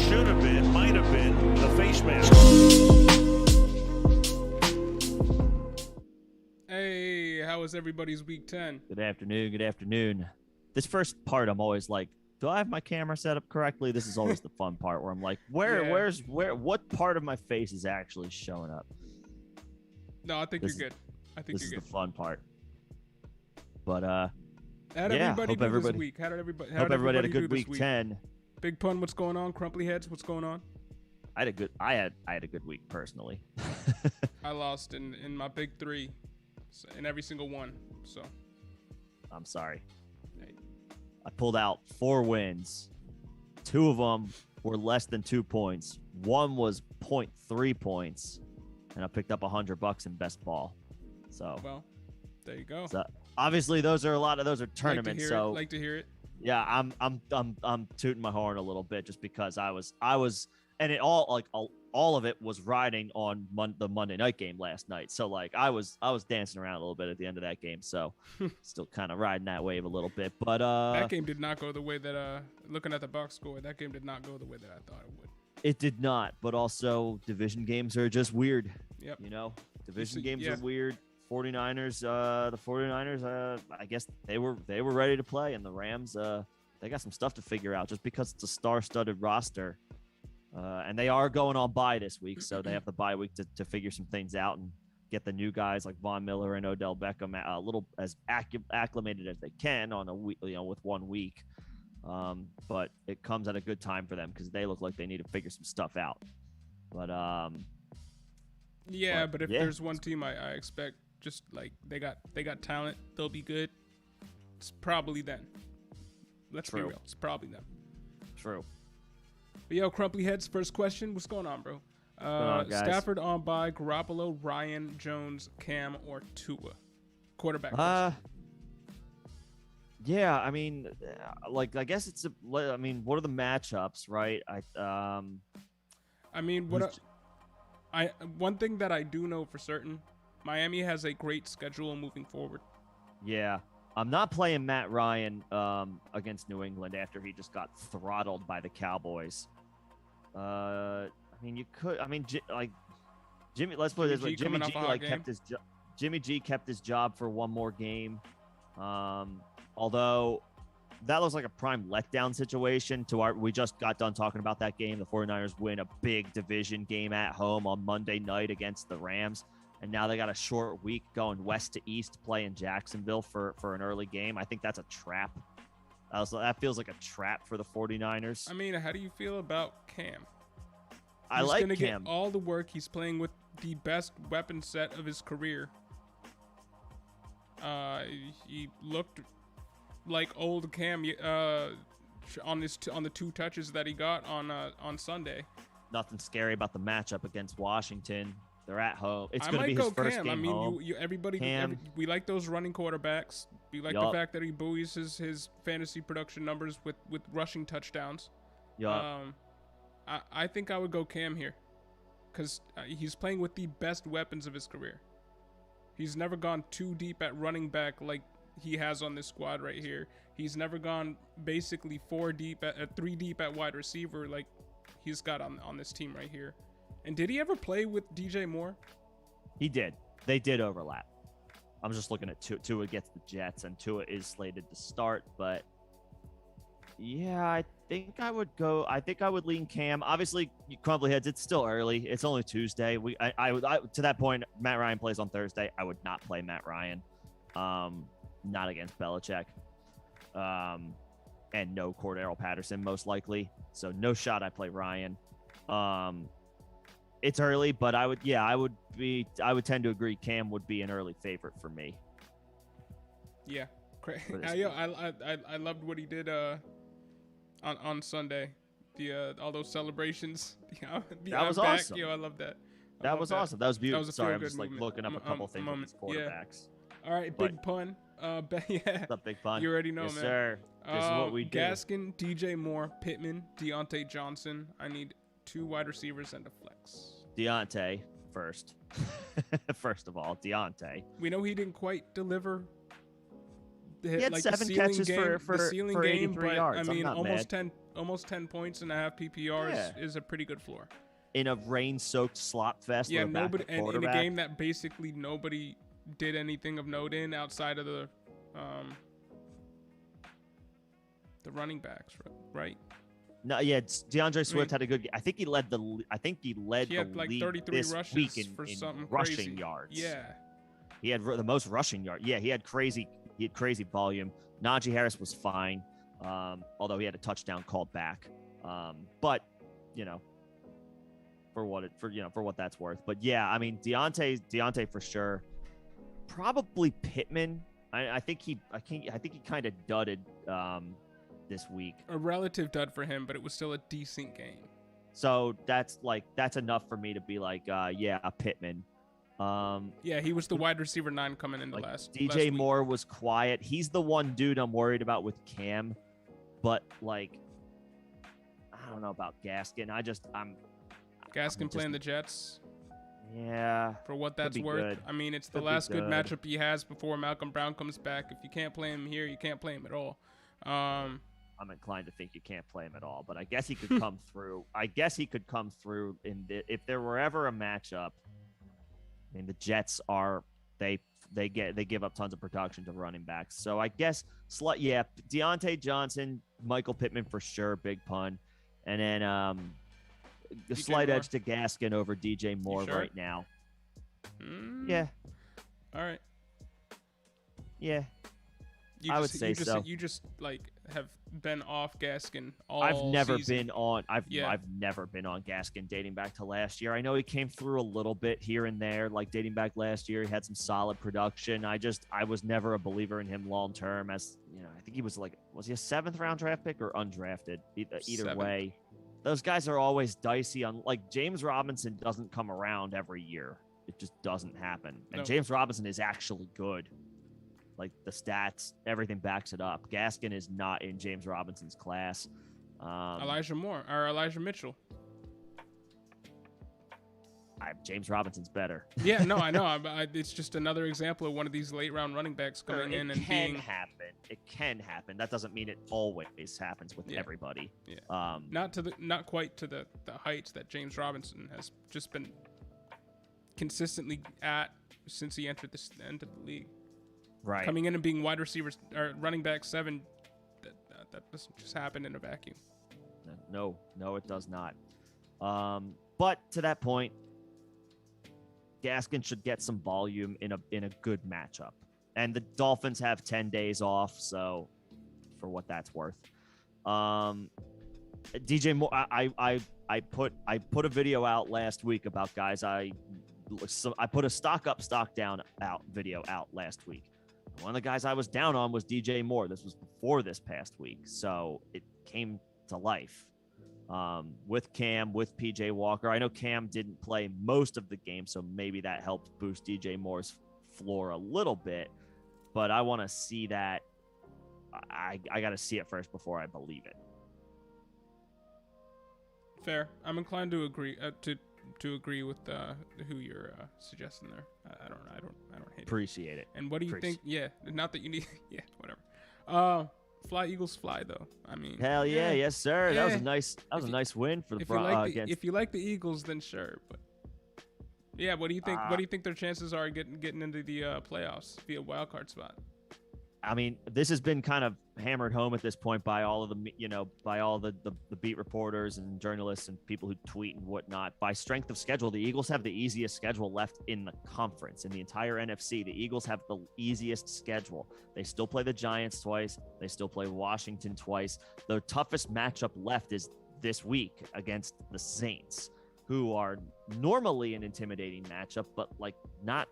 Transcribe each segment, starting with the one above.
should have been, might have been, the face mask. Hey, how was everybody's week 10? Good afternoon. Good afternoon. This first part, I'm always like, do I have my camera set up correctly? This is always the fun part where I'm like, what part of my face is actually showing up? No, I think you're good. I think this you're is good. the fun part. But How did everybody do this week? Hope everybody had a good week 10. Big Pun, what's going on? Crumply Heads, what's going on? I had a good week personally. I lost in my big three, in every single one. So I'm sorry. Hey. I pulled out 4 wins. 2 of them were less than 2 points. 1 was 0.3 points, and I picked up $100 in best ball. So well, there you go. So obviously those are tournaments. Like to hear it. Yeah, I'm tooting my horn a little bit just because I was, and it all of it was riding on the Monday night game last night. So like I was dancing around a little bit at the end of that game. So still kind of riding that wave a little bit. But that game did not go the way that looking at the box score, that game did not go the way that I thought it would. It did not. But also division games are just weird. Yep. You know, division games are weird. 49ers, the 49ers, I guess they were ready to play, and the Rams, they got some stuff to figure out just because it's a star-studded roster. And they are going on bye this week, so they have the bye week to figure some things out and get the new guys like Von Miller and Odell Beckham a little as acclimated as they can on a week, with 1 week. But it comes at a good time for them because they look like they need to figure some stuff out. But but if there's one team I expect, just like they got talent, they'll be good. It's probably them. Let's be real. It's probably them. True. But yo, Crumply Heads, first question. What's going on, bro? Stafford on bye, Garoppolo, Ryan, Jones, Cam, or Tua? Quarterback. Yeah, I mean, I guess it's what are the matchups, right? One thing that I do know for certain, Miami has a great schedule moving forward. Yeah. I'm not playing Matt Ryan against New England after he just got throttled by the Cowboys. You could. Jimmy. Let's put it this way: Jimmy G Jimmy G kept his job for one more game. Although that looks like a prime letdown situation. We just got done talking about that game. The 49ers win a big division game at home on Monday night against the Rams. And now they got a short week going west to east, playing Jacksonville for an early game. I think that's a trap. That feels like a trap for the 49ers. I mean, how do you feel about Cam? I like Cam. He's going to get all the work. He's playing with the best weapon set of his career. He looked like old Cam on the 2 touches that he got on Sunday. Nothing scary about the matchup against Washington. They're at home. It's going to be his first game home. We like those running quarterbacks. We like the fact that he buoys his fantasy production numbers with rushing touchdowns. I think I would go Cam here because he's playing with the best weapons of his career. He's never gone too deep at running back like he has on this squad right here. He's never gone basically 3 deep at wide receiver like he's got on this team right here. And did he ever play with DJ Moore? He did. They did overlap. I'm just looking at Tua gets the Jets, and Tua is slated to start. But yeah, I think I would lean Cam. Obviously, Crumbly Heads, it's still early. It's only Tuesday. To that point, Matt Ryan plays on Thursday. I would not play Matt Ryan. Not against Belichick. And no Cordero Patterson, most likely. So no shot I play Ryan. It's early, but I would tend to agree Cam would be an early favorite for me. Yeah. I loved what he did on Sunday. All those celebrations. That was awesome. I love that. That was awesome. That was beautiful. Sorry, I'm just movement. looking up a couple things with his quarterbacks. Yeah. All right, Big Pun. What's up, Big Pun? You already know, yes, man. Sir. This is what we do. Gaskin, DJ Moore, Pittman, Deontay Johnson. I need 2 wide receivers and a flex. Deontay first. First of all, Deontay. We know he didn't quite deliver hit had like 7 the ceiling catches game, for the ceiling 83 game, but yards. I mean, I'm not mad. almost 10 points and a half PPR is a pretty good floor. In a rain-soaked slop fest with a nobody, backup quarterback. and in a game that basically nobody did anything of note in outside of the running backs, right? No, yeah, DeAndre Swift had a good. I think he led the. He had like league 33 this rushes week in something rushing crazy. yards. Yeah, he had the most rushing yards. Yeah, he had crazy volume. Najee Harris was fine, although he had a touchdown called back. But for what that's worth. But yeah, I mean Deontay for sure. Probably Pittman. I think he kind of dudded this week. A relative dud for him, but it was still a decent game. So that's enough for me to be like, yeah, Pittman. Yeah, he was the wide receiver 9 coming into last. DJ Moore was quiet. He's the one dude I'm worried about with Cam, but like, I don't know about Gaskin. Gaskin playing the Jets. Yeah. For what that's worth. Good. I mean, it's the last good matchup he has before Malcolm Brown comes back. If you can't play him here, you can't play him at all. I'm inclined to think you can't play him at all, but I guess he could come through. If there were ever a matchup. I mean, the Jets they give up tons of production to running backs. So I guess Deontay Johnson, Michael Pittman for sure, big pun, and then the slight edge to Gaskin over DJ Moore right now. Yeah. All right. Yeah. I would say so. You just like have been off Gaskin I've never season. been on Gaskin dating back to last year. I know he came through a little bit here and there, like dating back last year. He had some solid production. I was never a believer in him long term. As I think he was he a 7th round draft pick or undrafted? Either way, those guys are always dicey. Like James Robinson doesn't come around every year. It just doesn't happen. And James Robinson is actually good. Like the stats, everything backs it up. Gaskin is not in James Robinson's class. Elijah Mitchell. James Robinson's better. Yeah, no, I know. It's just another example of one of these late round running backs coming in and being. It can happen. That doesn't mean it always happens with everybody. Yeah. Not quite to the heights that James Robinson has just been consistently at since he entered the league. Right. Coming in and being wide receivers or running back 7, that doesn't just happen in a vacuum. No, it does not. But to that point, Gaskin should get some volume in a good matchup. And the Dolphins have 10 days off, so for what that's worth. DJ Moore, I put a video out last week about guys I put a stock up, stock down video out last week. One of the guys I was down on was DJ Moore. This was before this past week, so it came to life with Cam, with PJ Walker. I know Cam didn't play most of the game, so maybe that helped boost DJ Moore's floor a little bit, but I want to see that. I got to see it first before I believe it. Fair. I'm inclined to agree to agree with who you're suggesting there. I don't hate Appreciate it. And what do you think? Yeah, not that you need. Yeah, whatever. Fly Eagles fly though. I mean, hell yeah, yes sir. Yeah. That was a nice win for the Broncos. If you like the Eagles, then sure. But yeah, what do you think? What do you think their chances are getting into the playoffs via wild card spot? I mean, this has been kind of hammered home at this point by all of the beat reporters and journalists and people who tweet and whatnot. By strength of schedule, the Eagles have the easiest schedule left in the conference. In the entire NFC, the Eagles have the easiest schedule. They still play the Giants twice. They still play Washington twice. The toughest matchup left is this week against the Saints, who are normally an intimidating matchup, but not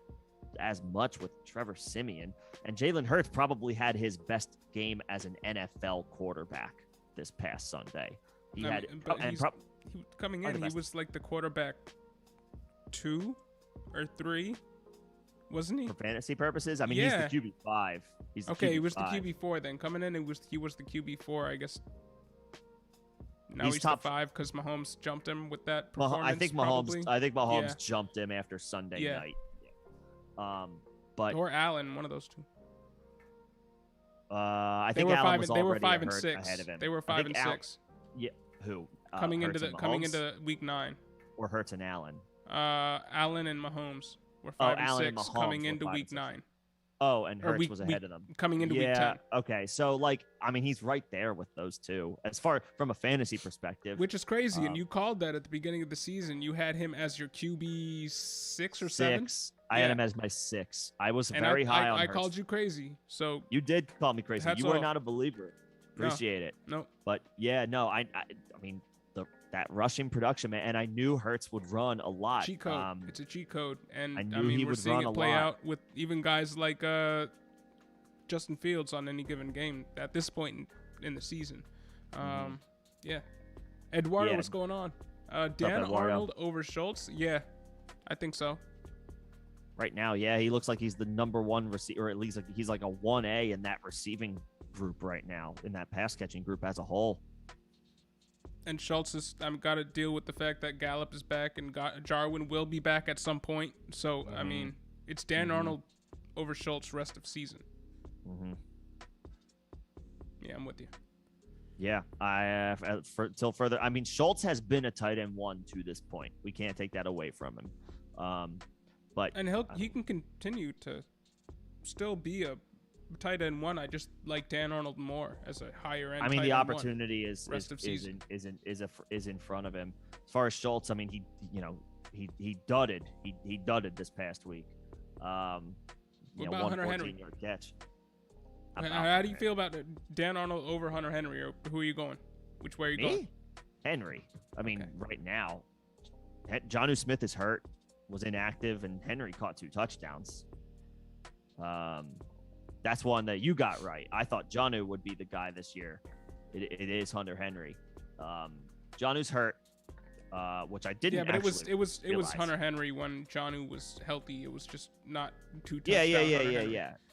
as much with Trevor Siemian. And Jalen Hurts probably had his best game as an NFL quarterback this past Sunday. Coming in, he was like the quarterback 2 or 3, wasn't he? For fantasy purposes, I mean, he's the QB5. He was the QB4 then. Coming in, he was the QB4, I guess. Now he's top 5 because Mahomes jumped him with that performance. I think Mahomes jumped him after Sunday night. But or Allen, one of those two. I think Allen was already 5 and 6 ahead of him. They were 5 and 6. Yeah, who? Coming Hurts into week 9. Or Hurts and Allen. Allen and Mahomes were 5 and Allen 6 and Mahomes coming into week 9. Oh, and Hurts was ahead of them. Coming into week 10. Okay. So, like, I mean, he's right there with those two as far from a fantasy perspective. Which is crazy. And you called that at the beginning of the season. You had him as your QB 6 or 7? I had him as my 6. I was very high on Hurts. I called you crazy. So you did call me crazy. You were not a believer. Appreciate it. No. But, yeah, no, I mean, that rushing production, man, and I knew Hurts would run a lot. Cheat code. It's a cheat code. And, I mean, we're seeing it play out with even guys like Justin Fields on any given game at this point in the season. Yeah. Eduardo, what's going on? Dan Arnold over Schultz? Yeah, I think so. Right now, yeah, he looks like he's the number one receiver, or at least he's like a 1A in that receiving group right now, in that pass catching group as a whole. And Schultz has got to deal with the fact that Gallup is back and Jarwin will be back at some point. So, I mean, it's Dan Arnold over Schultz rest of season. Yeah, I'm with you. Yeah, till further. I mean, Schultz has been a tight end 1 to this point. We can't take that away from him. And he can continue to still be a tight end 1. I just like Dan Arnold more as a higher end. I mean, the opportunity is in front of him. As far as Schultz, I mean, he dudded. He dudded this past week. What about Hunter Henry? Catch. How do you feel about Dan Arnold over Hunter Henry, or who are you going? Which way are you going? Henry. I mean, right now, Jonnu Smith is hurt, was inactive, and Henry caught 2 touchdowns. That's one that you got right. I thought Jonnu would be the guy this year. It is Hunter Henry. Jonnu's hurt, which I didn't. Yeah, but it was Hunter Henry when Jonnu was healthy. It was just not 2 touchdowns.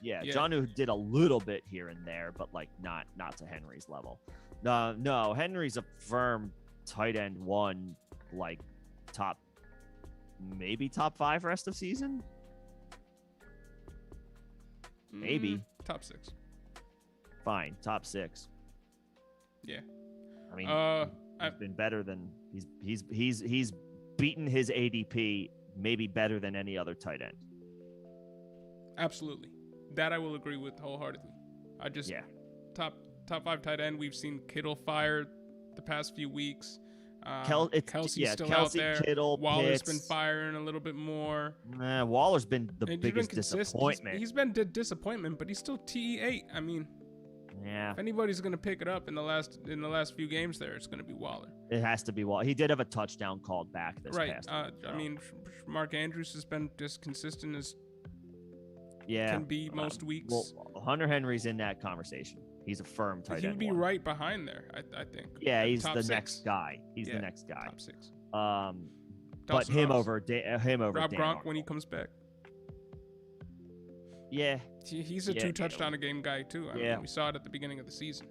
Yeah. Jonnu did a little bit here and there, but like not to Henry's level. No, Henry's a firm tight end 1, like maybe top 5 rest of season. Maybe top 6. Fine, top 6. Yeah. I mean, he's been better than he's beaten his ADP maybe better than any other tight end. Absolutely, that I will agree with wholeheartedly. Top 5 tight end. We've seen Kittle fire the past few weeks. Kelsey's still out there. Kittle, Waller's Pitts. been firing a little bit more. Waller's been the biggest disappointment. He's been a disappointment, but he's still TE8. I mean, if anybody's gonna pick it up in the last few games, it's gonna be Waller. It has to be Waller. He did have a touchdown called back this past week. I mean, Mark Andrews has been as consistent as can be most weeks. Well, Hunter Henry's in that conversation. He's a firm tight end. He'd be right behind there, I think. Yeah, he's the next guy. He's the next guy. Top 6. But him over Rob Dan Gronk Arnold. when he comes back. Yeah. He's a 2 touchdown a game guy too. I mean, we saw it at the beginning of the season.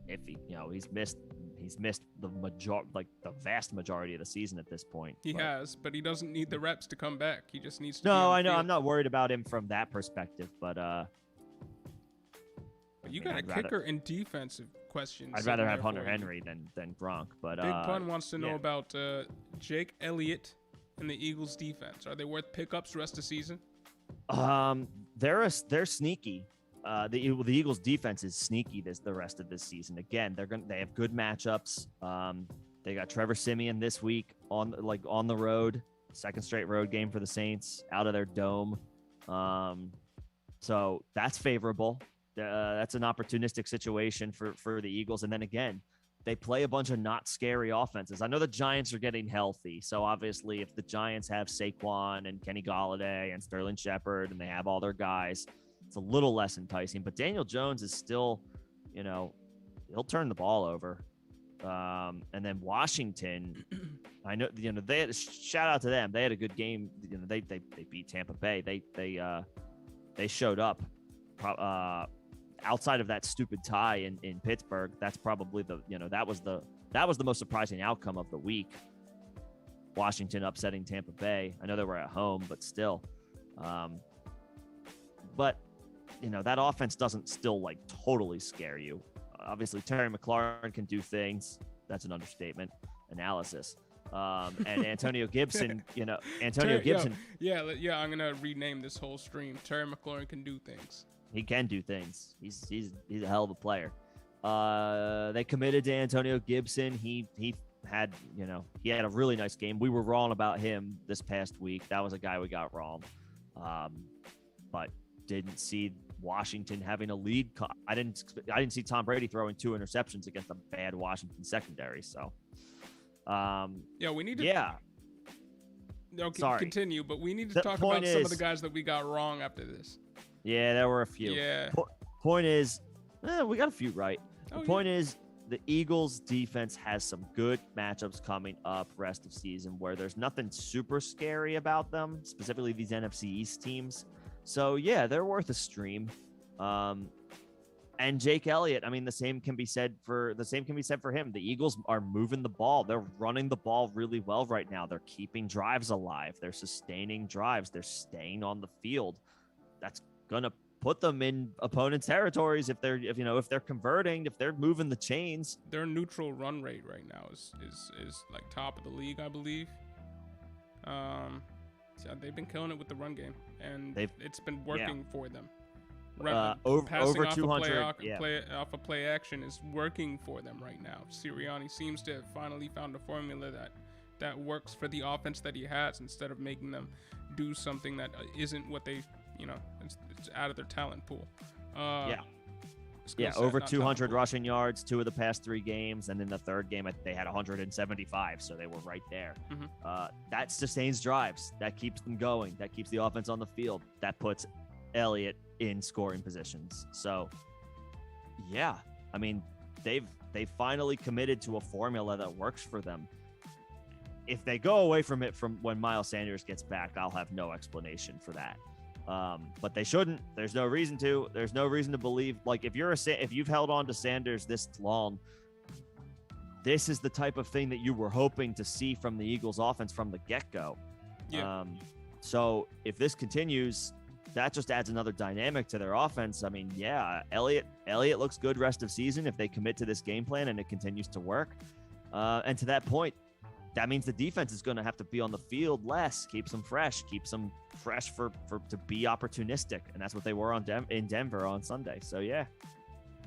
If he's missed the vast majority of the season at this point. He has, but he doesn't need the reps to come back. He just needs to. No, I know. I'm not worried about him from that perspective, but you got a kicker and defensive questions. I'd rather have Hunter Henry than Gronk, but Big Pun wants to know about Jake Elliott and the Eagles defense. Are they worth pickups rest of the season? They're sneaky. The Eagles defense is sneaky the rest of this season. Again, they have good matchups. They got Trevor Siemian this week on the road, second straight road game for the Saints out of their dome. So that's favorable. That's an opportunistic situation for the Eagles. And then again, they play a bunch of not scary offenses. I know the Giants are getting healthy. So obviously if the Giants have Saquon and Kenny Golladay and Sterling Shepard and they have all their guys, it's a little less enticing. But Daniel Jones is still, he'll turn the ball over. And then Washington, I know, they had shout out to them. They had a good game. They beat Tampa Bay. They showed up. Outside of that stupid tie in Pittsburgh, that's probably that was the most surprising outcome of the week. Washington upsetting Tampa Bay. I know they were at home, but still. But that offense doesn't still like totally scare you. Obviously, Terry McLaurin can do things. That's an understatement. Analysis. And Antonio Gibson, Gibson. Yeah. I'm gonna rename this whole stream. Terry McLaurin can do things. He can do things. He's a hell of a player. They committed to Antonio Gibson. He had a really nice game. We were wrong about him this past week. That was a guy we got wrong. But didn't see Washington having a lead. I didn't see Tom Brady throwing 2 interceptions against a bad Washington secondary. So, we need to. Yeah. Okay, Sorry. Continue, but we need to talk about some of the guys that we got wrong after this. Yeah, there were a few. Yeah. Point is, we got a few right. The point yeah. is, the Eagles defense has some good matchups coming up rest of season where there's nothing super scary about them, specifically these NFC East teams. So yeah, they're worth a stream. And Jake Elliott, I mean, the same can be said for him. The Eagles are moving the ball. They're running the ball really well right now. They're keeping drives alive. They're sustaining drives. They're staying on the field. That's gonna put them in opponent territories if they're converting, if they're moving the chains. Their neutral run rate right now is like top of the league, I believe. So they've been killing it with the run game, and it's been working for them. Over 200 off a play action is working for them right now. Sirianni seems to have finally found a formula that works for the offense that he has, instead of making them do something that isn't what they, it's out of their talent pool. Over 200 rushing yards 2 of the past 3 games, and in the third game they had 175, so they were right there. Mm-hmm. That sustains drives, that keeps them going, that keeps the offense on the field, that puts Elliott in scoring positions. So yeah, I mean, they've finally committed to a formula that works for them. If they go away from it from when Miles Sanders gets back, I'll have no explanation for that. But they shouldn't. There's no reason to. There's no reason to believe. Like, if you've held on to Sanders this long, this is the type of thing that you were hoping to see from the Eagles offense from the get-go. Yeah. So if this continues, that just adds another dynamic to their offense. I mean, yeah, Elliott looks good rest of season if they commit to this game plan and it continues to work. And to that point, that means the defense is going to have to be on the field less, keeps them fresh for to be opportunistic, and that's what they were in Denver on Sunday. So yeah,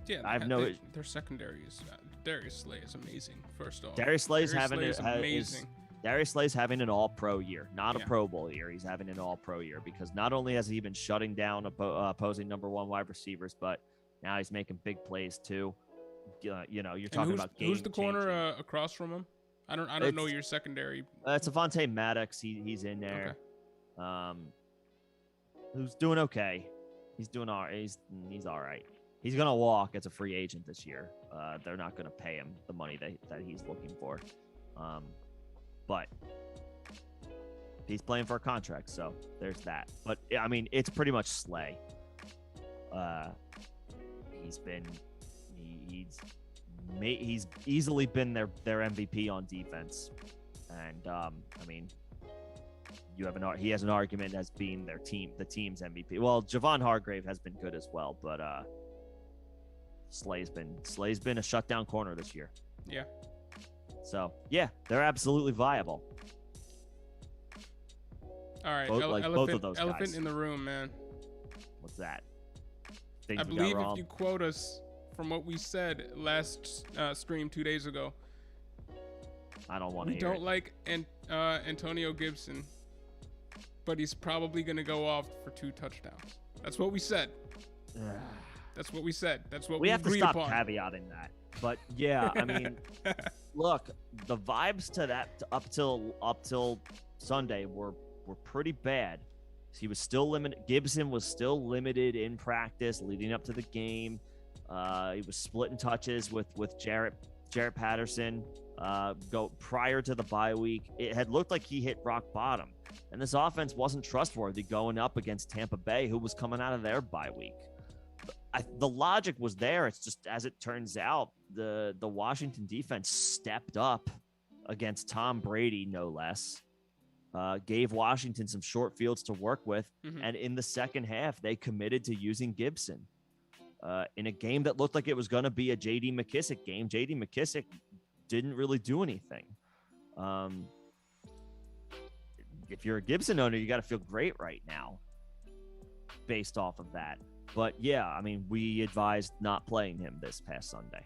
their secondary is Darius Slay is amazing. First off, Darius Slay's amazing. Darius Slay's having an All-Pro year, not a Pro Bowl year. He's having an All-Pro year because not only has he been shutting down opposing number 1 wide receivers, but now he's making big plays too. You're talking about game who's the corner across from him? I don't know your secondary. It's Avonte Maddox. He's in there. Okay. Who's doing okay? He's doing all right. He's all right. He's gonna walk as a free agent this year. They're not gonna pay him the money that he's looking for. But he's playing for a contract, so there's that. But I mean, it's pretty much Slay. He's easily been their MVP on defense, and I mean, he has an argument as being the team's MVP. Well, Javon Hargrave has been good as well, but Slay's been a shutdown corner this year. Yeah. So yeah, they're absolutely viable. All right, both of those elephant guys. In the room, man. What's that? I believe if you quote us from what we said last stream 2 days ago, I don't want to. We don't like Antonio Gibson, but he's probably going to go off for 2 touchdowns. That's what we said. That's what we said. That's what we agreed upon. We have to stop caveating that. But yeah, I mean, look, the vibes to that up till Sunday were pretty bad. He was still limited. Gibson was still limited in practice leading up to the game. He was splitting touches with Jarrett Patterson. Prior to the bye week, it had looked like he hit rock bottom, and this offense wasn't trustworthy going up against Tampa Bay, who was coming out of their bye week. The logic was there. It's just, as it turns out, the Washington defense stepped up against Tom Brady, no less. gave Washington some short fields to work with. Mm-hmm. And in the second half, they committed to using Gibson in a game that looked like it was going to be a J.D. McKissick game. J.D. McKissick didn't really do anything. If you're a Gibson owner, you got to feel great right now based off of that. But yeah, I mean, we advised not playing him this past Sunday.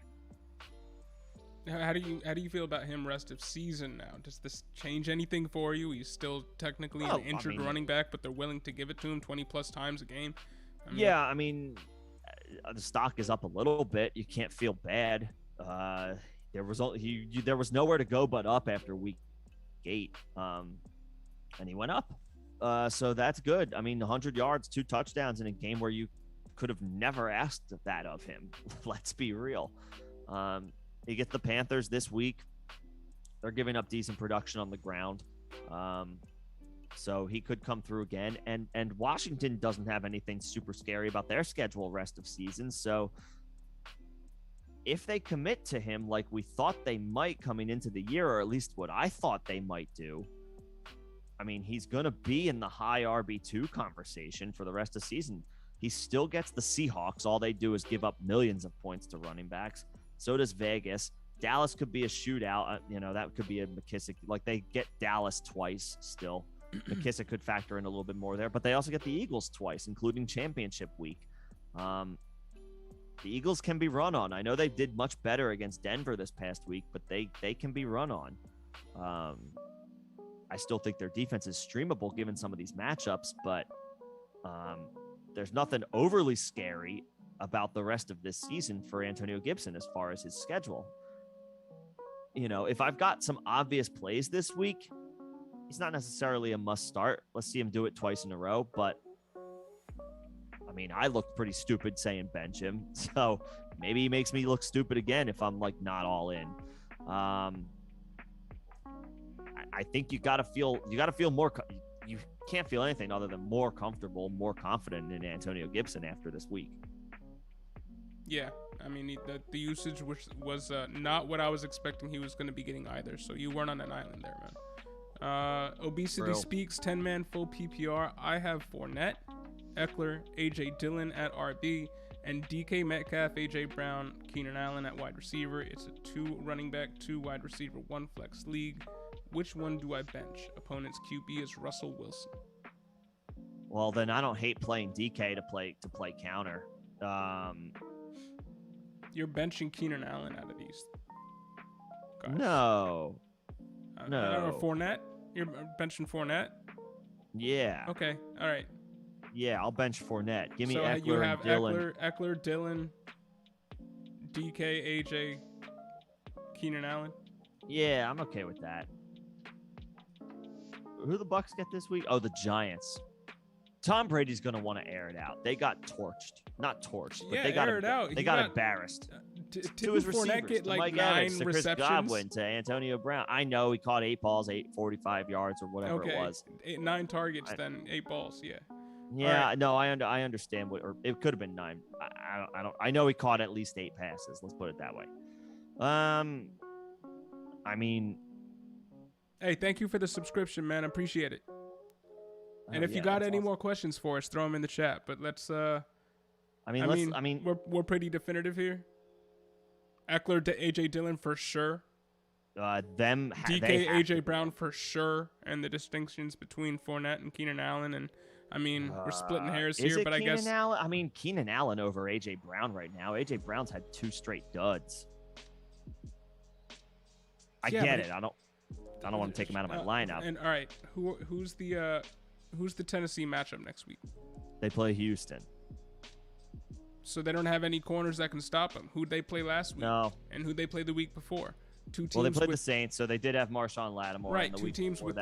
How do you feel about him rest of season now? Does this change anything for you? He's still technically an injured running back, but they're willing to give it to him 20 plus times a game. I mean, the stock is up a little bit. You can't feel bad. There was nowhere to go but up after week 8, and he went up. So that's good. I mean, 100 yards, 2 touchdowns in a game where you could have never asked that of him. Let's be real. He gets the Panthers this week. They're giving up decent production on the ground. So he could come through again. And Washington doesn't have anything super scary about their schedule rest of season. So if they commit to him like we thought they might coming into the year, or at least what I thought they might do, I mean, he's going to be in the high RB2 conversation for the rest of the season. He still gets the Seahawks. All they do is give up millions of points to running backs. So does Vegas. Dallas could be a shootout. That could be a McKissick. Like, they get Dallas twice still. McKissick could factor in a little bit more there, but they also get the Eagles twice, including championship week. The Eagles can be run on. I know they did much better against Denver this past week, but they can be run on. I still think their defense is streamable given some of these matchups, but there's nothing overly scary about the rest of this season for Antonio Gibson as far as his schedule. If I've got some obvious plays this week, he's not necessarily a must start. Let's see him do it twice in a row, but I mean, I looked pretty stupid saying bench him, so maybe he makes me look stupid again if I'm like not all in. I think you got to feel more. You can't feel anything other than more comfortable, more confident in Antonio Gibson after this week. Yeah, I mean, the usage was not what I was expecting he was going to be getting either. So you weren't on an island there, man. Obesity Speaks 10-man full PPR. I have Fournette, Eckler, AJ Dillon at RB, and DK Metcalf, AJ Brown, Keenan Allen at wide receiver. It's a 2 running back, 2 wide receiver, 1 flex league. Which one do I bench? Opponent's QB is Russell Wilson. Well, then I don't hate playing DK to play counter. You're benching Keenan Allen out of these guys. No. Fournette? You're benching Fournette? Yeah. Okay. All right. Yeah, I'll bench Fournette. Give me so Eckler you have and Dillon. Eckler, Dillon, DK, AJ, Keenan Allen? Yeah, I'm okay with that. Who the Bucs get this week? Oh, the Giants. Tom Brady's going to want to air it out. They got torched. Not torched, but they got embarrassed. To his receivers, get to like Mike 9 Evans, to Chris receptions? Godwin, to Antonio Brown. I know he caught 8 balls, 45 yards or whatever it was. 9 targets, then 8 balls. Yeah. Yeah, right. No, I understand or it could have been 9. I know he caught at least 8 passes. Let's put it that way. I mean, hey, thank you for the subscription, man. I appreciate it. And if you got any more questions for us, throw them in the chat. But let's. We're pretty definitive here. Eckler to AJ Dillon for sure. AJ Brown for sure, and the distinctions between Fournette and Keenan Allen, and I mean we're splitting hairs here, but Keenan Allen? I mean Keenan Allen over AJ Brown right now. AJ Brown's had 2 straight duds. I get it. I don't want to take him out of my lineup. And all right, who's the Tennessee matchup next week? They play Houston. So they don't have any corners that can stop them. Who'd they play last week? No. And who'd they play the week before? 2 teams. Well, they played the Saints, so they did have Marshawn Lattimore. Right, the 2 week teams with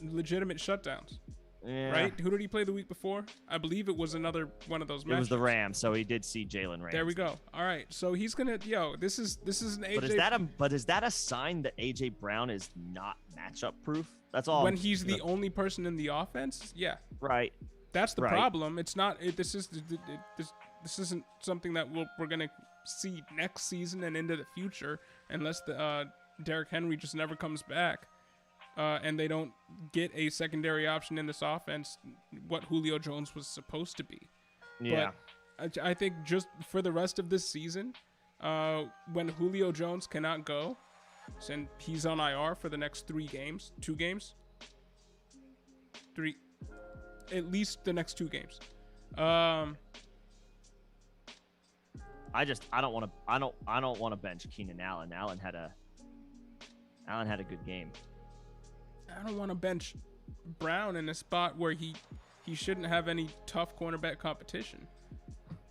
legitimate shutdowns. Yeah. Right? Who did he play the week before? I believe it was another one of those matchups. It was the Rams, so he did see Jalen Ramsey. There we go. All right, so he's gonna. This is an AJ. But is that a sign that AJ Brown is not matchup proof? That's all. When he's the only person in the offense, yeah. Right. That's the problem. It's not. This isn't something that we're gonna see next season and into the future, unless the Derrick Henry just never comes back. and they don't get a secondary option in this offense, what Julio Jones was supposed to be. Yeah. But I think just for the rest of this season, when Julio Jones cannot go, and he's on IR for the next 2 games, at least the next 2 games. I don't want to bench Keenan Allen. Allen had a good game. I don't want to bench Brown in a spot where he shouldn't have any tough cornerback competition.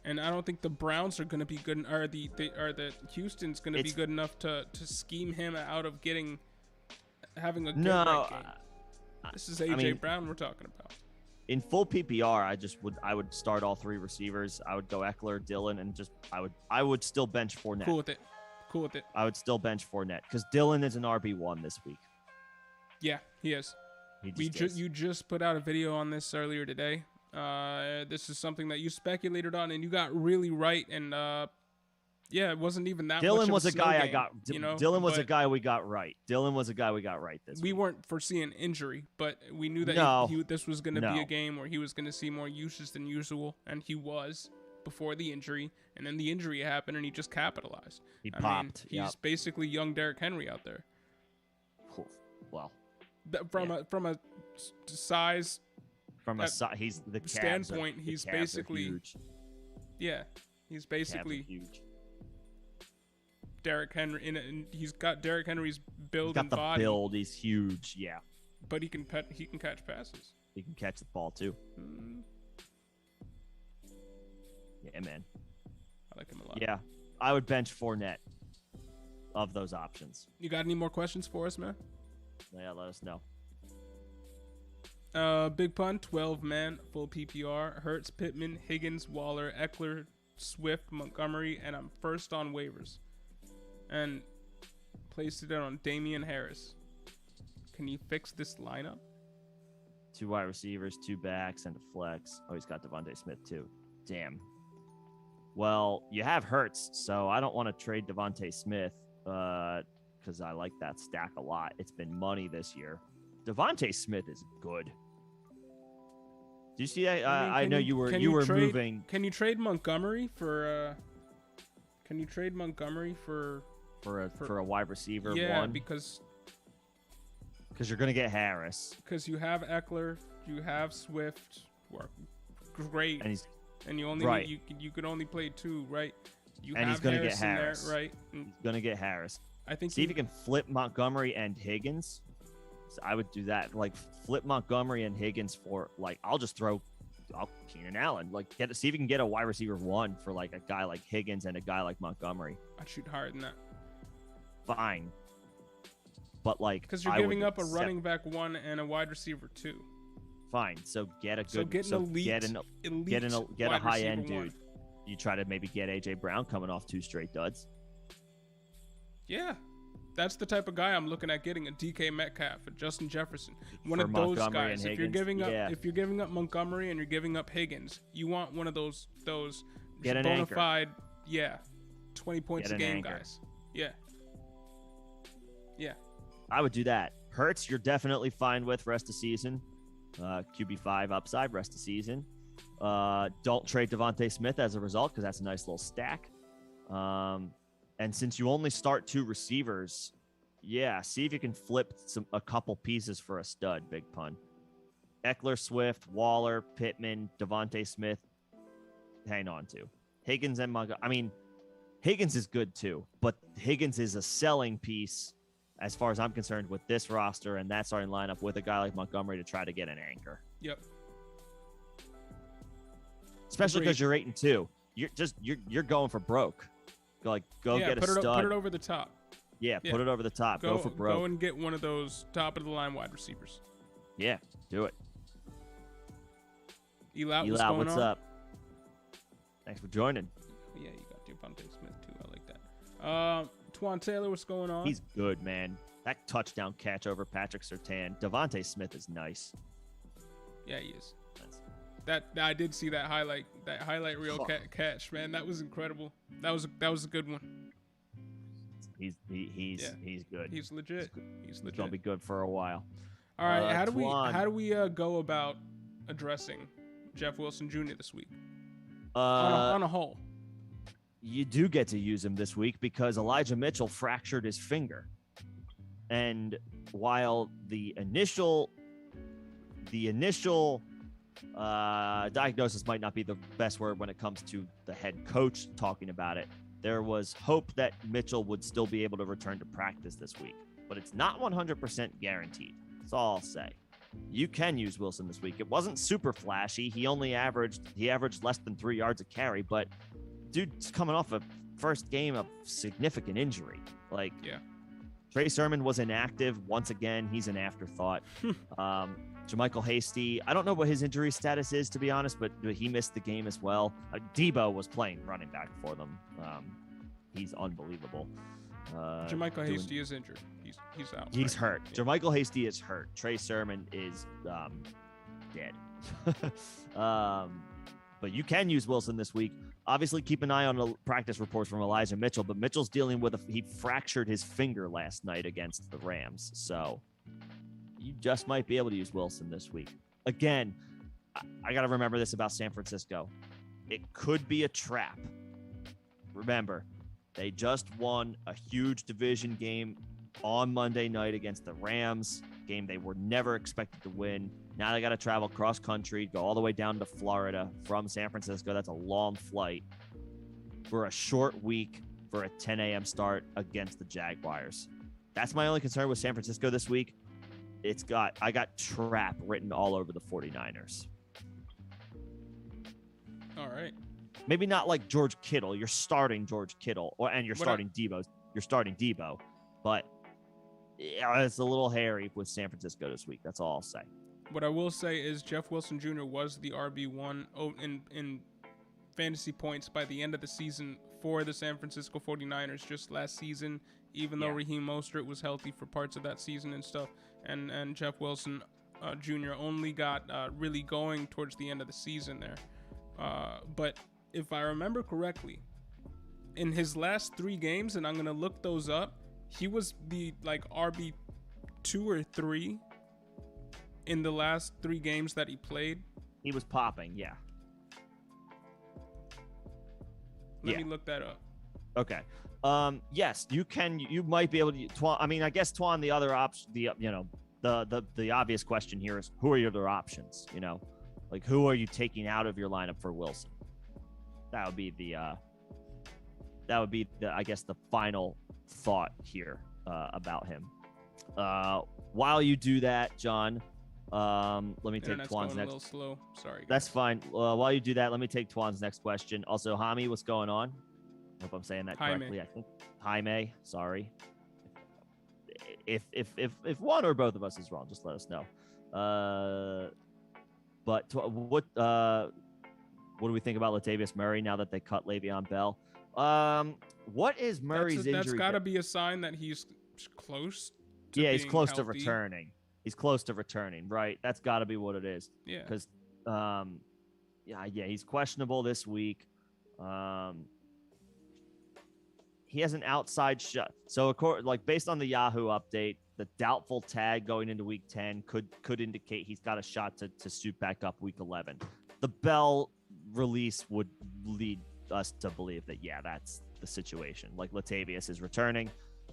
And I don't think the Browns are going to be good, or the Houston's going to be good enough to scheme him out of having a good game. This is AJ Brown we're talking about. In full PPR, I would start all 3 receivers. I would go Eckler, Dillon, and I would still bench Fournette. Cool with it. I would still bench Fournette because Dillon is an RB1 this week. Yeah, he is. You just put out a video on this earlier today. This is something that you speculated on and you got really right. And it wasn't even that. Dillon was a guy game, I got. Dillon was a guy we got right. Dillon was a guy we got right this week. We weren't foreseeing injury, but we knew that this was going to be a game where he was going to see more uses than usual, and he was before the injury. And then the injury happened, and he just capitalized. He popped. He's basically young Derrick Henry out there. Well, from a size. He's the standpoint. He's basically huge. Yeah, he's basically huge. Derrick Henry, and he's got Derrick Henry's build and body. He's got the build. He's huge. Yeah, but he can catch passes. He can catch the ball too. Yeah, man. I like him a lot. Yeah, I would bench Fournette of those options. You got any more questions for us, man? Yeah, let us know. Big pun, 12 man, full PPR. Hurts, Pittman, Higgins, Waller, Eckler, Swift, Montgomery, and I'm first on waivers. And placed it on Damian Harris. Can you fix this lineup? 2 wide receivers, 2 backs, and a flex. Oh, he's got Devontae Smith too. Damn. Well, you have Hurts, so I don't want to trade Devontae Smith because I like that stack a lot. It's been money this year. Devontae Smith is good. Do you see that? I know you were moving. Can you trade Montgomery for? Can you trade Montgomery for a wide receiver? Yeah, because you're gonna get Harris. Because you have Eckler, you have Swift, who are great, and you only you could only play 2, right? He's gonna get Harris, there, right? He's gonna get Harris. I think. See if you can flip Montgomery and Higgins. So I would do that, like flip Montgomery and Higgins for I'll just throw Keenan Allen, see if you can get a wide receiver 1 for a guy like Higgins and a guy like Montgomery. I'd shoot higher than that. Fine, but because you're giving up a running back 1 and a wide receiver 2. Fine, so get a good, get a high end dude. You try to maybe get AJ Brown coming off 2 straight duds. Yeah. That's the type of guy I'm looking at getting, a DK Metcalf, a Justin Jefferson, one of those guys. If you're giving up Montgomery and you're giving up Higgins, you want one of those bona fide, 20 points a game guys. Yeah. I would do that. Hurts, you're definitely fine with rest of season. QB5 upside rest of season. Don't trade Devontae Smith as a result because that's a nice little stack. And since you only start 2 receivers, see if you can flip a couple pieces for a stud. Big pun. Eckler, Swift, Waller, Pittman, Devontae Smith. Hang on to Higgins and Montgomery. I mean, Higgins is good too, but Higgins is a selling piece as far as I'm concerned with this roster and that starting lineup with a guy like Montgomery to try to get an anchor. Yep. Especially because you're 8-2. You're going for broke. Go get a stud. Put it over the top. Yeah, put it over the top. Go for broke. Go and get one of those top of the line wide receivers. Yeah, do it. Eli, what's up? Thanks for joining. Yeah, you got Devontae Smith too. I like that. Twan Taylor, what's going on? He's good, man. That touchdown catch over Patrick Surtain. Devontae Smith is nice. Yeah, he is. That I did see that highlight reel catch, man. That was incredible. That was a good one. He's good. He's legit. He's gonna be good for a while. All right, how do we go about addressing Jeff Wilson Jr. this week on a whole? You do get to use him this week because Elijah Mitchell fractured his finger, and while the initial diagnosis might not be the best word when it comes to the head coach talking about it, there was hope that Mitchell would still be able to return to practice this week, but it's not 100% guaranteed. That's all I'll say. You can use Wilson this week. It wasn't super flashy. He averaged less than 3 yards a carry, but dude's coming off a first game of significant injury. Like, yeah. Trey Sermon was inactive once again. He's an afterthought. JaMychal Hasty, I don't know what his injury status is, to be honest, but he missed the game as well. Debo was playing running back for them. He's unbelievable. JaMychal Hasty is injured. He's out. He's hurt. Yeah. JaMychal Hasty is hurt. Trey Sermon is dead. But you can use Wilson this week. Obviously, keep an eye on the practice reports from Elijah Mitchell, but Mitchell's dealing with he fractured his finger last night against the Rams. So you just might be able to use Wilson this week. Again, I got to remember this about San Francisco. It could be a trap. Remember, they just won a huge division game on Monday night against the Rams, game they were never expected to win. Now they got to travel cross country, go all the way down to Florida from San Francisco. That's a long flight for a short week for a 10 a.m. start against the Jaguars. That's my only concern with San Francisco this week. I got trap written all over the 49ers. All right. Maybe not like George Kittle. You're starting George Kittle, you're starting Debo. You're starting Debo, but it's a little hairy with San Francisco this week. That's all I'll say. What I will say is Jeff Wilson Jr. was the RB1 in fantasy points by the end of the season for the San Francisco 49ers just last season, even though Raheem Mostert was healthy for parts of that season and stuff. And Jeff Wilson Jr. only got really going towards the end of the season there. But if I remember correctly, in his last 3 games, and I'm going to look those up, he was the RB 2 or 3 in the last 3 games that he played. He was popping, yeah. Let me look that up. Okay. Yes, you might be able to. I guess Twan, the other option, the obvious question here is who are your other options? Like who are you taking out of your lineup for Wilson? That would be the I guess the final thought here about him. While you do that, John, let me take Twan's next. A little slow. Sorry, guys. That's fine. While you do that, let me take Twan's next question. Also, Hami, what's going on? I hope I'm saying that correctly. I think Jaime. Sorry. If one or both of us is wrong, just let us know. But what do we think about Latavius Murray now that they cut Le'Veon Bell? What is Murray's injury? That's got to be a sign that he's close. He's close to returning. He's close to returning, right? That's got to be what it is. Yeah. Because, he's questionable this week. He has an outside shot. So, based on the Yahoo update, the doubtful tag going into week 10 could indicate he's got a shot to suit back up week 11. The Bell release would lead us to believe that, that's the situation. Like Latavius is returning.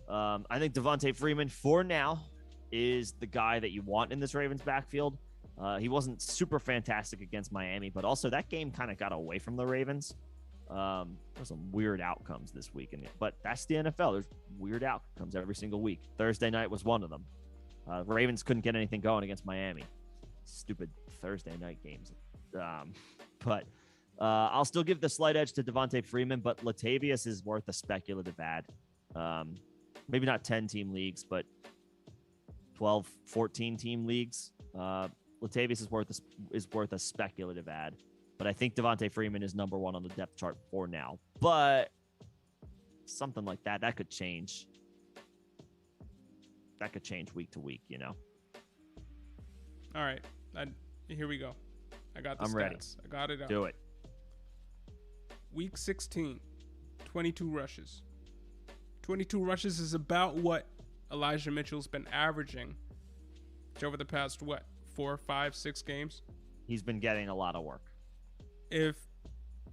I think Devontae Freeman, for now, is the guy that you want in this Ravens backfield. He wasn't super fantastic against Miami, but also that game kind of got away from the Ravens. There's some weird outcomes this week, but that's the NFL. There's weird outcomes every single week. Thursday night was one of them. Ravens couldn't get anything going against Miami. Stupid Thursday night games. But I'll still give the slight edge to Devontae Freeman, but Latavius is worth a speculative ad. Maybe not 10-team leagues, but 12, 14-team leagues. Latavius is worth a speculative ad. But I think Devontae Freeman is number 1 on the depth chart for now. But something like that could change. That could change week to week, All right. Here we go. I got the I'm stats. Ready. I got it up. Do it. Week 16, 22 rushes, 22 rushes is about what Elijah Mitchell's been averaging over the past, 4, 5, 6 games? He's been getting a lot of work. If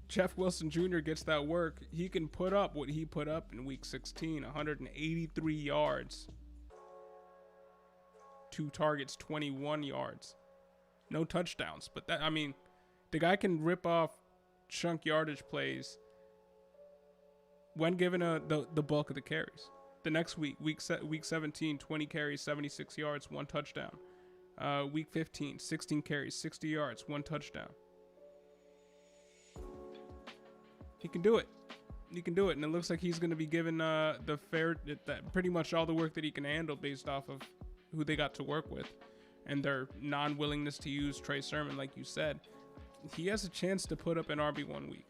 Jeff Wilson Jr. gets that work, he can put up what he put up in week 16, 183 yards. 2 targets, 21 yards. No touchdowns. But that, I mean, the guy can rip off chunk yardage plays when given the bulk of the carries. The next week 17, 20 carries, 76 yards, 1 touchdown. Week 15, 16 carries, 60 yards, 1 touchdown. He can do it. He can do it, and it looks like he's going to be given pretty much all the work that he can handle based off of who they got to work with and their non-willingness to use Trey Sermon, like you said. He has a chance to put up an RB1 week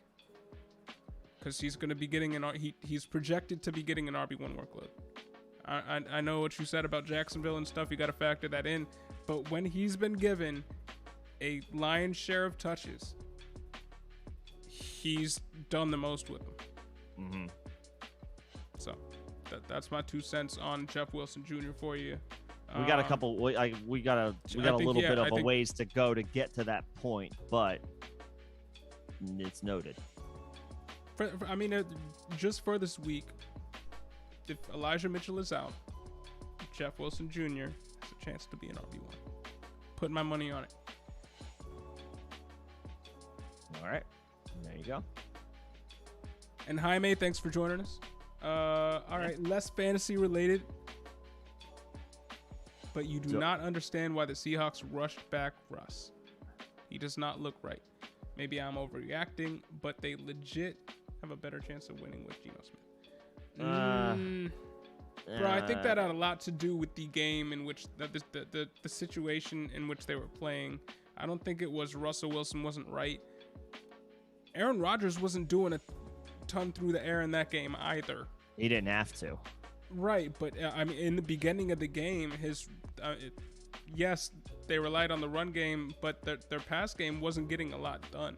because he's going to be getting he's projected to be getting an RB1 workload. I know what you said about Jacksonville and stuff. You got to factor that in. But when he's been given a lion's share of touches, he's done the most with them. Mm-hmm. So that's my 2 cents on Jeff Wilson Jr. for you. We got a couple. We got a little bit of a ways to go to get to that point, but it's noted. Just for this week, if Elijah Mitchell is out, Jeff Wilson Jr. has a chance to be an RB1. Putting my money on it. All right, there you go. And Jaime, thanks for joining us. All right, less fantasy related. But you do not understand why the Seahawks rushed back Russ. He does not look right. Maybe I'm overreacting, but they legit have a better chance of winning with Geno Smith. Bro, I think that had a lot to do with the game in which the situation in which they were playing. I don't think it was Russell Wilson wasn't right. Aaron Rodgers wasn't doing a ton through the air in that game either. He didn't have to. Right, but in the beginning of the game, yes, they relied on the run game, but their pass game wasn't getting a lot done.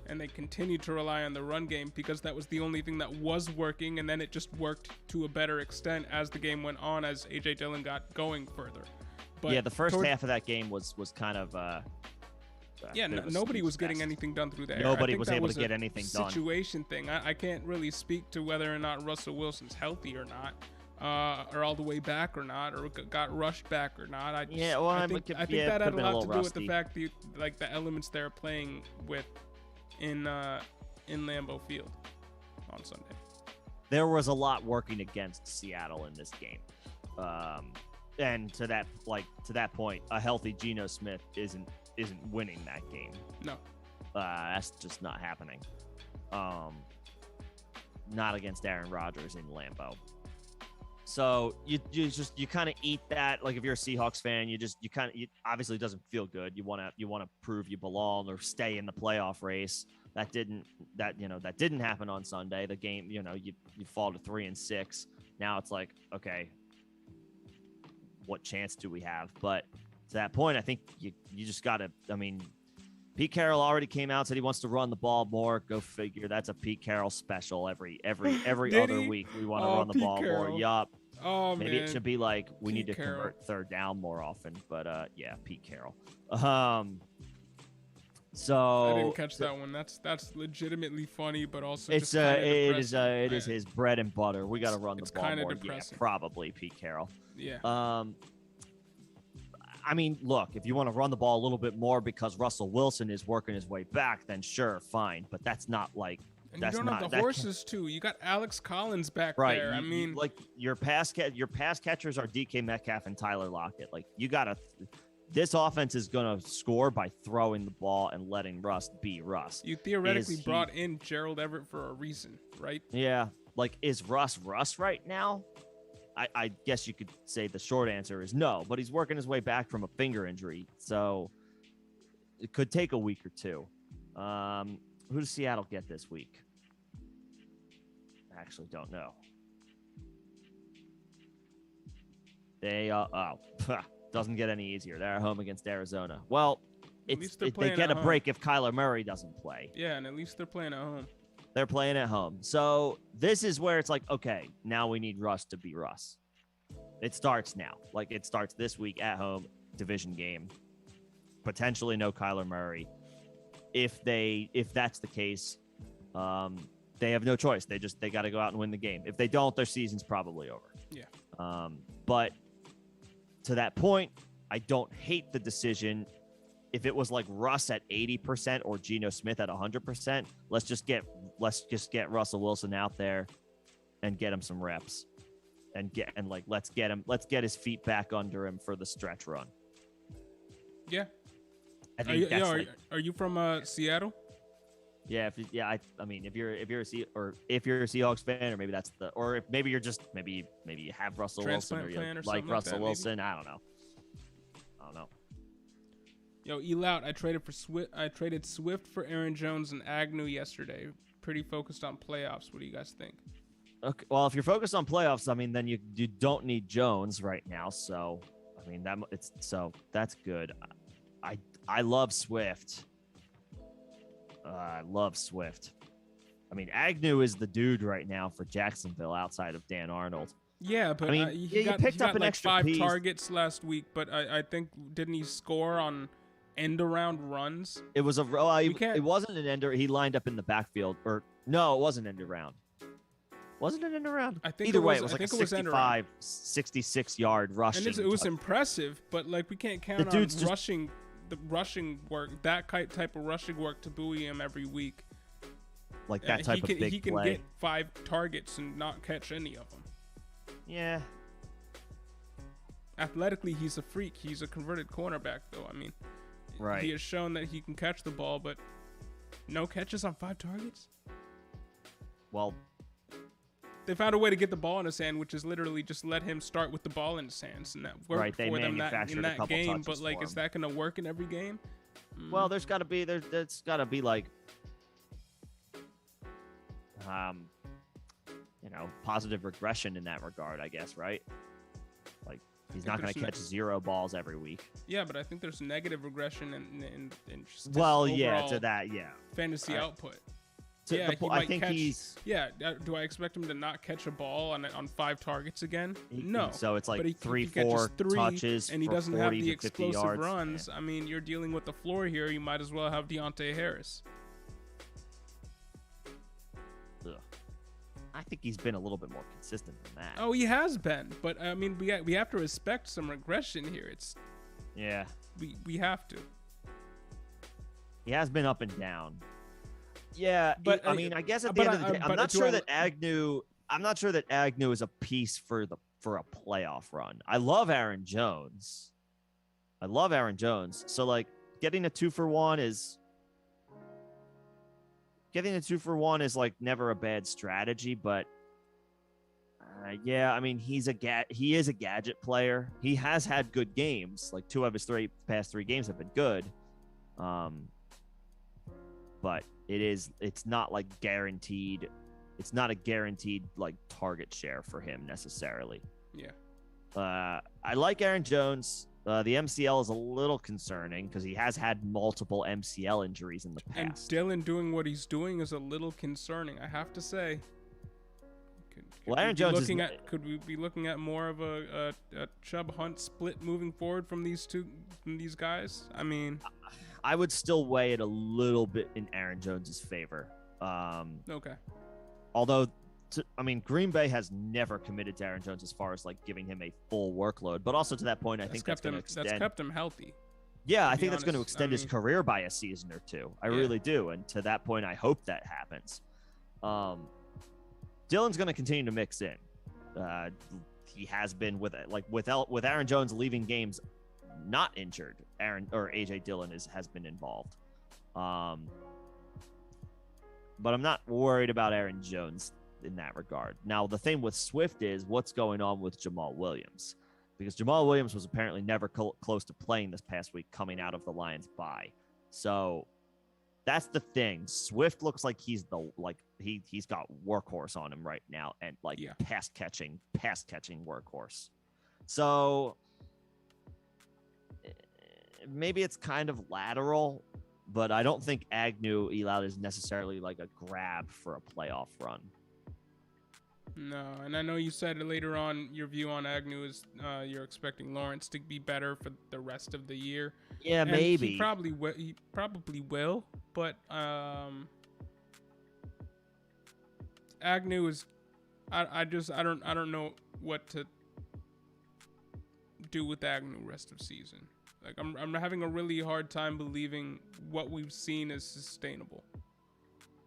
And they continued to rely on the run game because that was the only thing that was working, and then it just worked to a better extent as the game went on, as A.J. Dillon got going further. But yeah, the first half of that game was kind of... nobody was getting anything done through the air. Nobody was able to get anything done. Situation thing. I can't really speak to whether or not Russell Wilson's healthy or not, or all the way back or not, or got rushed back or not. I think that had a lot to do with the fact that the elements they're playing with in Lambeau Field on Sunday. There was a lot working against Seattle in this game, and to that point, a healthy Geno Smith isn't winning that game. No. That's just not happening. Not against Aaron Rodgers in Lambeau. So you kind of eat that. Like if you're a Seahawks fan, you obviously it doesn't feel good. You want to prove you belong or stay in the playoff race. That didn't happen on Sunday. The game, you fall to 3-6. Now it's like, okay, what chance do we have? But to that point, I think you just got to, Pete Carroll already came out, said he wants to run the ball more. Go figure. That's a Pete Carroll special every other week. We want to run the Pete ball Carroll. more. Yup. Oh, Maybe man. it should be like we Pete need to Carroll. convert third down more often. But yeah, Pete Carroll. I didn't catch that one. That's legitimately funny, but also it is his bread and butter. We got to run the ball more. Depressing. Yeah, probably Pete Carroll. Yeah. Look, if you want to run the ball a little bit more because Russell Wilson is working his way back, then sure, fine. But that's not like and that's you don't not have the horses too. You got Alex Collins back right. there. Like your pass catchers are DK Metcalf and Tyler Lockett. Like you gotta. This offense is gonna score by throwing the ball and letting Russ be Russ. You theoretically brought in Gerald Everett for a reason, right? Yeah. Like, is Russ right now? I guess you could say the short answer is no, but he's working his way back from a finger injury, so it could take a week or two. Who does Seattle get this week? I actually don't know. They doesn't get any easier. They're at home against Arizona. Well, they get a break if Kyler Murray doesn't play. Yeah, and at least they're playing at home. They're playing at home. So this is where it's like, okay, now we need Russ to be Russ. It starts now. Like, it starts this week at home, division game. Potentially no Kyler Murray. If that's the case, they have no choice. They got to go out and win the game. If they don't, their season's probably over. Yeah. But to that point, I don't hate the decision. If it was like Russ at 80% or Geno Smith at 100%, let's just get Russell Wilson out there and get him some reps let's get his feet back under him for the stretch run. Yeah. I think are you from Seattle? Yeah, I mean, if you're a Seahawks fan, or maybe that's or if maybe you're just maybe you have Russell Wilson or you like Russell Wilson. I don't know. Yo, Elout, I traded Swift for Aaron Jones and Agnew yesterday. Pretty focused on playoffs. What do you guys think? Okay, well, if you're focused on playoffs, I mean, then you don't need Jones right now. So, I mean, that's good. I love Swift. I love Swift. I mean, Agnew is the dude right now for Jacksonville outside of Dan Arnold. Yeah, but I mean, he picked up an like extra 5 piece. targets last week, but I think didn't he score on end around runs? It was it wasn't an ender. He lined up in the backfield, or no, it wasn't end around. Wasn't it end around? I think either way, it was I like a think 65, 66-yard rushing. And it was impressive, but like we can't count on rushing work, that type of rushing work to buoy him every week. Like that type of big play. He can get 5 targets and not catch any of them. Yeah. Athletically, he's a freak. He's a converted cornerback, though. I mean, right. He has shown that he can catch the ball, but no catches on 5 targets? Well, they found a way to get the ball in his hand, which is literally just let him start with the ball in his hands, and that worked for them in that game. But like, is that going to work in every game? Well, there's got to be like, positive regression in that regard, I guess, right? Like, he's not going to catch 0 balls every week. Yeah, but I think there's negative regression in just to that, fantasy output. I think he's. Yeah, do I expect him to not catch a ball on 5 targets again? No. So it's like but 3-4 touches, and he doesn't have the explosive yards. runs. Yeah. I mean, you're dealing with the floor here. You might as well have Deontay Harris. Ugh. I think he's been a little bit more consistent than that. Oh, he has been, but I mean, we have to respect some regression here. We have to. He has been up and down. Yeah, but I mean, I guess at the end of the day, I'm not sure that Agnew is a piece for a playoff run. I love Aaron Jones. So like getting a 2-for-1 is like never a bad strategy, but I mean, he is a gadget player. He has had good games. Like 2 of his past 3 games have been good. But it's not like guaranteed. It's not a guaranteed like target share for him necessarily. Yeah. I like Aaron Jones. The MCL is a little concerning because he has had multiple MCL injuries in the past. And Dylan doing what he's doing is a little concerning, I have to say. Aaron Jones could we be looking at more of a Chubb Hunt split moving forward from these guys? I mean, I would still weigh it a little bit in Aaron Jones's favor. Okay. Although, Green Bay has never committed to Aaron Jones as far as like giving him a full workload. But also to that point, I think that's going to extend. That's kept him healthy. Yeah, I think that's going to extend his career by a season or 2. I really do. And to that point, I hope that happens. Dylan's going to continue to mix in. He has been with Aaron Jones leaving games not injured. AJ Dillon has been involved. But I'm not worried about Aaron Jones in that regard. Now, the thing with Swift is what's going on with Jamal Williams, because Jamal Williams was apparently never close to playing this past week coming out of the Lions bye. So that's the thing. Swift looks like he's got workhorse on him right now, and pass catching workhorse. So maybe it's kind of lateral but I don't think Agnew Elout is necessarily like a grab for a playoff run. No, and I know you said later on your view on Agnew is you're expecting Lawrence to be better for the rest of the year. Yeah, and maybe. He probably will, but Agnew is I don't know what to do with Agnew rest of season. Like I'm having a really hard time believing what we've seen is sustainable.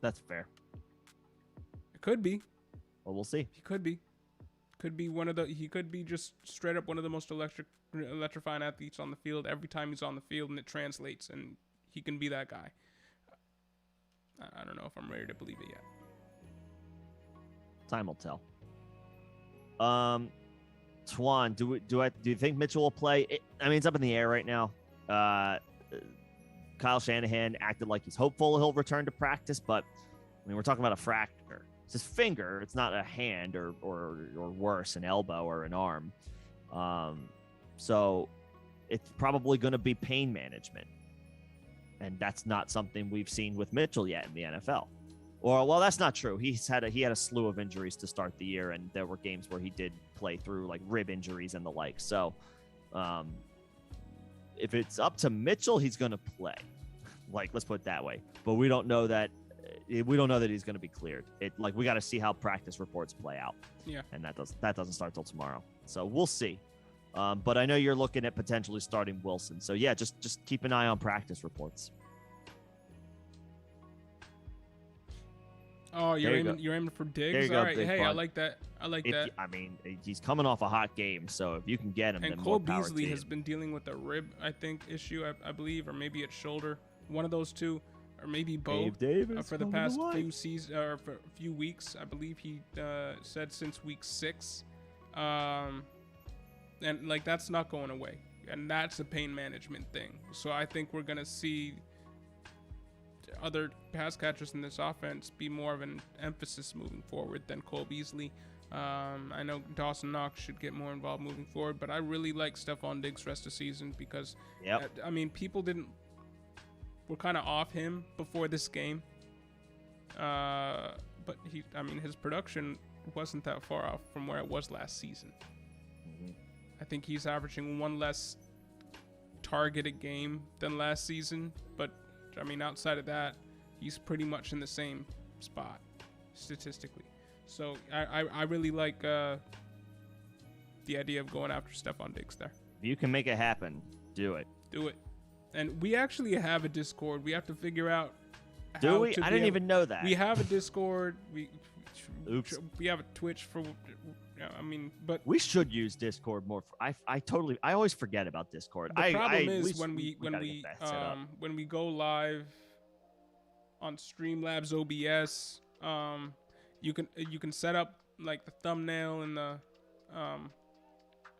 That's fair. It could be. Well, we'll see. He could be. He could be just straight up one of the most electrifying athletes on the field every time he's on the field, and it translates, and he can be that guy. I don't know if I'm ready to believe it yet. Time will tell. Twan, do you think Mitchell will play? It's up in the air right now. Kyle Shanahan acted like he's hopeful he'll return to practice, but we're talking about a fracture. It's his finger. It's not a hand or worse, an elbow or an arm. So it's probably going to be pain management, and that's not something we've seen with Mitchell yet in the NFL. Well, that's not true. He had a slew of injuries to start the year, and there were games where he did play through like rib injuries and the like. So, if it's up to Mitchell, he's going to play. Like, let's put it that way. But we don't know that. We don't know that he's going to be cleared. We got to see how practice reports play out. Yeah, and that doesn't start till tomorrow. So we'll see. But I know you're looking at potentially starting Wilson. So yeah, just keep an eye on practice reports. Oh, you're aiming for Diggs? All right. Hey, fun. I like that. He's coming off a hot game, so if you can get him, and then Cole Beasley has been dealing with a rib, I think, issue, I believe, or maybe it's shoulder, one of those two, or maybe both. Davis, for the past few seasons or for a few weeks, I believe he said since week 6, and like that's not going away, and that's a pain management thing. So I think we're gonna see other pass catchers in this offense be more of an emphasis moving forward than Cole Beasley. I know Dawson Knox should get more involved moving forward, but I really like Stephon Diggs rest of season because, people were kind of off him before this game. But his production wasn't that far off from where it was last season. Mm-hmm. I think he's averaging one less targeted game than last season, but outside of that, he's pretty much in the same spot statistically. So I really like the idea of going after Stephon Diggs there. If you can make it happen, do it. Do it. And we actually have a Discord. We have to figure out. Do we? I didn't even know that. We have a Discord. We have a Twitch for. But we should use Discord more. I always forget about Discord. The problem is when we go live on Streamlabs OBS, you can set up like the thumbnail and the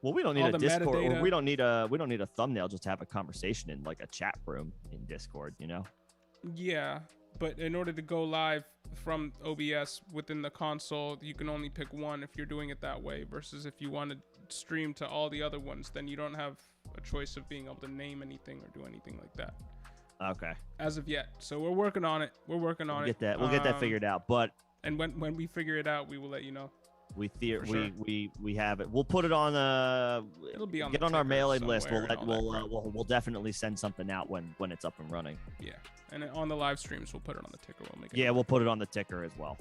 Well, we don't need a Discord, or we don't need a thumbnail. Just to have a conversation in like a chat room in Discord, Yeah, but in order to go live from OBS within the console, you can only pick one if you're doing it that way. Versus if you want to stream to all the other ones, then you don't have a choice of being able to name anything or do anything like that. Okay. As of yet, so we're working on it. We'll get that figured out. But when we figure it out, we will let you know. We have it. We'll put it on it'll be on get on our mailing list. We'll definitely send something out when it's up and running. Yeah, and on the live streams we'll put it on the ticker. We'll put it on the ticker as well.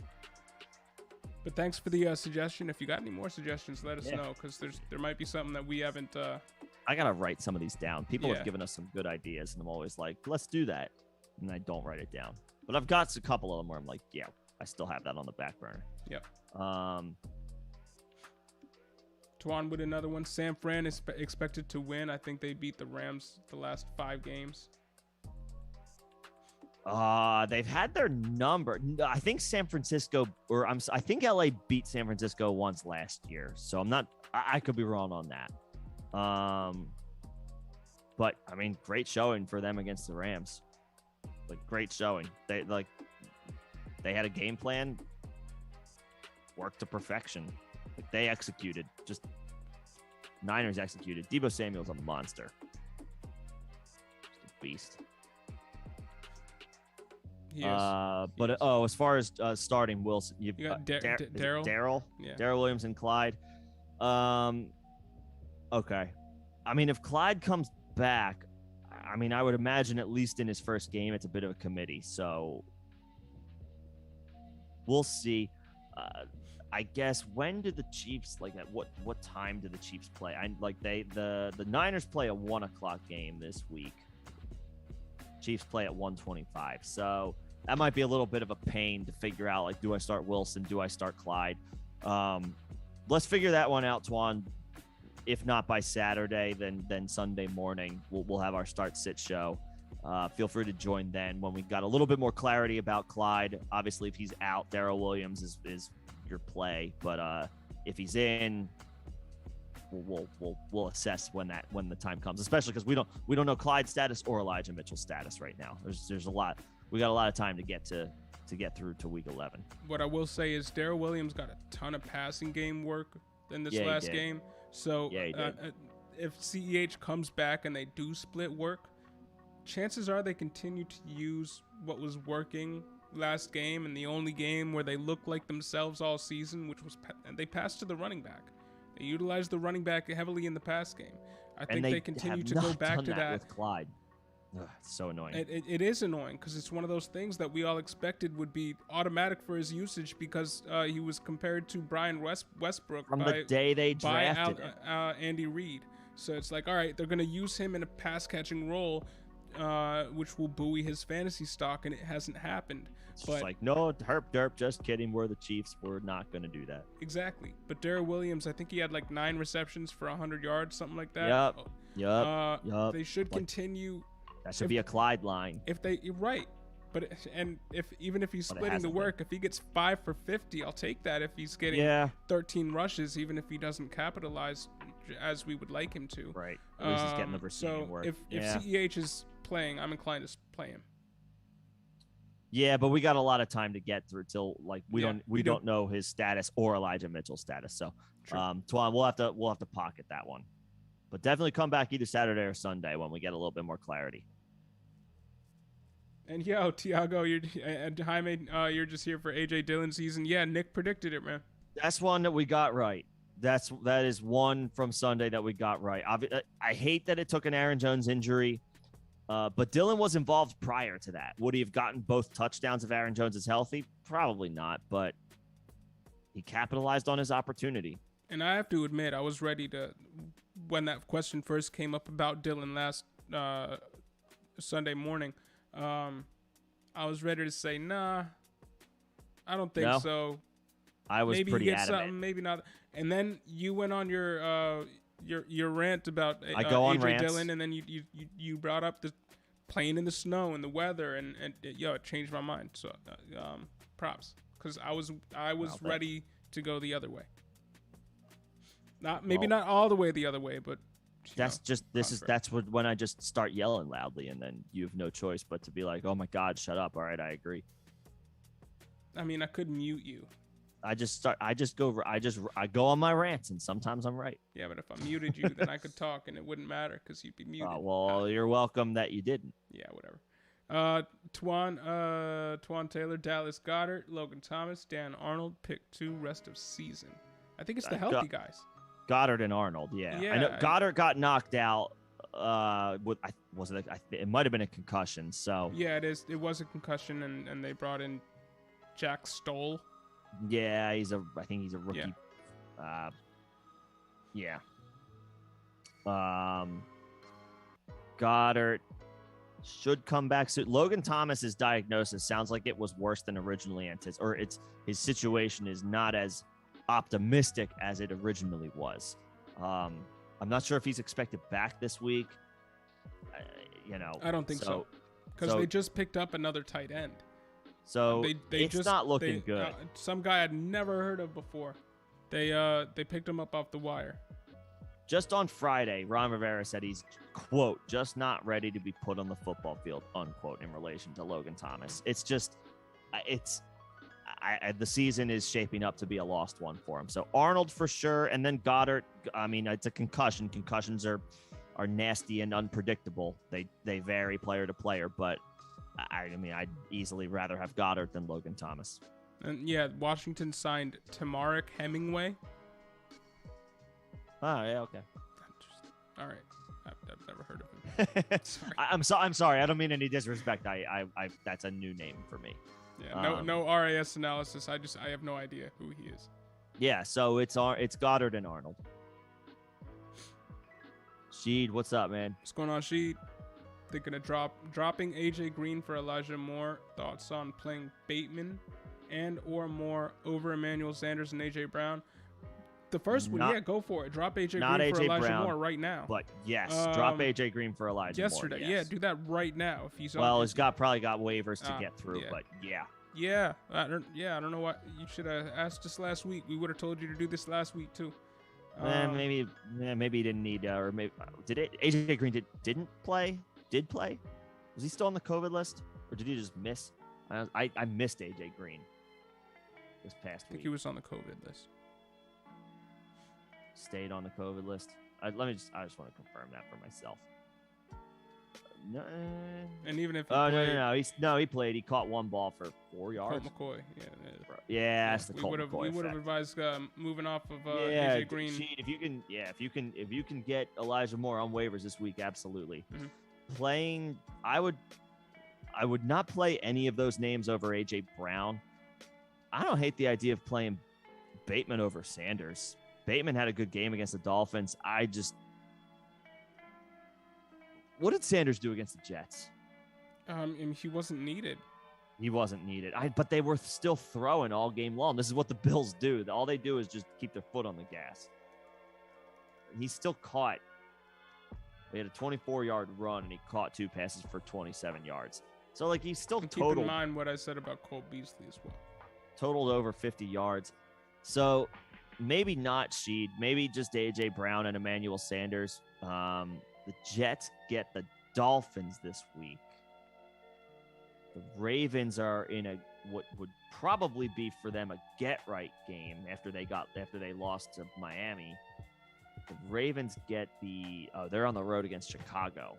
But thanks for the suggestion. If you got any more suggestions, let us know, because there might be something that we haven't. I gotta write some of these down. People have given us some good ideas, and I'm always like, let's do that, and I don't write it down. But I've got a couple of them where I'm like, yeah, I still have that on the back burner. Yep. Tuan with another one. San Fran is expected to win. I think they beat the Rams the last 5 games. They've had their number. I think I think LA beat San Francisco once last year. So I could be wrong on that. But great showing for them against the Rams. Like, great showing. They had a game plan, worked to perfection. Like, they executed. Just Niners executed. Deebo Samuel's a monster. Just a beast. He is. But as far as starting Wilson, You got Darrell. Darrell, Yeah. Darrell Williams and Clyde. Okay. I mean, if Clyde comes back, I mean, I would imagine at least in his first game, it's a bit of a committee. So we'll see. I guess when do the Chiefs at what time do the Chiefs play? The Niners play a 1:00 game this week. Chiefs play at 1:25. So that might be a little bit of a pain to figure out. Do I start Wilson? Do I start Clyde? Let's figure that one out, Twan. If not by Saturday, then Sunday morning we'll have our start sit show. Feel free to join then when we got a little bit more clarity about Clyde. Obviously, if he's out, Darrell Williams is your play, but if he's in, we'll assess when the time comes. Especially because we don't know Clyde's status or Elijah Mitchell's status right now. There's a lot. We got a lot of time to get through to week 11. What I will say is Darrell Williams got a ton of passing game work in this last game. So if CEH comes back and they do split work, chances are they continue to use what was working last game and the only game where they looked like themselves all season, which was they passed to the running back. They utilized the running back heavily in the pass game. I think they continue to go back to that with Clyde. Ugh, it's so annoying. It is annoying because it's one of those things that we all expected would be automatic for his usage because he was compared to Brian Westbrook from the day they drafted Andy Reid. So it's like, all right, they're going to use him in a pass-catching role, which will buoy his fantasy stock, and it hasn't happened. It's just like, no, herp derp, just kidding. We're the Chiefs. We're not going to do that. Exactly. But Darrell Williams, I think he had 9 receptions for 100 yards, something like that. Yep. They should continue. That should be a Clyde line. You're right. But even if he's splitting the work, if he gets 5 for 50, I'll take that. If he's getting 13 rushes, even if he doesn't capitalize as we would like him to. Right. At least he's getting the receiving work. If CEH is playing, I'm inclined to play him. Yeah, but we got a lot of time to get through till we don't know his status or Elijah Mitchell's status. So, Twan, we'll have to pocket that one. But definitely come back either Saturday or Sunday when we get a little bit more clarity. And Tiago, and Jaime, you're just here for AJ Dillon season. Yeah, Nick predicted it, man. That's one that we got right. That is one from Sunday that we got right. I hate that it took an Aaron Jones injury, but Dillon was involved prior to that. Would he have gotten both touchdowns if Aaron Jones is healthy? Probably not, but he capitalized on his opportunity. And I have to admit, I was ready to, when that question first came up about Dillon last Sunday morning, I was ready to say, nah, I don't think so. I was maybe pretty adamant. Something, maybe not. And then you went on your rant about AJ Dillon, and then you brought up the playing in the snow and the weather, and it changed my mind. So props, because I was ready to go the other way. Not all the way the other way, but that's when I just start yelling loudly, and then you have no choice but to be like, oh my God, shut up. All right, I agree. I mean, I could mute you. I go on my rants, and sometimes I'm right. Yeah, but if I muted you, then I could talk and it wouldn't matter because you'd be muted. Well, you're welcome that you didn't. Yeah, whatever. Twan Taylor, Dallas Goedert, Logan Thomas, Dan Arnold, pick 2 rest of season. I think it's the healthy guys. Goddard and Arnold, yeah. I know Goddard got knocked out. It might have been a concussion. So yeah, it is. It was a concussion, and they brought in Jack Stoll. Yeah, I think he's a rookie. Yeah. Goddard should come back soon. Logan Thomas's diagnosis sounds like it was worse than originally anticipated, or his situation is not as optimistic as it originally was. I'm not sure if he's expected back this week. I don't think so, because they just picked up another tight end. So it's not looking good. Some guy I'd never heard of before. They picked him up off the wire. Just on Friday, Ron Rivera said he's, quote, just not ready to be put on the football field, unquote, in relation to Logan Thomas. It's just, the season is shaping up to be a lost one for him. So Arnold for sure, and then Goddard. I mean, it's a concussion. Concussions are nasty and unpredictable. They vary player to player, but I mean, I'd easily rather have Goddard than Logan Thomas. And yeah, Washington signed Tamarick Hemingway. Oh, yeah, okay. All right. I've never heard of him. Sorry. I'm sorry. I don't mean any disrespect. I that's a new name for me. Yeah, no RAS analysis. I have no idea who he is. Yeah, so it's Goddard and Arnold. Sheed, what's up, man? What's going on, Sheed? Thinking of dropping AJ Green for Elijah Moore. Thoughts on playing Bateman and or Moore over Emmanuel Sanders and AJ Brown? The first one, yeah, go for it. Drop AJ Green for Elijah Moore right now. But yes, drop AJ Green for Elijah yesterday, Moore. Yes. Yeah, do that right now if he's on. Well, he's probably got waivers to get through, but yeah. Yeah, I don't know what you should have asked us last week. We would have told you to do this last week too. Maybe he didn't need, or maybe AJ Green didn't play? Did play? Was he still on the COVID list, or did he just miss? I missed AJ Green this past week. I think he was on the COVID list. Stayed on the COVID list. I just want to confirm that for myself. No. And even if he played. He caught one ball for 4 yards. Colt McCoy, yeah, that's the Colt McCoy We would have effect. advised moving off of AJ Green. If you can get Elijah Moore on waivers this week, absolutely. Mm-hmm. Playing, I would not play any of those names over AJ Brown. I don't hate the idea of playing Bateman over Sanders. Bateman had a good game against the Dolphins. What did Sanders do against the Jets? And he wasn't needed. He wasn't needed. But they were still throwing all game long. This is what the Bills do. All they do is just keep their foot on the gas. He still caught. He had a 24-yard run, and he caught 2 passes for 27 yards. So, he's still totaled. Keep in mind what I said about Cole Beasley as well. Totaled over 50 yards. So, maybe not Sheed. Maybe just A.J. Brown and Emmanuel Sanders. The Jets get the Dolphins this week. The Ravens are in what would probably be for them a get-right game after they lost to Miami. The Ravens get they're on the road against Chicago.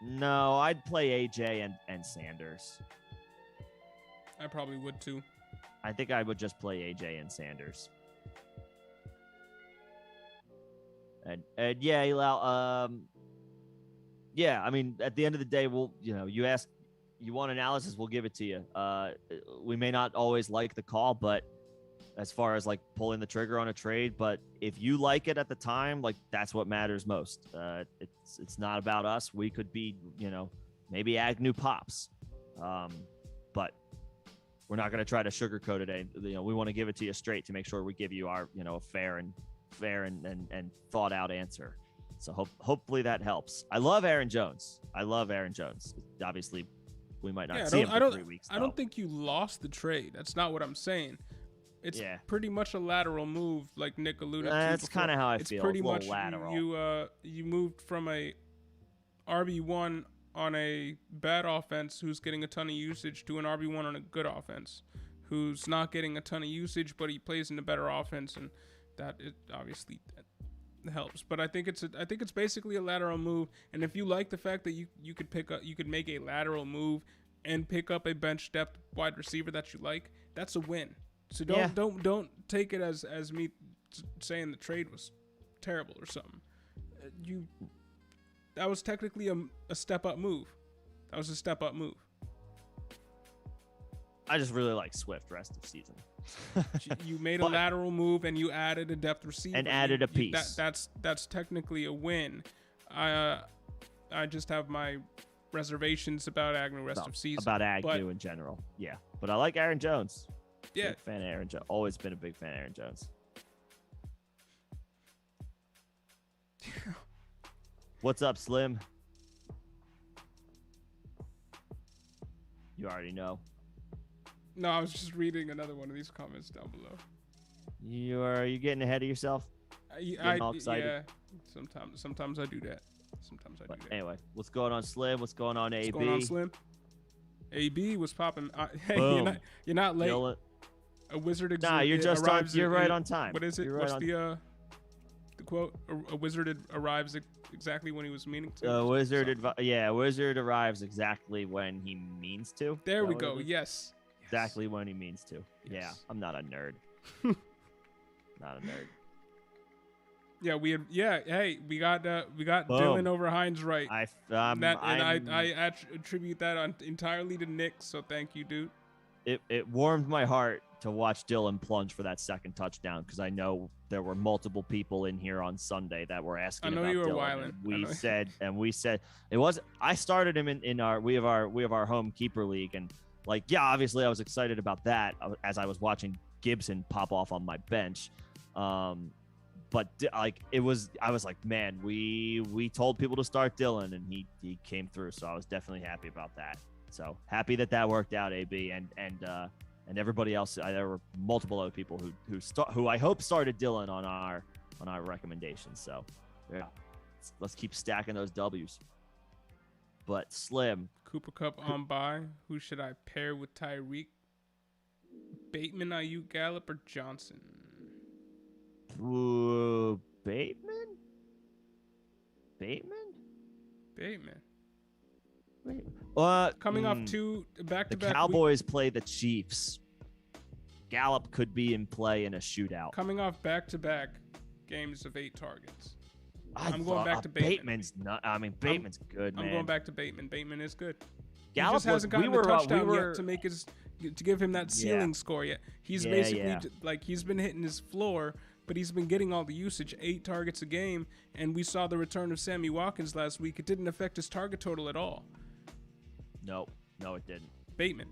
No, I'd play AJ and Sanders. I probably would too. I think I would just play AJ and Sanders. And yeah, Elal, yeah, I mean, at the end of the day, you want analysis, we'll give it to you. We may not always like the call, but as far as pulling the trigger on a trade, but if you like it at the time, that's what matters most. It's not about us. We could be, maybe Agnew pops, but we're not going to try to sugarcoat it. We want to give it to you straight to make sure we give you our, a fair and thought out answer. So hopefully that helps. I love Aaron Jones. Obviously, we might not see him for 3 weeks. I don't think you lost the trade. That's not what I'm saying. It's pretty much a lateral move, like Nick alluded to. That's kind of how I feel. It's pretty much lateral. You moved from a RB1 on a bad offense who's getting a ton of usage to an RB1 on a good offense who's not getting a ton of usage, but he plays in a better offense, and that obviously helps. But I think it's basically a lateral move, and if you like the fact that you could make a lateral move and pick up a bench depth wide receiver that you like, that's a win. So don't take it as me saying the trade was terrible or something. That was technically a step up move. That was a step up move. I just really like Swift rest of season. You made a lateral move and you added a depth receiver and added a piece. That's technically a win. I just have my reservations about Agnew rest of season. About Agnew in general, yeah. But I like Aaron Jones. Yeah, big fan of Aaron Jones. Always been a big fan of Aaron Jones. What's up, Slim? You already know. No, I was just reading another one of these comments down below. You getting ahead of yourself? All excited? Yeah. Sometimes I do that. Anyway, what's going on, Slim? What's going on, AB? What's going on, Slim? AB was popping. Hey, you're not late. Feel it. A wizard. Nah, you're just on. You're right on time. What is it? Right the quote? A wizard arrives exactly when he was meaning to. Wizard arrives exactly when he means to. There we go. Yes. Exactly when he means to. Yes. Yeah, I'm not a nerd. Not a nerd. Yeah, we got Dylan over Hines right. I attribute that entirely to Nick, so thank you, dude. It warmed my heart to watch Dylan plunge for that second touchdown, because I know there were multiple people in here on Sunday that were asking about Dylan. I know you were wiling. We said it was. I started him in our we have our home keeper league, and obviously I was excited about that as I was watching Gibson pop off on my bench. But I was like, man, we told people to start Dylan, and he came through, so I was definitely happy about that. So happy that worked out, AB, and everybody else. There were multiple other people who I hope started Dylan on our recommendations. So yeah, let's keep stacking those W's. But Slim, Cooper Kupp on bye. Who should I pair with Tyreek? Bateman, Ayuk, Gallup, or Johnson? Ooh, Bateman. Coming off two back-to-back. The Cowboys play the Chiefs. Gallup could be in play in a shootout. Coming off back-to-back games of 8 targets. I'm going back to Bateman. Bateman's good, man. I'm going back to Bateman. Bateman is good. Gallup he just hasn't gotten the touchdown yet to give him that ceiling score yet. He's basically he's been hitting his floor, but he's been getting all the usage, 8 targets a game, and we saw the return of Sammy Watkins last week. It didn't affect his target total at all. No, it didn't. Bateman.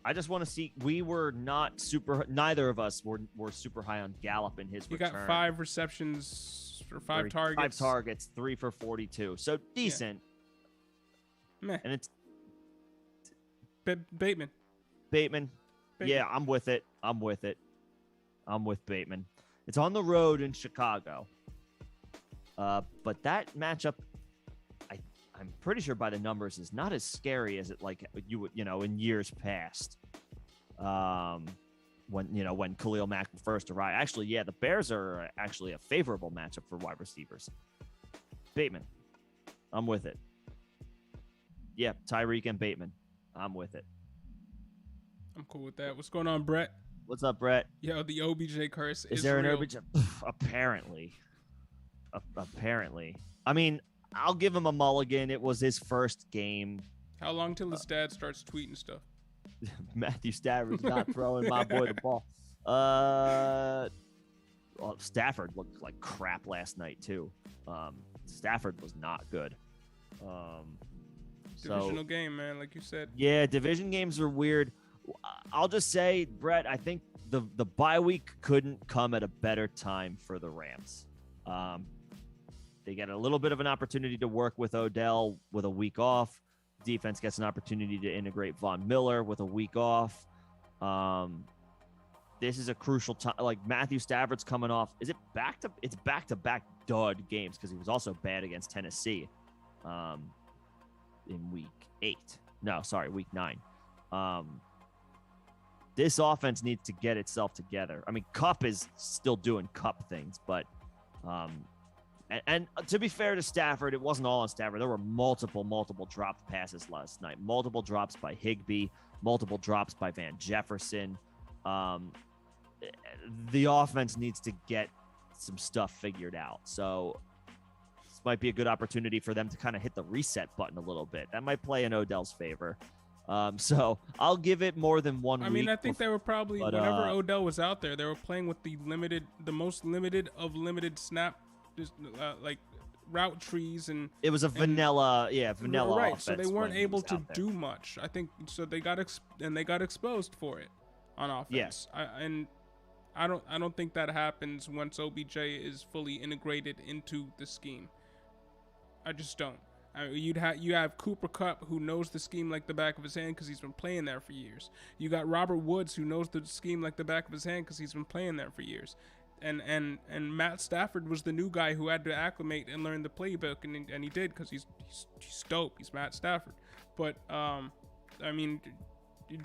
I just want to see. We were not super. Neither of us were super high on Gallup in his return. He got 5 receptions for 5 targets. 5 targets, 3 for 42. So decent. Yeah. Meh. And it's Bateman. Yeah, I'm with it. I'm with Bateman. It's on the road in Chicago. But that matchup, I'm pretty sure by the numbers, is not as scary as it you would in years past. When Khalil Mack first arrived. Actually, the Bears are actually a favorable matchup for wide receivers. Bateman, I'm with it. Yeah, Tyreek and Bateman, I'm with it. I'm cool with that. What's going on, Brett? What's up, Brett? Yo, the OBJ curse is there real. An OBJ? Apparently. I mean, I'll give him a mulligan. It was his first game. How long till his dad starts tweeting stuff? Matthew Stafford's not throwing my boy the ball. Stafford looked like crap last night too. Stafford was not good. Divisional game, man, like you said. Yeah, division games are weird. I'll just say, Brett, I think the bye week couldn't come at a better time for the Rams. They get a little bit of an opportunity to work with Odell with a week off. Defense gets an opportunity to integrate Von Miller with a week off. This is a crucial time. Like Matthew Stafford's coming off. It's back-to-back dud games because he was also bad against Tennessee in week 9. This offense needs to get itself together. I mean, Kupp is still doing Kupp things, but and to be fair to Stafford, it wasn't all on Stafford. There were multiple dropped passes last night. Multiple drops by Higbee, multiple drops by Van Jefferson. The offense needs to get some stuff figured out. So this might be a good opportunity for them to kind of hit the reset button a little bit. That might play in Odell's favor. So I'll give it more than 1 week. I mean, I think they were probably, whenever Odell was out there, they were playing with the most limited of limited snap, like route trees, and it was a vanilla right. offense. So they weren't able to do much. I think so. They got exposed for it on offense. Yes, I don't think that happens once OBJ is fully integrated into the scheme. I just don't. You have Cooper Kupp, who knows the scheme like the back of his hand because he's been playing there for years. You got Robert Woods, who knows the scheme like the back of his hand because he's been playing there for years. And Matt Stafford was the new guy who had to acclimate and learn the playbook, and he did because he's dope. He's Matt Stafford. But I mean,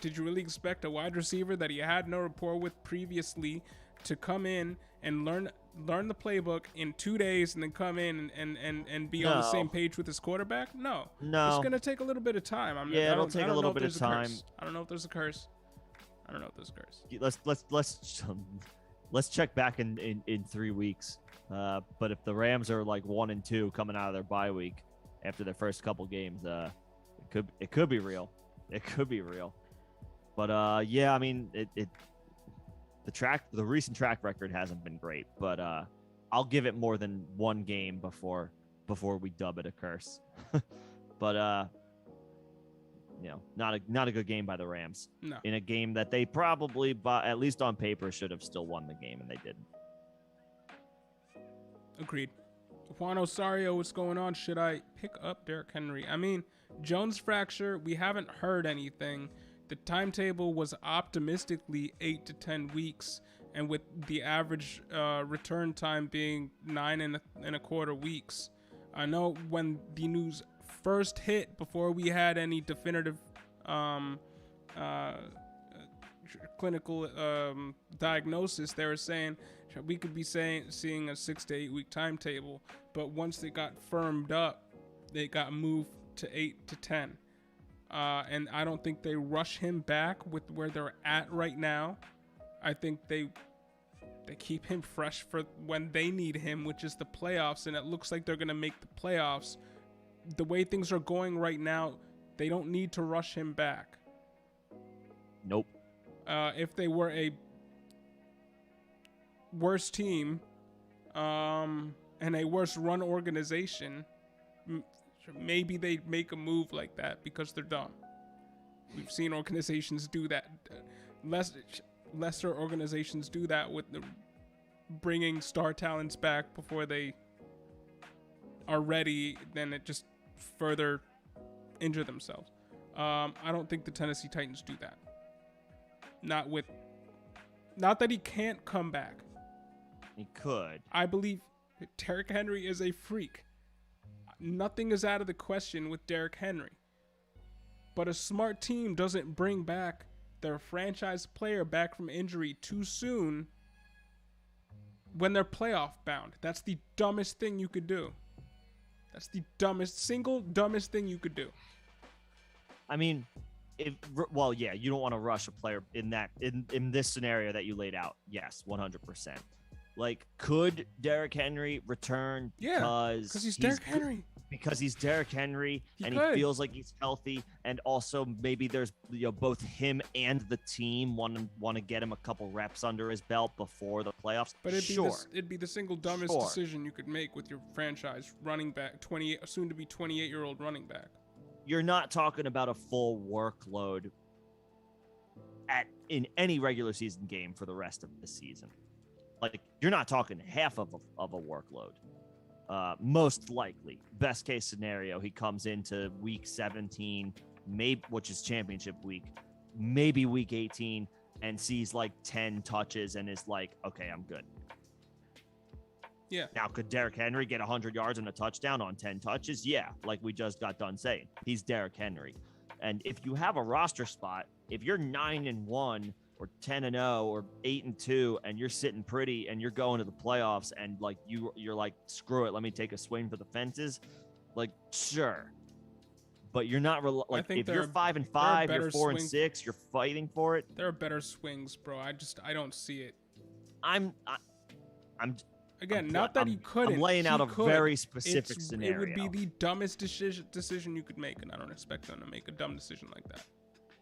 did you really expect a wide receiver that he had no rapport with previously to come in and learn the playbook in 2 days and then come in and be on the same page with his quarterback? No. It's going to take a little bit of time. It'll take a little bit of time. I don't know if there's a curse. Let's check back in 3 weeks. But if the Rams are like 1-2 coming out of their bye week after their first couple games, it could be real. It could be real. But yeah, I mean, the recent track record hasn't been great, but I'll give it more than one game before we dub it a curse. But not a good game by the Rams. No. In a game that they probably, at least on paper, should have still won the game, and they didn't. Agreed. Juan Osario, what's going on? Should I pick up Derrick Henry? I mean, Jones fracture, we haven't heard anything. The timetable was optimistically 8 to 10 weeks, and with the average return time being 9.25 weeks. I know when the news first hit, before we had any definitive clinical diagnosis, they were saying we could be seeing a 6 to 8 week timetable, but once they got firmed up, they got moved to 8 to 10. And I don't think they rush him back with where they're at right now. I think they keep him fresh for when they need him, which is the playoffs, and it looks like they're going to make the playoffs. The way things are going right now, they don't need to rush him back. Nope. If they were a worse team and a worse run organization, maybe they'd make a move like that because they're dumb. We've seen organizations do that. Lesser organizations do that with bringing star talents back before they are ready, then it just further injure themselves. I don't think the Tennessee Titans do that. Not that he can't come back. He could. I believe Derrick Henry is a freak. Nothing is out of the question with Derrick Henry. But a smart team doesn't bring back their franchise player back from injury too soon when they're playoff bound. That's the dumbest thing you could do. That's the single dumbest thing you could do. I mean, you don't want to rush a player in this scenario that you laid out. Yes, 100%. Like, could Derrick Henry return? Yeah, because he's Derrick Henry. Because he's Derrick Henry, he feels like he's healthy, and also maybe there's both him and the team want to get him a couple reps under his belt before the playoffs. But it'd be the single dumbest decision you could make with your franchise running back, soon to be 28-year-old running back. You're not talking about a full workload in any regular season game for the rest of the season. Like, you're not talking half of a workload. Most likely, best case scenario, he comes into week 17, which is championship week, maybe week 18, and sees like 10 touches and is like, okay, I'm good. Yeah. Now, could Derrick Henry get 100 yards and a touchdown on 10 touches? Yeah, like we just got done saying. He's Derrick Henry. And if you have a roster spot, if you're 9-1 or 10-0 or 8-2 and you're sitting pretty and you're going to the playoffs and like you're like, screw it, let me take a swing for the fences, like, sure. But you're not like, if you're 5-5, you're 4-6, you're fighting for it. There are better swings, bro. I don't see it. Not that he couldn't. I'm laying out a very specific scenario. It would be the dumbest decision you could make, and I don't expect them to make a dumb decision like that.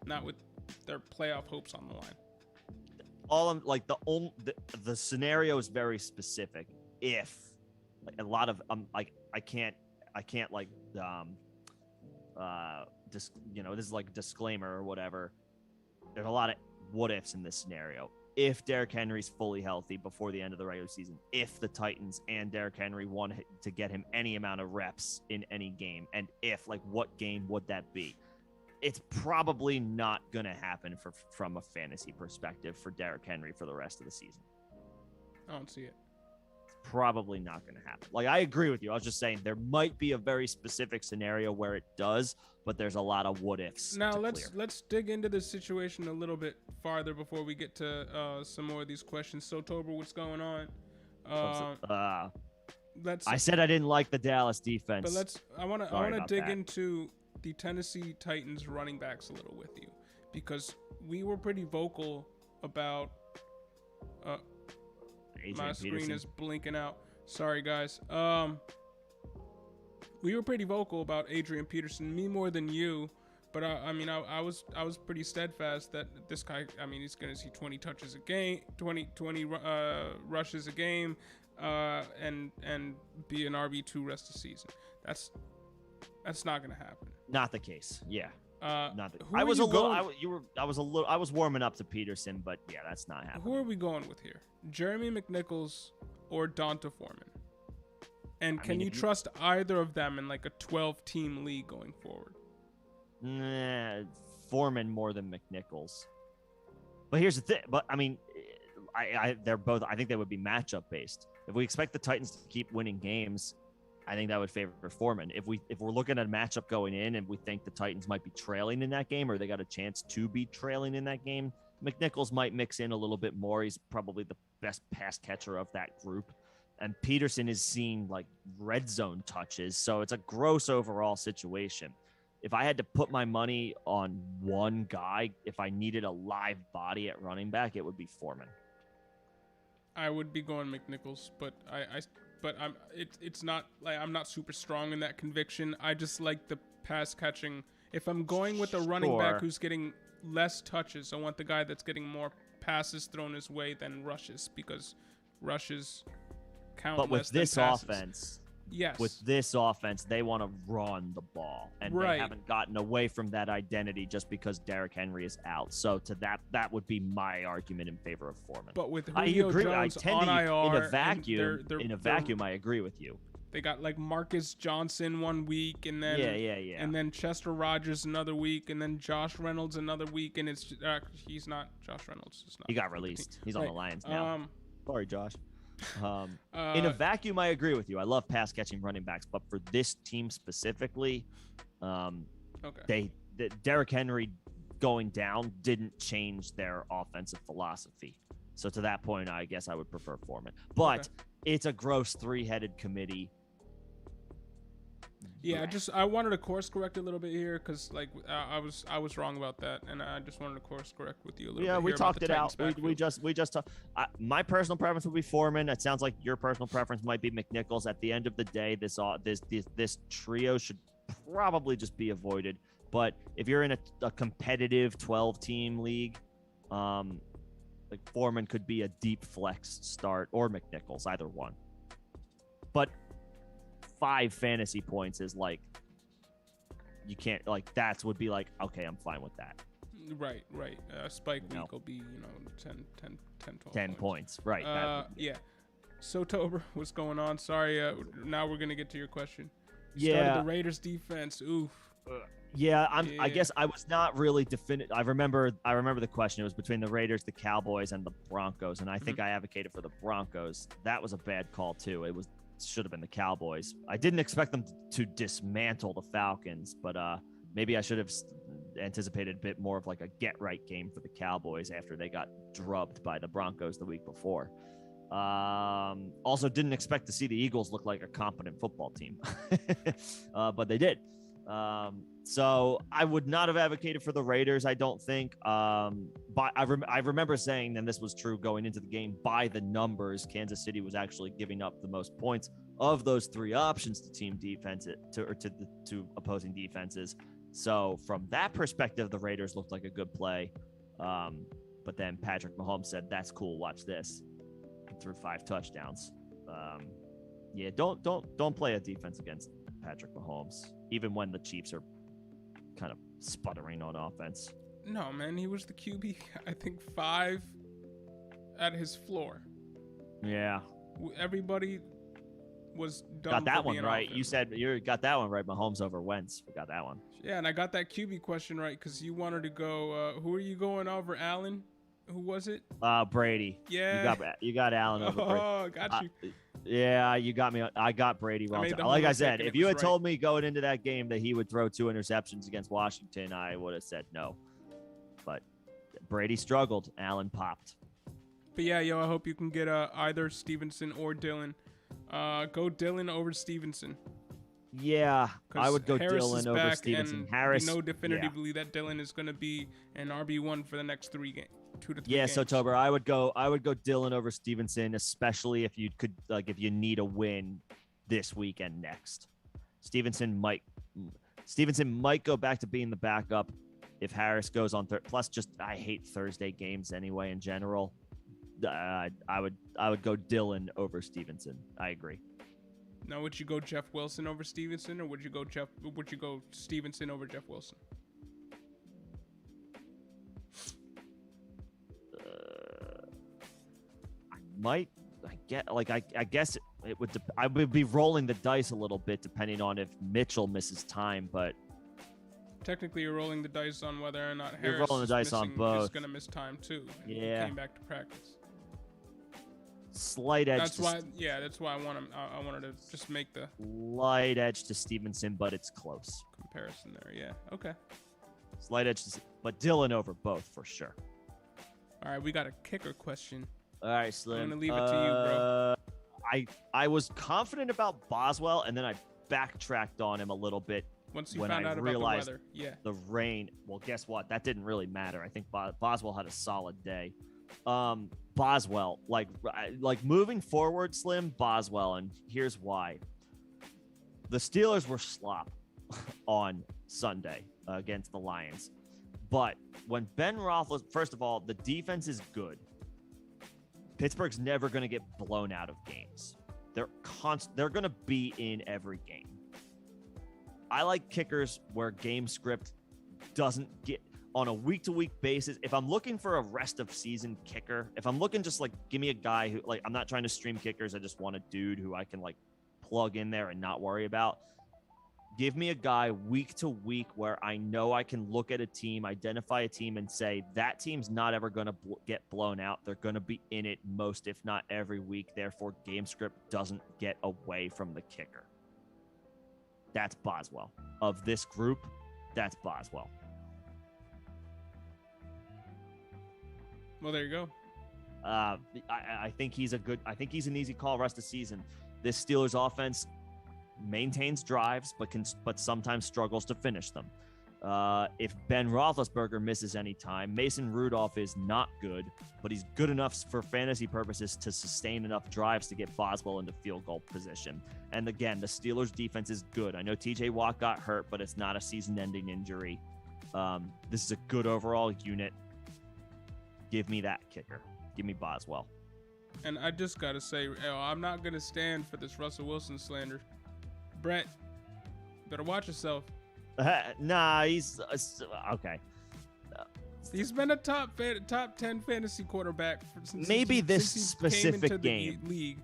Not with their playoff hopes on the line. The scenario is very specific. If like a lot of I can't this is like a disclaimer or whatever. There's a lot of what ifs in this scenario. If Derrick Henry's fully healthy before the end of the regular season, if the Titans and Derrick Henry want to get him any amount of reps in any game, and if, like, what game would that be? It's probably not going to happen from a fantasy perspective for Derrick Henry for the rest of the season. I don't see it. probably not going to happen. Like, I agree with you. I was just saying there might be a very specific scenario where it does, but there's a lot of what ifs. Now let's dig into this situation a little bit farther before we get to some more of these questions. So Tober, what's going on? I said I didn't like the Dallas defense. But I want to dig into the Tennessee Titans running backs a little with you, because we were pretty vocal about my screen is blinking out. Sorry guys. We were pretty vocal about Adrian Peterson, me more than you, but I was pretty steadfast that this guy, he's going to see 20 touches a game, 20 rushes a game, and be an RB2 rest of the season. That's not going to happen. Not the case. Yeah. Not the, I was warming up to Peterson, but yeah, that's not happening. Who are we going with here? Jeremy McNichols or Donta Foreman? And can you trust either of them in like a 12-team league going forward? Nah, Foreman more than McNichols. But here's the thing. But they're both. I think they would be matchup based. If we expect the Titans to keep winning games, I think that would favor Foreman. If we're looking at a matchup going in and we think the Titans might be trailing in that game, or they got a chance to be trailing in that game, McNichols might mix in a little bit more. He's probably the best pass catcher of that group. And Peterson is seeing like red zone touches. So it's a gross overall situation. If I had to put my money on one guy, if I needed a live body at running back, it would be Foreman. I would be going McNichols, but it's not like I'm not super strong in that conviction. I just like the pass catching. If I'm going with a running back who's getting less touches, I want the guy that's getting more passes thrown his way than rushes, because rushes count. But with this offense, yes, with this offense, they want to run the ball, and they haven't gotten away from that identity just because Derrick Henry is out. So to that would be my argument in favor of Foreman. But with Julio Jones on IR, in a vacuum, I agree with you. They got like Marcus Johnson one week, and then and then Chester Rogers another week, and then Josh Reynolds another week, and it's he's not Josh Reynolds. It's not, he got released. He's on the Lions now. Sorry, Josh. In a vacuum, I agree with you. I love pass catching running backs, but for this team specifically, Derrick Henry going down didn't change their offensive philosophy. So to that point, I guess I would prefer Foreman. But it's a gross three-headed committee. Yeah, I wanted to course correct a little bit here, because like I was wrong about that, and I just wanted to course correct with you a little bit. Yeah, we talked it out. We just talked. My personal preference would be Foreman. It sounds like your personal preference might be McNichols. At the end of the day, this trio should probably just be avoided. But if you're in a competitive 12-team league, like Foreman could be a deep flex start, or McNichols, either one. But 5 fantasy points is like, you can't, like, that would be like, okay, I'm fine with that. Right. Spike week will be 10 12 points. Right. Yeah. So Tober, what's going on? Sorry, now we're gonna get to your question. Started the Raiders defense. Oof. I guess I was not really definitive. I remember the question. It was between the Raiders, the Cowboys, and the Broncos, and I think I advocated for the Broncos. That was a bad call too. It should have been the Cowboys. I didn't expect them to dismantle the Falcons, but maybe I should have anticipated a bit more of like a get-right game for the Cowboys after they got drubbed by the Broncos the week before. Also didn't expect to see the Eagles look like a competent football team, but they did. So I would not have advocated for the Raiders, I don't think. But I remember saying, and this was true going into the game, by the numbers, Kansas City was actually giving up the most points of those 3 options to team defense to opposing defenses. So from that perspective, the Raiders looked like a good play. But then Patrick Mahomes said, "That's cool. Watch this." And threw 5 touchdowns. Don't play a defense against Patrick Mahomes, even when the Chiefs are kind of sputtering on offense. No, man, he was the QB, I think 5 at his floor. Yeah. Everybody was done. Got that one right. Offense. You said you got that one right. Mahomes over Wentz. We got that one. Yeah, and I got that QB question right because you wanted to go. Who are you going over, Allen? Who was it? Brady. Yeah. You got Allen over Brady. Oh, got you. Yeah, you got me. I got Brady wrong. made the Like I Homer said, pick and if it you was had right. told me going into that game that he would throw 2 interceptions against Washington, I would have said no. But Brady struggled. Allen popped. But yeah, I hope you can get either Stevenson or Dillon. Go Dillon over Stevenson. Yeah, I would go Harris Dillon is over back, Stevenson. and Harris, we know definitively that Dillon is going to be an RB1 for the next 2 to 3 games. Yeah, so Tober, I would go Dillon over Stevenson, especially if you could if you need a win this week and next. Stevenson might go back to being the backup if Harris goes on third. Plus, just I hate Thursday games anyway in general. I would go Dillon over Stevenson. I agree. Now, would you go Jeff Wilson over Stevenson, or would you go Stevenson over Jeff Wilson? I guess it would. I would be rolling the dice a little bit depending on if Mitchell misses time, but technically you're rolling the dice on whether or not you're Harris rolling the dice on both. is going to miss time too. And yeah, came back to practice. Slight edge. That's why I wanted to just make the slight edge to Stevenson, but it's close comparison there. Yeah. Okay. Slight edge, but Dillon over both for sure. All right, we got a kicker question. All right, Slim. I'm gonna leave it to you, bro. I was confident about Boswell, and then I backtracked on him a little bit once you when found I out realized about the weather. Yeah. The rain. Well, guess what? That didn't really matter. I think Boswell had a solid day. Boswell, like moving forward, Slim, Boswell, and here's why. The Steelers were slop on Sunday against the Lions. But when Ben Roethlisberger, first of all, the defense is good. Pittsburgh's never going to get blown out of games. They're going to be in every game. I like kickers where game script doesn't get on a week-to-week basis. If I'm looking for a rest of season kicker, if I'm looking just give me a guy who I'm not trying to stream kickers. I just want a dude who I can plug in there and not worry about. Give me a guy week to week where I know I can look at a team, identify a team, and say that team's not ever going to get blown out. They're going to be in it most, if not every week. Therefore, game script doesn't get away from the kicker. That's Boswell. Of this group, that's Boswell. Well, there you go. I think he's an easy call rest of the season. This Steelers offense maintains drives, but sometimes struggles to finish them. If Ben Roethlisberger misses any time, Mason Rudolph is not good, but he's good enough for fantasy purposes to sustain enough drives to get Boswell into field goal position. And again, the Steelers defense is good. I know TJ Watt got hurt, but it's not a season-ending injury. This is a good overall unit. Give me that kicker. Give me Boswell. And I just got to say, I'm not going to stand for this Russell Wilson slander. Brett, better watch yourself. Nah, he's okay. He's been a top 10 fantasy quarterback since maybe this since specific game. League.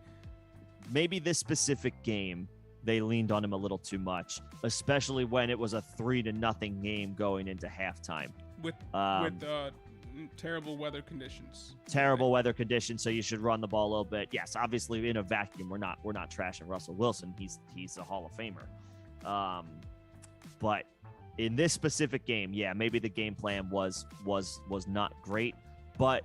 Maybe this specific game, they leaned on him a little too much, especially when it was a 3-0 game going into halftime. With terrible weather conditions. Weather conditions, so you should run the ball a little bit. Yes, obviously in a vacuum, we're not trashing Russell Wilson. He's a Hall of Famer. But in this specific game, yeah, maybe the game plan was not great. But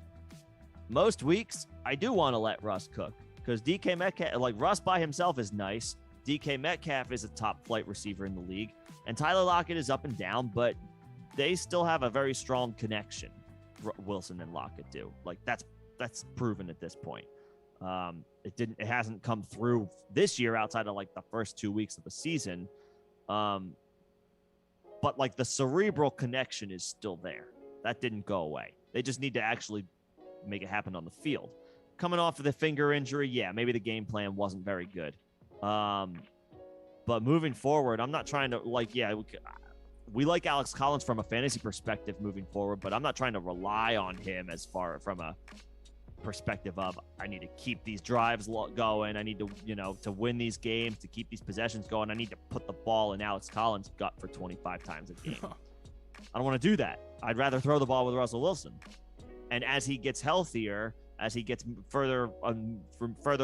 most weeks, I do want to let Russ cook because DK Metcalf, Russ by himself is nice. DK Metcalf is a top flight receiver in the league, and Tyler Lockett is up and down, but they still have a very strong connection. Wilson and Lockett do. That's proven at this point. It hasn't come through this year outside of the first 2 weeks of the season. But the cerebral connection is still there. That didn't go away. They just need to actually make it happen on the field. Coming off of the finger injury, yeah, maybe the game plan wasn't very good. But moving forward, I'm not trying to we like Alex Collins from a fantasy perspective moving forward, but I'm not trying to rely on him as far from a perspective of I need to keep these drives going. I need to, to win these games, to keep these possessions going. I need to put the ball in Alex Collins' gut for 25 times a game. I don't want to do that. I'd rather throw the ball with Russell Wilson. And as he gets healthier, as he gets further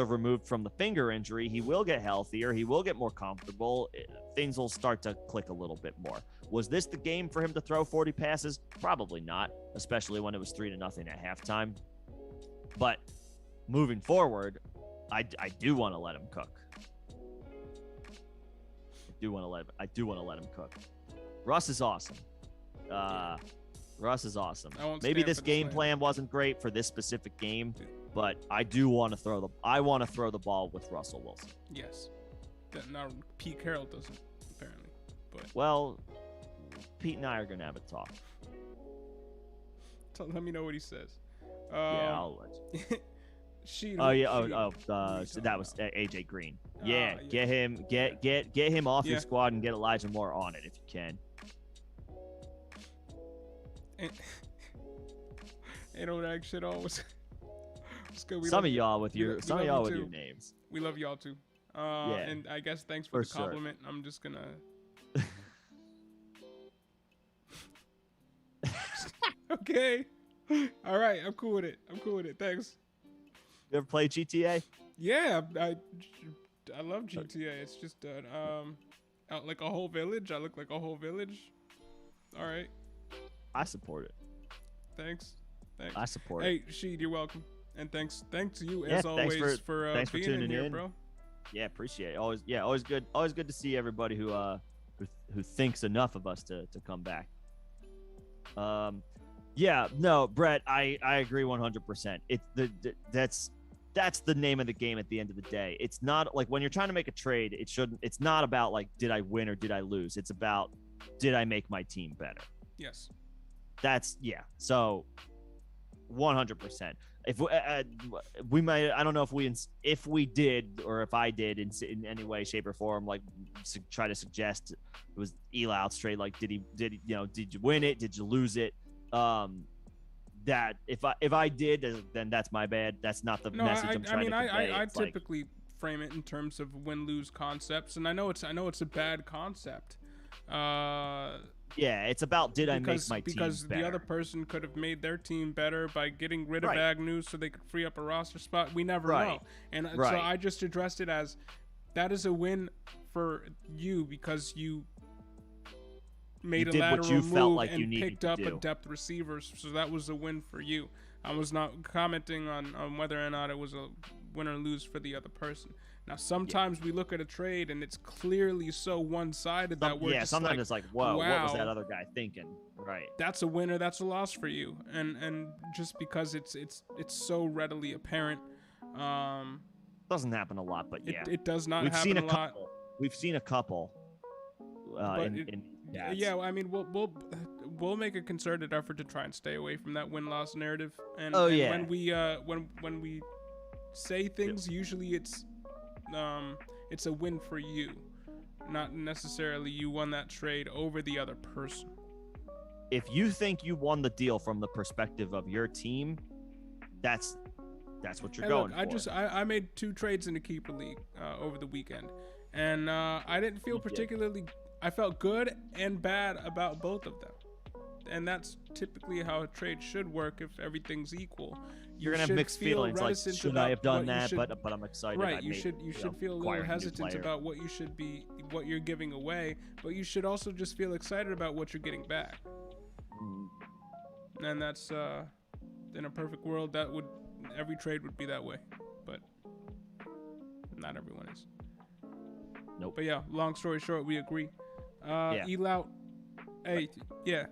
removed from the finger injury, he will get healthier. He will get more comfortable. Things will start to click a little bit more. Was this the game for him to throw 40 passes? Probably not, especially when it was 3-0 at halftime. But moving forward, I do want to let him cook. I do want to let him cook. Russ is awesome. Russ is awesome. Maybe this game plan wasn't great for this specific game, but I do want to throw the ball with Russell Wilson. Yes. Now Pete Carroll doesn't apparently, but well, Pete and I are gonna have a talk. Let me know what he says. Yeah, I'll let you. So that was AJ Green. Yeah, get him off your squad and get Elijah Moore on it if you can. Ain't no that shit always. Some of y'all with your names. We love y'all too. And I guess thanks for the compliment. Sure. I'm just gonna. Okay. All right. I'm cool with it. Thanks. You ever play GTA? Yeah, I love GTA. It's just like a whole village. I look like a whole village. All right. I support it. Thanks. I support it. Hey, Sheed, you're welcome. And thanks to you as always for being tuning in here, bro. Yeah, appreciate it. Always good to see everybody who thinks enough of us to come back. Yeah, no, Brett, I agree 100%. That's the name of the game at the end of the day. It's not like when you're trying to make a trade, it's not about like did I win or did I lose? It's about did I make my team better? Yes. So 100%. If we might, I don't know if we did or if I did in any way, shape, or form, like try to suggest it was Elout's trade. Like, did you win it? Did you lose it? That if I did, then that's my bad. That's not the message I'm trying to convey. I typically frame it in terms of win-lose concepts, and I know it's a bad concept. Yeah, it's about did I make my team better? Because the other person could have made their team better by getting rid of Agnew so they could free up a roster spot. We never know. And so I just addressed it as that is a win for you because you made a lateral move and picked up a depth receiver. So that was a win for you. I was not commenting on whether or not it was a win or lose for the other person. Now, sometimes we look at a trade and it's clearly so one-sided that we're just sometimes it's like, whoa, wow, what was that other guy thinking? Right. That's a win or that's a loss for you. And just because it's so readily apparent. Doesn't happen a lot, but yeah. It does not happen a lot. We've seen a couple. Yeah, I mean, we'll make a concerted effort to try and stay away from that win-loss narrative. And when we say things, usually it's a win for you, not necessarily you won that trade over the other person. If you think you won the deal from the perspective of your team, that's what you're going for. I made 2 trades in the keeper league over the weekend, and I didn't feel particularly. I felt good and bad about both of them, and that's typically how a trade should work if everyth's equal. You're gonna have mixed feelings, like should I have done that? But I'm excited. Right, you should feel a little hesitant about what you're giving away, but you should also just feel excited about what you're getting back. And that's in a perfect world, every trade would be that way, but not everyone is. Nope. But yeah, long story short, we agree. Elout, hey, yeah.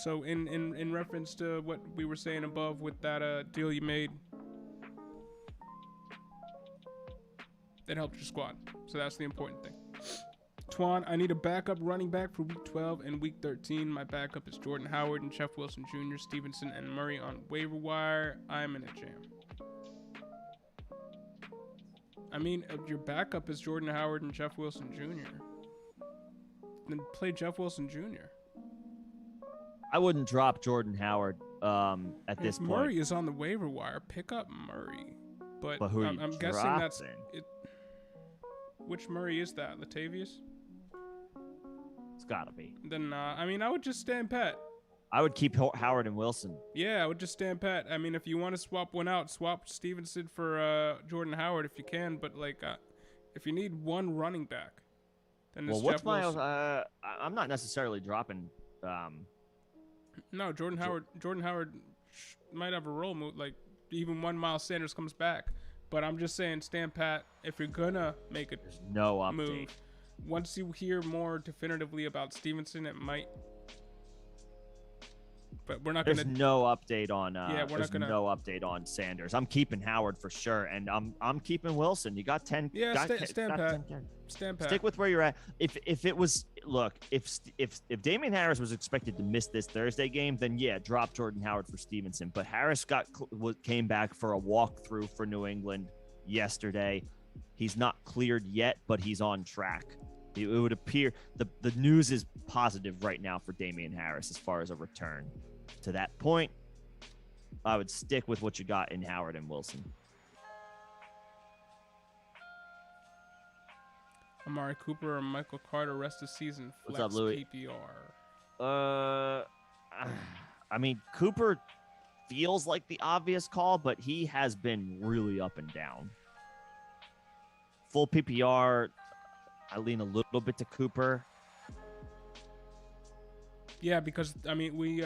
So in reference to what we were saying above with that deal you made, that helped your squad. So that's the important thing. Twan, I need a backup running back for week 12 and week 13. My backup is Jordan Howard and Jeff Wilson Jr., Stevenson, and Murray on waiver wire. I'm in a jam. I mean, your backup is Jordan Howard and Jeff Wilson Jr. Then play Jeff Wilson Jr. I wouldn't drop Jordan Howard at this point. Murray is on the waiver wire. Pick up Murray. But who I'm guessing that's it. Which Murray is that? Latavius? It's gotta be. Then I would just stand pat. I would keep Howard and Wilson. Yeah, I would just stand pat. I mean, if you want to swap one out, swap Stevenson for Jordan Howard if you can. But like, if you need one running back, then it's Jeff Wilson. I'm not necessarily dropping. No, Jordan Howard. Jordan Howard might have a role move. Like even when Miles Sanders comes back. But I'm just saying, stand pat. If you're gonna make a move, once you hear more definitively about Stevenson, it might. But we're not gonna. There's no update on. We're not gonna. No update on Sanders. I'm keeping Howard for sure, and I'm keeping Wilson. You got 10. Yeah, stand pat. Stand pat. Stick with where you're at. If it was if Damian Harris was expected to miss this Thursday game, then yeah, drop Jordan Howard for Stevenson. But Harris came back for a walkthrough for New England yesterday. He's not cleared yet, but he's on track. It would appear the news is positive right now for Damian Harris as far as a return. To that point, I would stick with what you got in Howard and Wilson. Amari Cooper or Michael Carter rest of season. What's up, Louis? PPR. I mean, Cooper feels like the obvious call, but he has been really up and down. Full PPR, I lean a little bit to Cooper. Yeah, because I mean we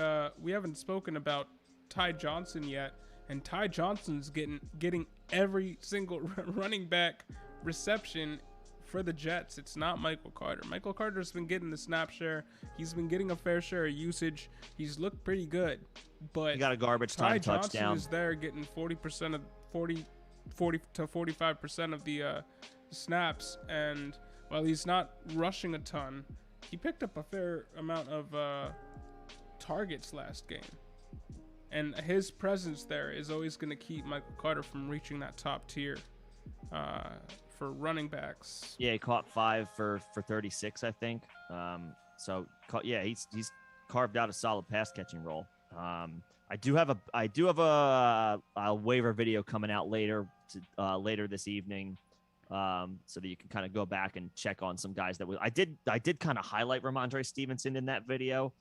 haven't spoken about Ty Johnson yet, and Ty Johnson's getting every single running back reception for the Jets. It's not Michael Carter. Michael Carter's been getting the snap share. He's been getting a fair share of usage. He's looked pretty good, but he got a garbage time touchdown. Ty Johnson is there getting 40 to 45% of the snaps, and while he's not rushing a ton, he picked up a fair amount of targets last game. And his presence there is always going to keep Michael Carter from reaching that top tier for running backs. Yeah, he caught 5 for 36, I think. He's carved out a solid pass catching role. I do have a waiver video coming out later this evening. So that you can kind of go back and check on some guys I did kind of highlight Ramondre Stevenson in that video,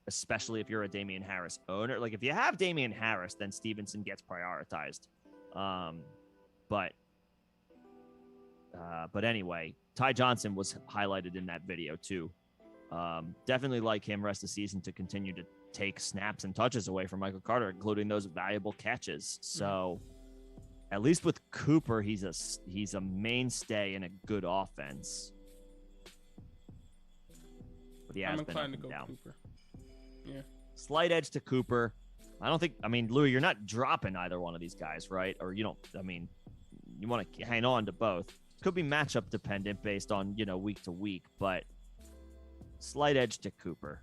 especially if you're a Damian Harris owner. Like if you have Damian Harris, then Stevenson gets prioritized. But anyway, Ty Johnson was highlighted in that video too. Definitely like him rest of the season to continue to take snaps and touches away from Michael Carter, including those valuable catches. So. At least with Cooper, he's a mainstay in a good offense. But yeah, I'm inclined to go down. Cooper. Yeah. Slight edge to Cooper. Louis, you're not dropping either one of these guys, right? Or you want to hang on to both. Could be matchup dependent based on, week to week, but slight edge to Cooper.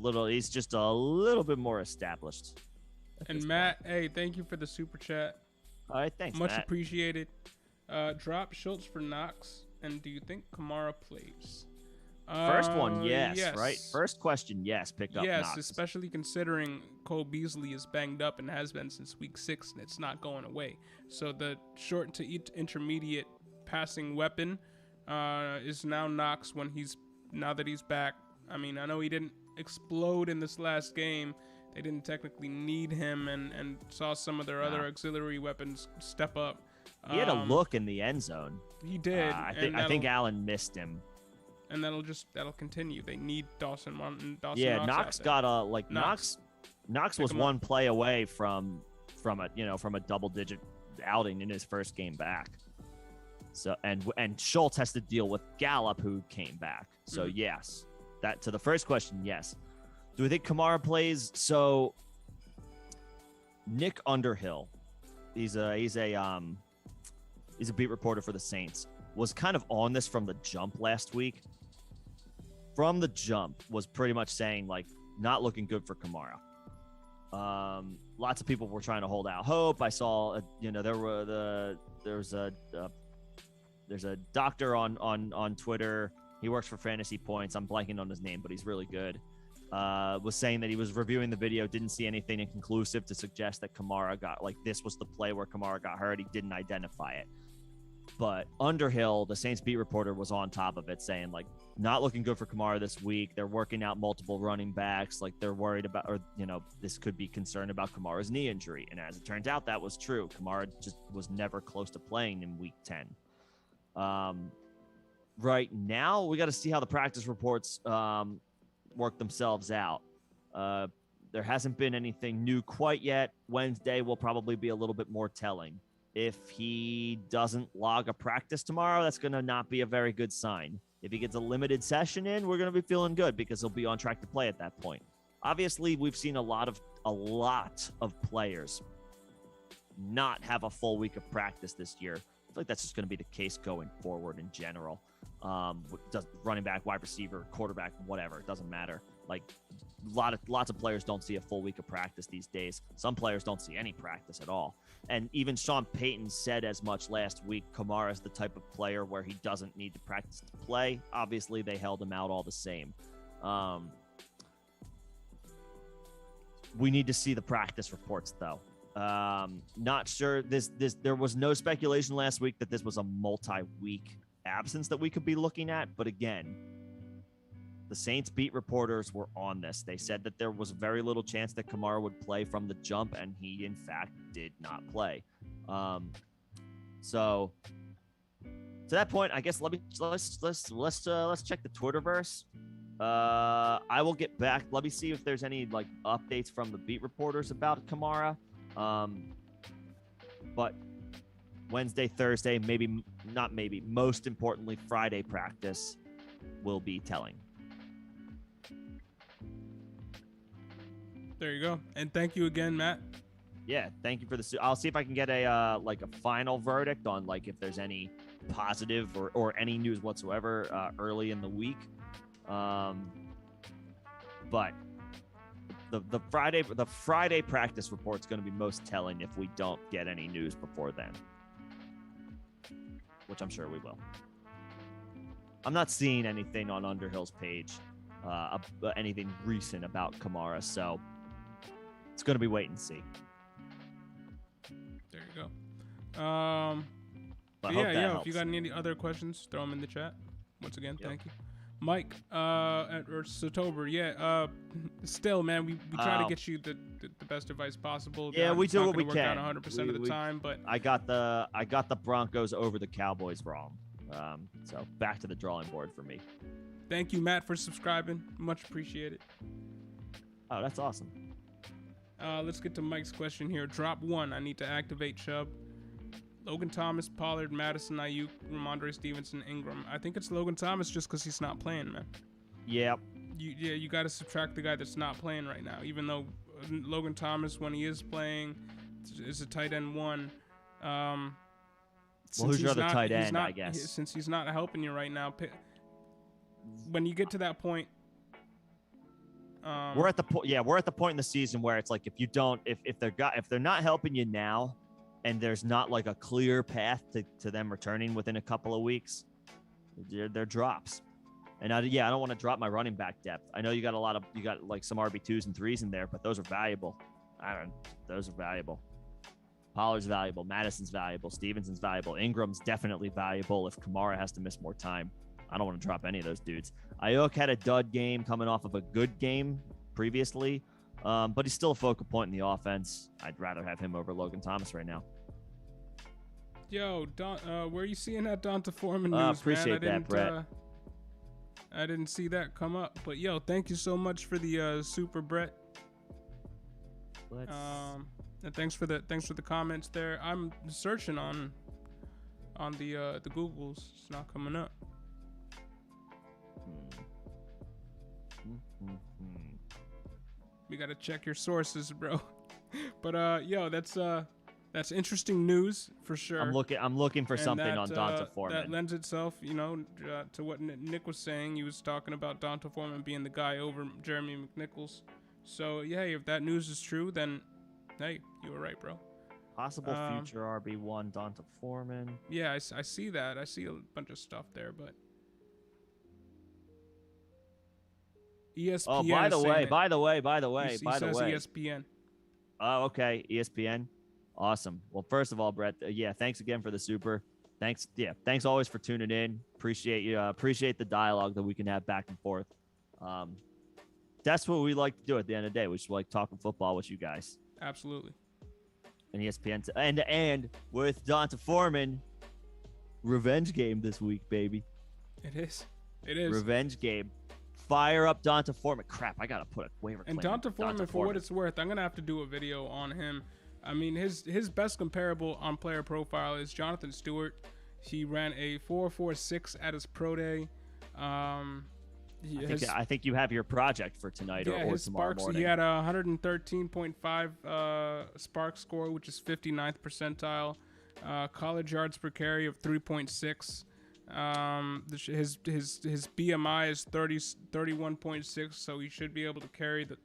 He's just a little bit more established. And Matt, hey, thank you for the super chat. All right, thanks, Much Matt. appreciated. Drop Schultz for Knox, and do you think Kamara plays? First one, yes, right? First question, yes, pick up Knox. Yes, especially considering Cole Beasley is banged up and has been since week 6, and it's not going away. So the short to intermediate passing weapon is now Knox now that he's back. I mean, I know he didn't explode in this last game. They didn't technically need him and saw some of their other auxiliary weapons step up. He had a look in the end zone. He did. I think Allen missed him. And that'll continue. They need Dawson Knox got Knox was one play away from a double digit outing in his first game back. So and Schultz has to deal with Gallup, who came back. So yes, that to the first question, yes. Do we think Kamara plays? So Nick Underhill, he's a beat reporter for the Saints, was kind of on this from the jump last week. From the jump was pretty much saying like not looking good for Kamara. Lots of people were trying to hold out hope. I saw there's a doctor on Twitter. He works for Fantasy Points. I'm blanking on his name, but he's really good. Was saying that he was reviewing the video, didn't see anything inconclusive to suggest that Kamara this was the play where Kamara got hurt. He didn't identify it. But Underhill, the Saints beat reporter, was on top of it, saying like, not looking good for Kamara this week. They're working out multiple running backs. Like they're worried about, or this could be concerned about Kamara's knee injury. And as it turns out, that was true. Kamara just was never close to playing in week 10. Right now, we got to see how the practice reports work themselves out. There hasn't been anything new quite yet. Wednesday will probably be a little bit more telling. If he doesn't log a practice tomorrow, that's going to not be a very good sign. If he gets a limited session in, we're going to be feeling good because he'll be on track to play at that point. Obviously, we've seen a lot of players not have a full week of practice this year. I feel like that's just going to be the case going forward in general. Running back, wide receiver, quarterback, whatever, it doesn't matter. Like lots of players don't see a full week of practice these days. Some players don't see any practice at all. And even Sean Payton said as much last week. Kamara is the type of player where he doesn't need to practice to play. Obviously, they held him out all the same. We need to see the practice reports, though. Not sure. There was no speculation last week that this was a multi-week absence that we could be looking at. But again, the Saints beat reporters were on this. They said that there was very little chance that Kamara would play from the jump, and he in fact did not play. So to that point, I guess let's check the Twitterverse. I will get back. Let me see if there's any like updates from the beat reporters about Kamara. But Wednesday, Thursday, most importantly, Friday practice will be telling. There you go. And thank you again, Matt. Yeah, thank you for the. I'll see if I can get a final verdict on like if there's any positive or any news whatsoever early in the week. But the Friday practice report's going to be most telling if we don't get any news before then, which I'm sure we will. I'm not seeing anything on Underhill's page, anything recent about Kamara, so it's going to be wait and see. There you go. If you got any other questions, throw them in the chat. Once again, Thank you. Mike, or Satober, still, man, we try to get you the best advice possible. Yeah, we do what we can. 100% of the time, but I got the Broncos over the Cowboys wrong. So back to the drawing board for me. Thank you, Matt, for subscribing. Much appreciated. Oh, that's awesome. Let's get to Mike's question here. Drop 1. I need to activate Chubb. Logan Thomas, Pollard, Madison, Ayuk, Ramondre Stevenson, Ingram. I think it's Logan Thomas just because he's not playing, man. Yep. You got to subtract the guy that's not playing right now. Even though Logan Thomas, when he is playing, is a tight end 1. Who's your other tight end, I guess? Since he's not helping you right now, when you get to that point, we're at the point. Yeah, we're at the point in the season where it's like if they're not helping you now, and there's not like a clear path to them returning within a couple of weeks, they're drops. And I don't want to drop my running back depth. I know you got like some RB2s and 3s in there, but those are valuable. Those are valuable. Pollard's valuable. Madison's valuable. Stevenson's valuable. Ingram's definitely valuable if Kamara has to miss more time. I don't want to drop any of those dudes. Ayuk had a dud game coming off of a good game previously, but he's still a focal point in the offense. I'd rather have him over Logan Thomas right now. Yo, where are you seeing that Donta Foreman news, appreciate man? that, Brett. I didn't see that come up, but yo, thank you so much for the super, Brett. And thanks for the comments there. I'm searching on the Googles. It's not coming up. We gotta check your sources, bro. But yo, that's interesting news for sure. I'm looking for something on Donta Foreman. That lends itself, to what Nick was saying. He was talking about Donta Foreman being the guy over Jeremy McNichols. So yeah, if that news is true, then hey, you were right, bro. Possible future RB1 Donta Foreman. Yeah, I see that. I see a bunch of stuff there, but ESPN. Oh, by the way. He says ESPN. Oh, okay. ESPN. Awesome. Well, first of all, Brett, thanks again for the super. Thanks. Yeah. Thanks always for tuning in. Appreciate you. Appreciate the dialogue that we can have back and forth. That's what we like to do at the end of the day. We just like talking football with you guys. Absolutely. And ESPN and with Donta Foreman, revenge game this week, baby. It is. It is. Revenge game. Fire up Donta Foreman. Crap, I gotta put a waiver. And Donta Foreman, for what it's worth, I'm gonna have to do a video on him. I mean, his best comparable on Player Profile is Jonathan Stewart. He ran a 4.46 at his pro day. I think you have your project for tonight or his tomorrow Sparks, morning. He had a 113.5 Spark score, which is 59th percentile. College yards per carry of 3.6. His BMI is 31.6, so he should be able to carry the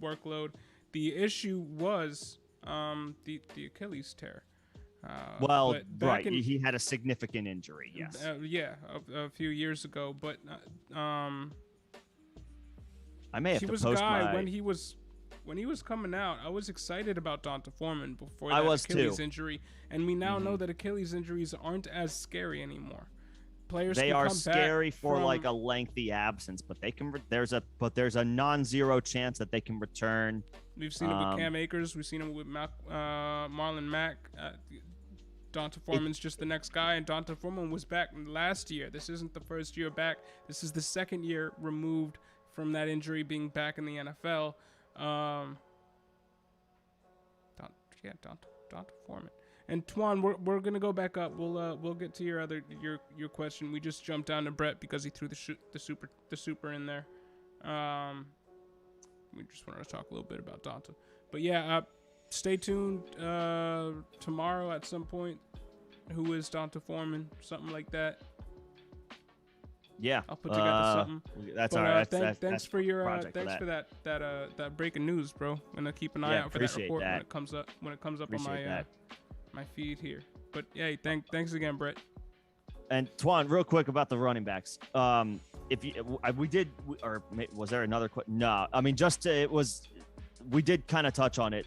workload. The issue was the Achilles tear. He had a significant injury. Yes. A few years ago, but I may have he to was post a guy my... when he was coming out. I was excited about Donta Foreman before that Achilles injury, and we now know that Achilles injuries aren't as scary anymore. They are scary for like a lengthy absence, but they can. There's a non-zero chance that they can return. We've seen it with Cam Akers. We've seen it with Marlon Mack. Donta Foreman's just the next guy, and Donta Foreman was back last year. This isn't the first year back. This is the second year removed from that injury, being back in the NFL. Donta Foreman. And Twan, we're gonna go back up. We'll get to your question. We just jumped down to Brett because he threw the super in there. We just wanted to talk a little bit about Donta. But yeah, stay tuned tomorrow at some point. Who is Donta Foreman? Something like that. Yeah, I'll put together something. That's all right. Thanks for that breaking news, bro. I'm gonna keep an eye out for that report when it comes up on my feed here. But hey, thanks again, Brett. And Twan, real quick about the running backs. Was there another question? No, I mean we did kind of touch on it.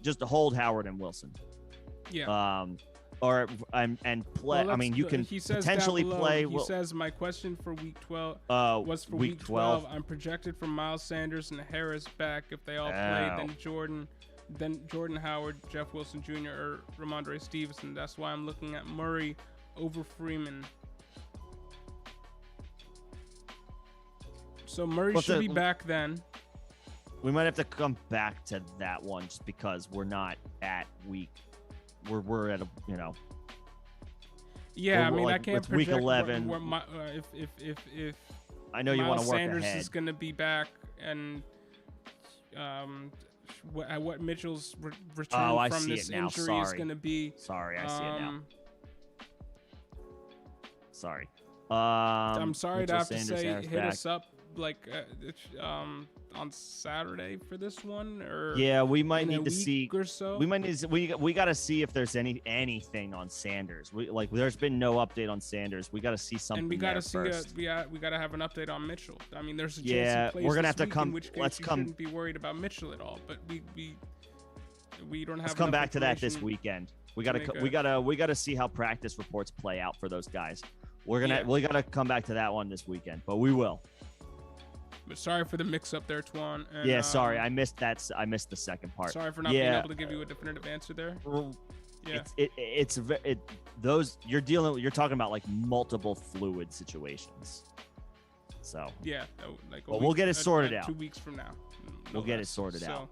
Just hold Howard and Wilson. Yeah. And play. Well, I mean, you can potentially play. He says my question for week 12 was for week 12. I'm projected for Miles Sanders and Harris back if they all play. Then Jordan Howard, Jeff Wilson Jr. or Ramondre Stevenson. That's why I'm looking at Murray over Freeman. So Murray should be back then. We might have to come back to that one just because we're not at week. We're at a Yeah, I mean, I can't project week 11. If I know you want to work Sanders ahead. is going to be back, and what Mitchell's return from this injury is going to be. Sorry, I see it now. Sorry. I'm sorry Mitchell, to have Sanders, to say, Harris hit back. us up on Saturday for this one, or we might need to see. Or so. We might need to, we got to see if there's anything on Sanders. There's been no update on Sanders. We got to see something. And we got to see first. we got to have an update on Mitchell. I mean, there's a chance Yeah, he plays we're gonna this have to week, come. In which case Let's you come. shouldn't be worried about Mitchell at all. But we don't have. Let's come enough back to that this information. weekend. We gotta see how practice reports play out for those guys. We gotta come back to that one this weekend, but we will. But sorry for the mix-up there, Twan. And, sorry, I missed that. I missed the second part. Sorry for not being able to give you a definitive answer there. Well, yeah, you're talking about like multiple fluid situations. So yeah, we'll get it sorted out 2 weeks from now. We'll get it sorted out.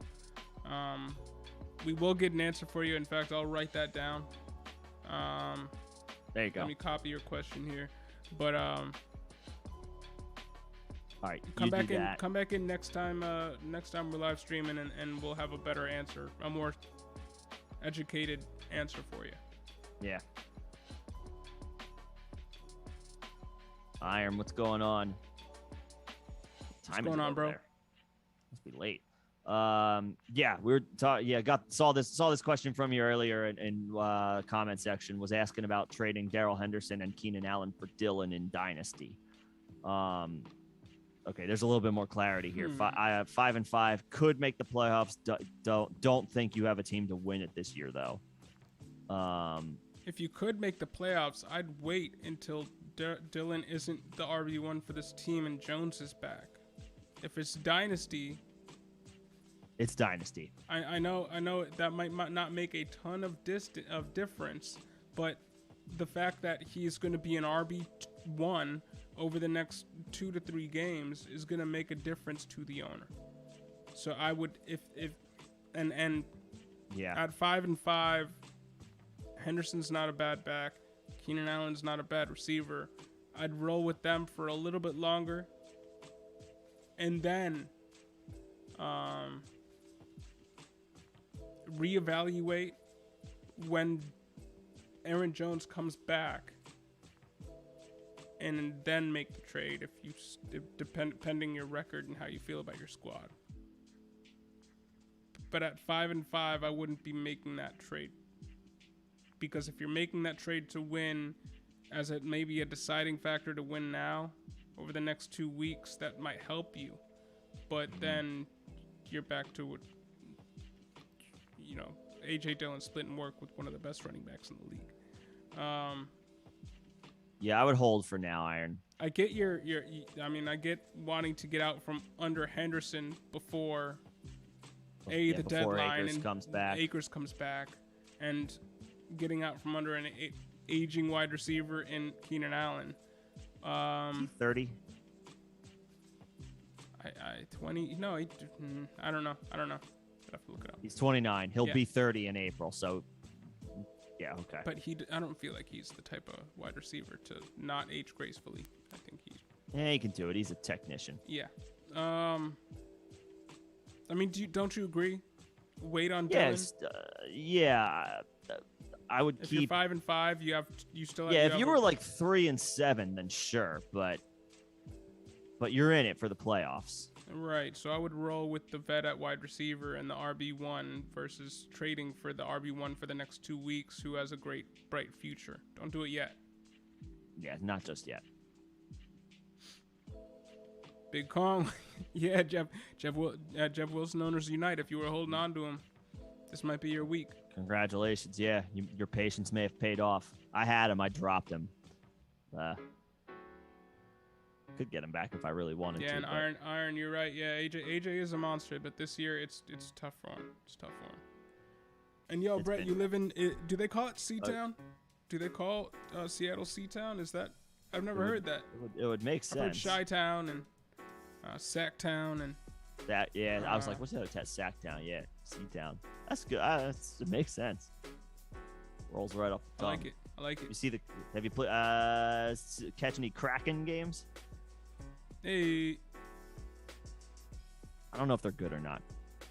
We will get an answer for you. In fact, I'll write that down. There you go. Let me copy your question here, but all right, come back in next time. Next time we're live streaming, and we'll have a better answer, a more educated answer for you. Yeah. Iron, what's going on? What's going on, bro? There? Must be late. We were saw this question from you earlier in comment section. Was asking about trading Darrell Henderson and Keenan Allen for Dylan in Dynasty. Okay, there's a little bit more clarity here. I have 5-5, could make the playoffs. Don't think you have a team to win it this year though. if you could make the playoffs, I'd wait until Dillon isn't the RB1 for this team and Jones is back. If it's dynasty, it's dynasty. I know that might not make a ton of difference, but the fact that he's going to be an RB1 over the next 2 to 3 games is going to make a difference to the owner. So I would at 5-5, Henderson's not a bad back. Keenan Allen's not a bad receiver. I'd roll with them for a little bit longer, and then reevaluate when Aaron Jones comes back, and then make the trade depending your record and how you feel about your squad. But at 5-5, I wouldn't be making that trade, because if you're making that trade to win, as it may be a deciding factor to win now over the next 2 weeks, that might help you. But then you're back to A.J. Dillon splitting work with one of the best running backs in the league. Yeah, I would hold for now, Iron. I get I get wanting to get out from under Henderson before the deadline Akers comes back. Akers comes back, and getting out from under an aging wide receiver in Keenan Allen. 30. I 20. No, I don't know. I'd have to look it up. He's 29. He'll be 30 in April. So, yeah, okay. But I don't feel like he's the type of wide receiver to not age gracefully. I think he can do it. He's a technician. Yeah. I mean, don't you agree? Wait on Dillon? Yeah. I would if keep. You're 5-5, you still have. Yeah, if you were like 3-7, then sure, but you're in it for the playoffs. Right. So I would roll with the vet at wide receiver and the RB1 versus trading for the RB1 for the next 2 weeks, who has a great, bright future. Don't do it yet. Yeah, not just yet. Big Kong. Yeah, Jeff Wilson owners unite. If you were holding on to him, this might be your week. Congratulations. Yeah, your patience may have paid off. I had him. I dropped him. Could get him back if I really wanted to. Yeah, and Iron, you're right. Yeah, AJ is a monster, but this year it's tough for him. It's tough for him. And Brett, you live in? Do they call it Seatown? Do they call Seattle Seatown? Is that? I've never heard that. It would make sense. I've heard Chi-Town and Sacktown and that. Yeah, I was like, what's the other test? Sacktown. Yeah, Seatown. That's good. It makes sense. Rolls right off the tongue. I like it. You see have you played catch any Kraken games? Hey. I don't know if they're good or not. I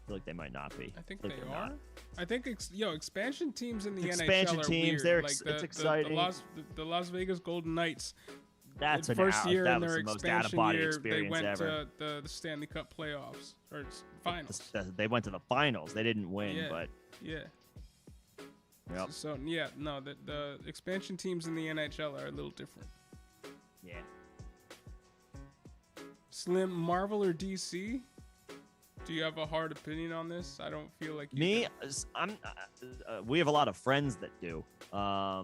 feel like they might not be. I think they are. I think expansion teams in the NHL expansion are teams. weird. It's exciting. The Las Vegas Golden Knights. That's first year in their the most expansion out-of-body year. experience They went ever. to the Stanley Cup playoffs or finals. They went to the finals. They didn't win, but yeah. Yep. So yeah, no, the expansion teams in the NHL are a little different. Yeah. Slim, Marvel or DC? Do you have a hard opinion on this? I don't feel like we have a lot of friends that do. I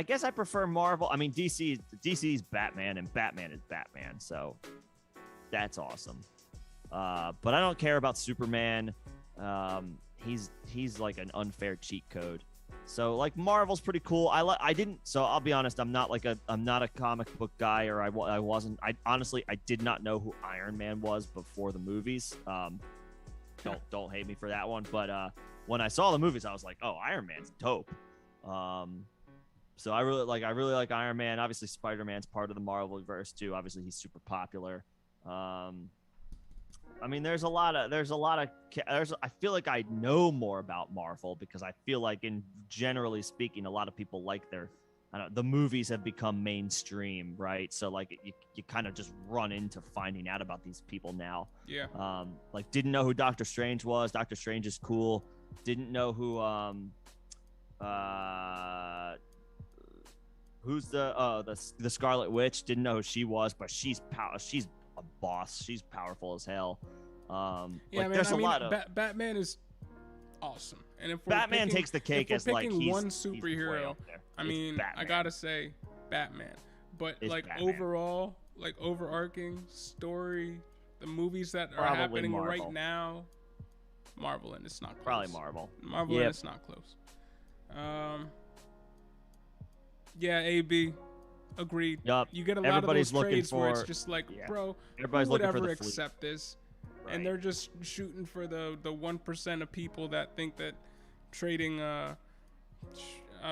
guess I prefer Marvel. I mean, DC's Batman, and Batman is Batman, so that's awesome. But I don't care about Superman. He's like an unfair cheat code. So like Marvel's pretty cool. So I'll be honest, I'm not a comic book guy, or I wasn't. I honestly did not know who Iron Man was before the movies. Don't hate me for that one, but when I saw the movies, I was like, oh, Iron Man's dope. So I really like Iron Man. Obviously, Spider-Man's part of the Marvelverse too. Obviously, he's super popular. I mean, there's a lot of I feel like I know more about Marvel because I feel like, in generally speaking, a lot of people like the movies have become mainstream, right? So like you kind of just run into finding out about these people now. Yeah. Like didn't know who Doctor Strange was. Doctor Strange is cool. Didn't know who who's the Scarlet Witch. Didn't know who she was, but she's a boss. She's powerful as hell. There's a lot of Batman is awesome. And if Batman takes the cake as like picking he's one he's way superhero, up there. I It's mean, Batman. I gotta say Batman. But It's like Batman. overall, like overarching story, the movies that are Probably happening Marvel. right now, Marvel, and it's not close. Probably Marvel. Marvel, Yep. and it's not close. Yeah, AB, agreed. Yup. You get a lot Everybody's of those looking trades where it's for- just like, yeah. bro, Everybody's who would looking for ever the fleet. accept this? Right. And they're just shooting for the 1% of people that think that trading, I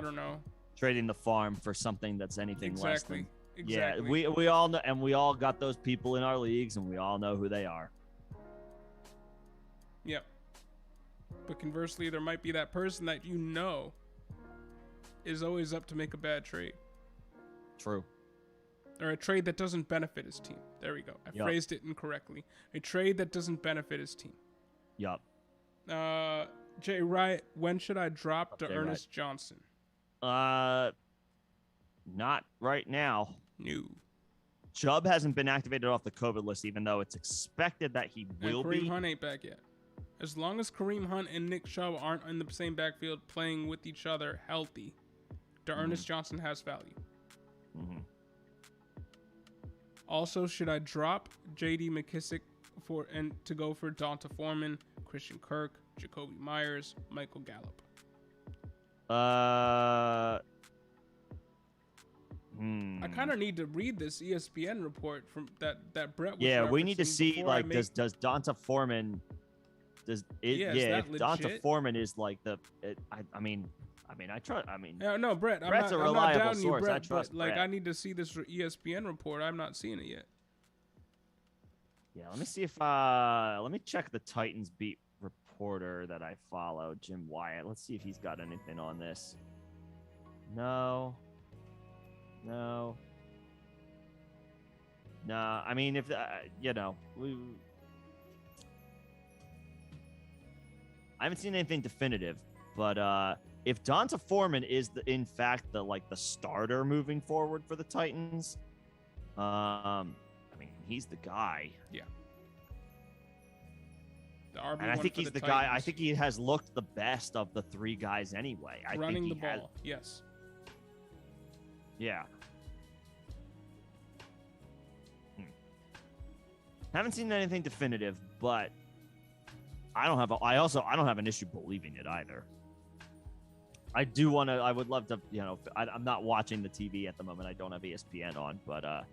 don't know. Trading the farm for something that's anything less Exactly. than. Exactly. Yeah, we all know, and we all got those people in our leagues, and we all know who they are. Yep. But conversely, there might be that person that you know is always up to make a bad trade. True. Or a trade that doesn't benefit his team. There we go. I Yup. phrased it incorrectly. A trade that doesn't benefit his team. Yup. Jay Wright, when should I drop to Jay Ernest Johnson? Not right now. No. Chubb hasn't been activated off the COVID list, even though it's expected that he will Kareem be. Hunt ain't back yet. As long as Kareem Hunt and Nick Chubb aren't in the same backfield playing with each other healthy, Ernest Johnson has value. Mhm. Also, should I drop J.D. McKissick to go for Donta Foreman, Christian Kirk, Jacoby Myers, Michael Gallup? I kind of need to read this ESPN report from that Brett was Yeah, we need to referencing see before I like make- does Donta Foreman Is if that Donta legit? Foreman is like I mean I trust No, Brett. Brett's a I'm not reliable doubting you, source. I Brett, trust but like Brett. I need to see this ESPN report. I'm not seeing it yet. Yeah, let me see if let me check the Titans beat reporter that I follow, Jim Wyatt. Let's see if he's got anything on this. No. Nah, I mean if I haven't seen anything definitive, but if Donta Foreman is in fact the starter moving forward for the Titans, I mean he's the guy. Yeah. The RB1 And I think for he's the guy. I Titans. think he has looked the best of the three guys anyway. I Running think the he ball. Yes. Yeah. Haven't seen anything definitive, but I don't have an issue believing it either. I would love to, I'm not watching the TV at the moment. I don't have ESPN on, but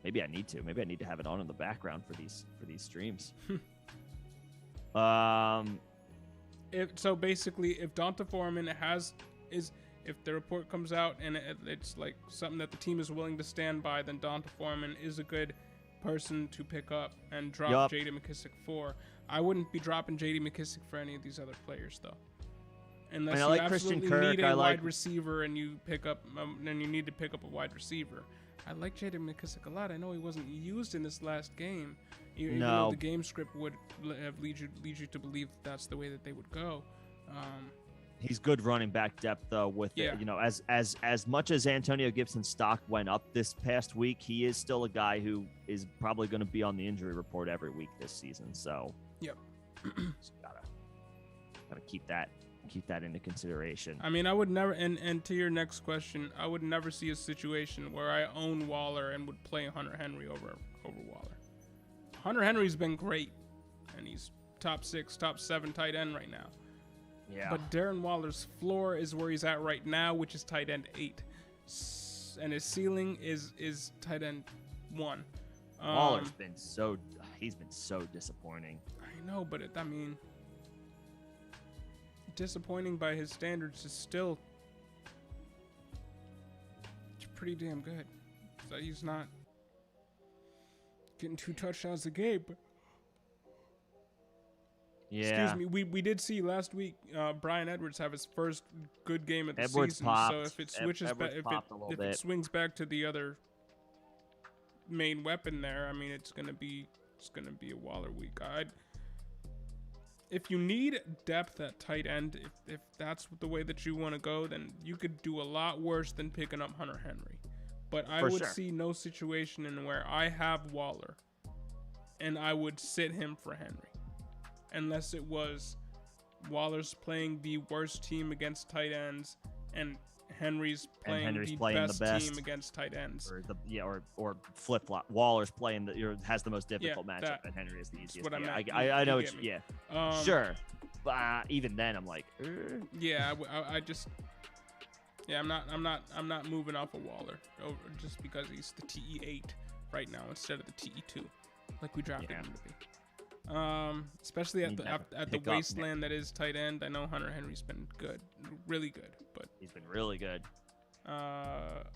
maybe I need to. Maybe I need to have it on in the background for these streams. So basically, if Donta Foreman if the report comes out and it's like something that the team is willing to stand by, then Donta Foreman is a good person to pick up and drop Yup. J.D. McKissick for. I wouldn't be dropping J.D. McKissick for any of these other players though, unless I you like Christian absolutely Kirk, need a I like- wide receiver and you pick up, and you need to pick up a wide receiver. I like J.D. McKissick a lot. I know he wasn't used in this last game, even though No. the game script would have lead you to believe that's the way that they would go. He's good running back depth though. With Yeah. as much as Antonio Gibson's stock went up this past week, he is still a guy who is probably going to be on the injury report every week this season. So Yep. just gotta keep that into consideration. I mean, I would never, and to your next question, I would never see a situation where I own Waller and would play Hunter Henry over Waller. Hunter Henry's been great, and he's top 6, top 7 tight end right now. Yeah. But Darren Waller's floor is where he's at right now, which is tight end 8, and his ceiling is tight end 1. Waller's been so disappointing. I know, but disappointing by his standards is still pretty damn good. So he's not getting 2 touchdowns a game. But Yeah. excuse me, we did see last week Brian Edwards have his first good game of the Edwards season. popped. So if it switches back, Popped a little if bit. it swings back to the other main weapon there, I mean it's gonna be a Waller week. If you need depth at tight end, if that's the way that you want to go, then you could do a lot worse than picking up Hunter Henry. But I For would sure. see no situation in where I have Waller and I would sit him for Henry, unless it was Waller's playing the worst team against tight ends, and Henry's playing Henry's the playing best the best team against tight ends. Or flip flop. Waller's playing has the most difficult matchup, and Henry is the easiest. What I meant. I know it's me. Sure, but even then I'm like, yeah, I just. Yeah, I'm not moving off of Waller just because he's the TE8 right now instead of the TE2, like we drafted him to be. Especially at the wasteland that is tight end. I know Hunter Henry's been good, really good, but he's been really good.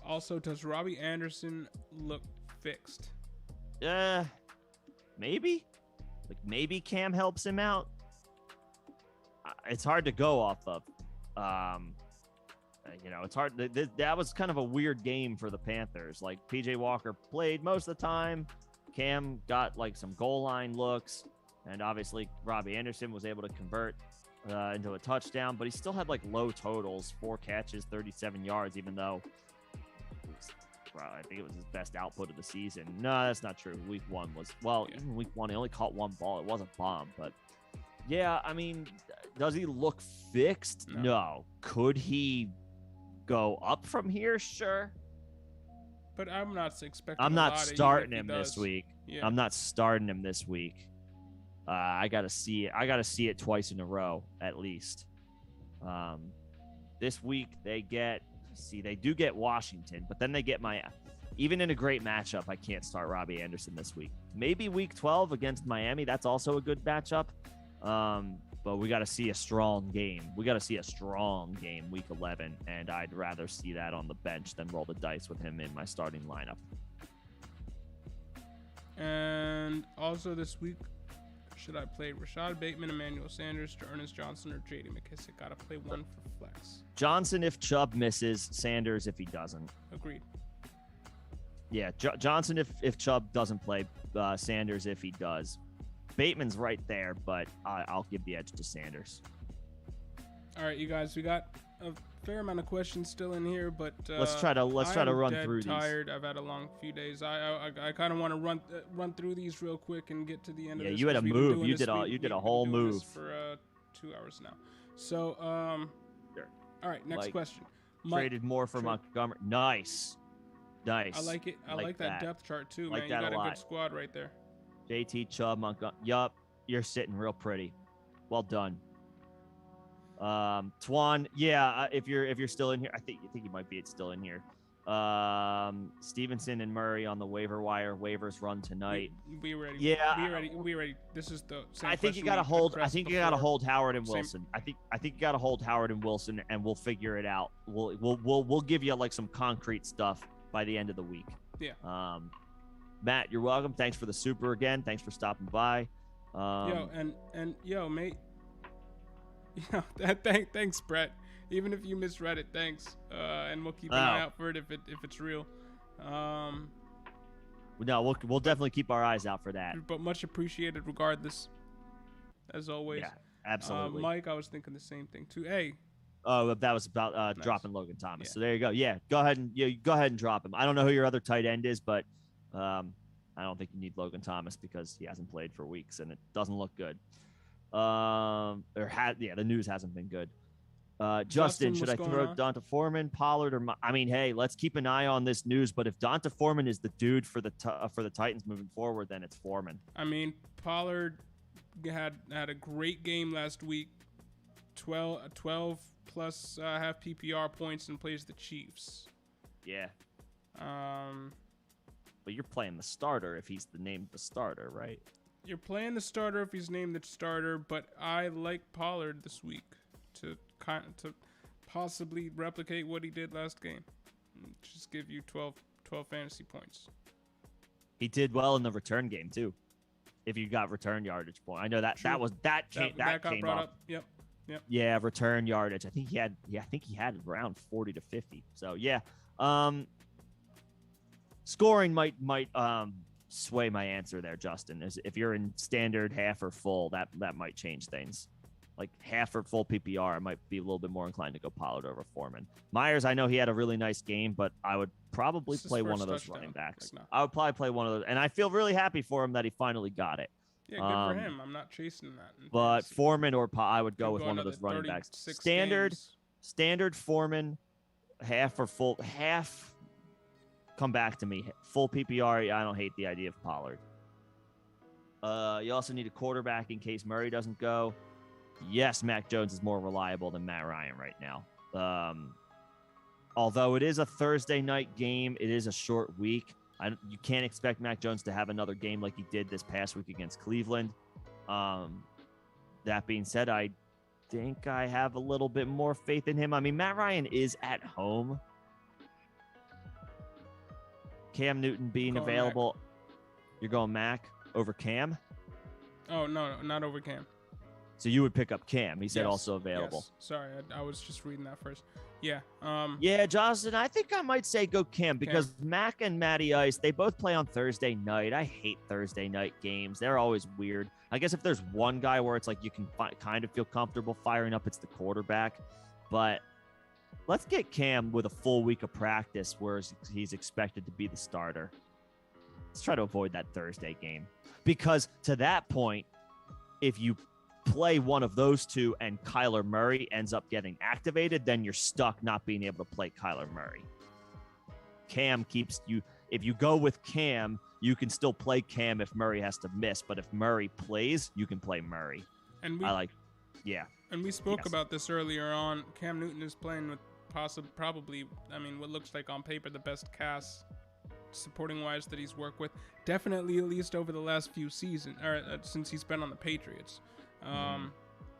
Also, does Robbie Anderson look fixed? Maybe. Like maybe Cam helps him out. It's hard to go off of. It's hard. That was kind of a weird game for the Panthers. Like PJ Walker played most of the time. Cam got like some goal line looks, and obviously Robbie Anderson was able to convert into a touchdown, but he still had like low totals, 4 catches, 37 yards, even though I think it was his best output of the season. No, that's not true. Week 1 was, even week 1, he only caught 1 ball. It wasn't bomb, but yeah, I mean, does he look fixed? No. Could he go up from here? Sure. But I'm not expecting. I'm not starting him this week. Yeah. I'm not starting him this week. I gotta see it. I gotta see it twice in a row at least. This week they do get Washington, but then they get even in a great matchup, I can't start Robbie Anderson this week. Maybe week 12 against Miami. That's also a good matchup. But we got to see a strong game. We got to see a strong game week 11, and I'd rather see that on the bench than roll the dice with him in my starting lineup. And also this week, should I play Rashad Bateman, Emmanuel Sanders, Ernest Johnson, or J.D. McKissic? Got to play one for flex. Johnson if Chubb misses, Sanders if he doesn't. Agreed. Yeah, Johnson if Chubb doesn't play, Sanders if he does. Bateman's right there, but I'll give the edge to Sanders. All right, you guys, we got a fair amount of questions still in here, but let's try to run through these. I'm tired. I've had a long few days. I kind of want to run through these real quick and get to the end of this. Yeah, you had a move. You did a whole move for 2 hours now. So sure. All right, next question. Traded more for Montgomery. Nice. I like it. I like that depth chart too, man. You got a good squad right there. JT, Chubb, Montgomery. Yup, you're sitting real pretty. Well done. Twan, yeah, if you're still in here, I think you might be still in here. Stevenson and Murray on the waiver wire. Waivers run tonight. We ready. Yeah, we ready. This is the same. I think you got to hold. I think you got to hold Howard and Wilson. I think you got to hold Howard and Wilson, and we'll figure it out. We'll give you like some concrete stuff by the end of the week. Yeah. Matt, you're welcome. Thanks for the super again. Thanks for stopping by. Yo, mate. Thanks, Brett. Even if you misread it, thanks. And we'll keep an eye out for it if it's real. No, we'll definitely keep our eyes out for that. But much appreciated, regardless. As always. Yeah, absolutely. Mike, I was thinking the same thing too. Hey. Oh, that was about nice. Dropping Logan Thomas. Yeah. So there you go. Yeah, go ahead and drop him. I don't know who your other tight end is, but I don't think you need Logan Thomas because he hasn't played for weeks and it doesn't look good. The news hasn't been good. Justin, should I throw Donta Foreman, Pollard, or hey, let's keep an eye on this news. But if Donta Foreman is the dude for the Titans moving forward, then it's Foreman. Pollard had a great game last week. 12 plus half PPR points and plays the Chiefs. Yeah. But you're playing the starter if he's named the starter, right? You're playing the starter if he's named the starter, but I like Pollard this week to possibly replicate what he did last game. Just give you 12 fantasy points. He did well in the return game too. If you got return yardage point, I know that that came up. Yep. Yeah, return yardage. I think he had around 40 to 50. So yeah, scoring might sway my answer there, Justin. If you're in standard, half or full, that might change things. Like half or full PPR, I might be a little bit more inclined to go Pollard over Foreman. Myers, I know he had a really nice game, but I would probably play one of those running backs. Like, no. I would probably play one of those, and I feel really happy for him that he finally got it. Yeah, good for him. I'm not chasing that. But Foreman or I would go with one of those running backs. Standard Foreman, half or full, half. Come back to me. Full PPR. I don't hate the idea of Pollard. You also need a quarterback in case Murray doesn't go. Yes, Mac Jones is more reliable than Matt Ryan right now. Although it is a Thursday night game, it is a short week. You can't expect Mac Jones to have another game like he did this past week against Cleveland. That being said, I think I have a little bit more faith in him. I mean, Matt Ryan is at home. Cam Newton being available. Mac. You're going Mac over Cam? Oh, no, not over Cam. So you would pick up Cam. He said also available. Yes. Sorry, I was just reading that first. Yeah. Yeah, Justin, I think I might say go Cam because Mac and Matty Ice, they both play on Thursday night. I hate Thursday night games. They're always weird. I guess if there's one guy where it's like you can kind of feel comfortable firing up, it's the quarterback. But let's get Cam with a full week of practice where he's expected to be the starter. Let's try to avoid that Thursday game. Because to that point, if you play one of those two and Kyler Murray ends up getting activated, then you're stuck not being able to play Kyler Murray. Cam keeps you. If you go with Cam, you can still play Cam if Murray has to miss. But if Murray plays, you can play Murray. And we spoke about this earlier on. Cam Newton is playing with probably, what looks like on paper the best cast supporting wise that he's worked with. Definitely at least over the last few seasons, or since he's been on the Patriots.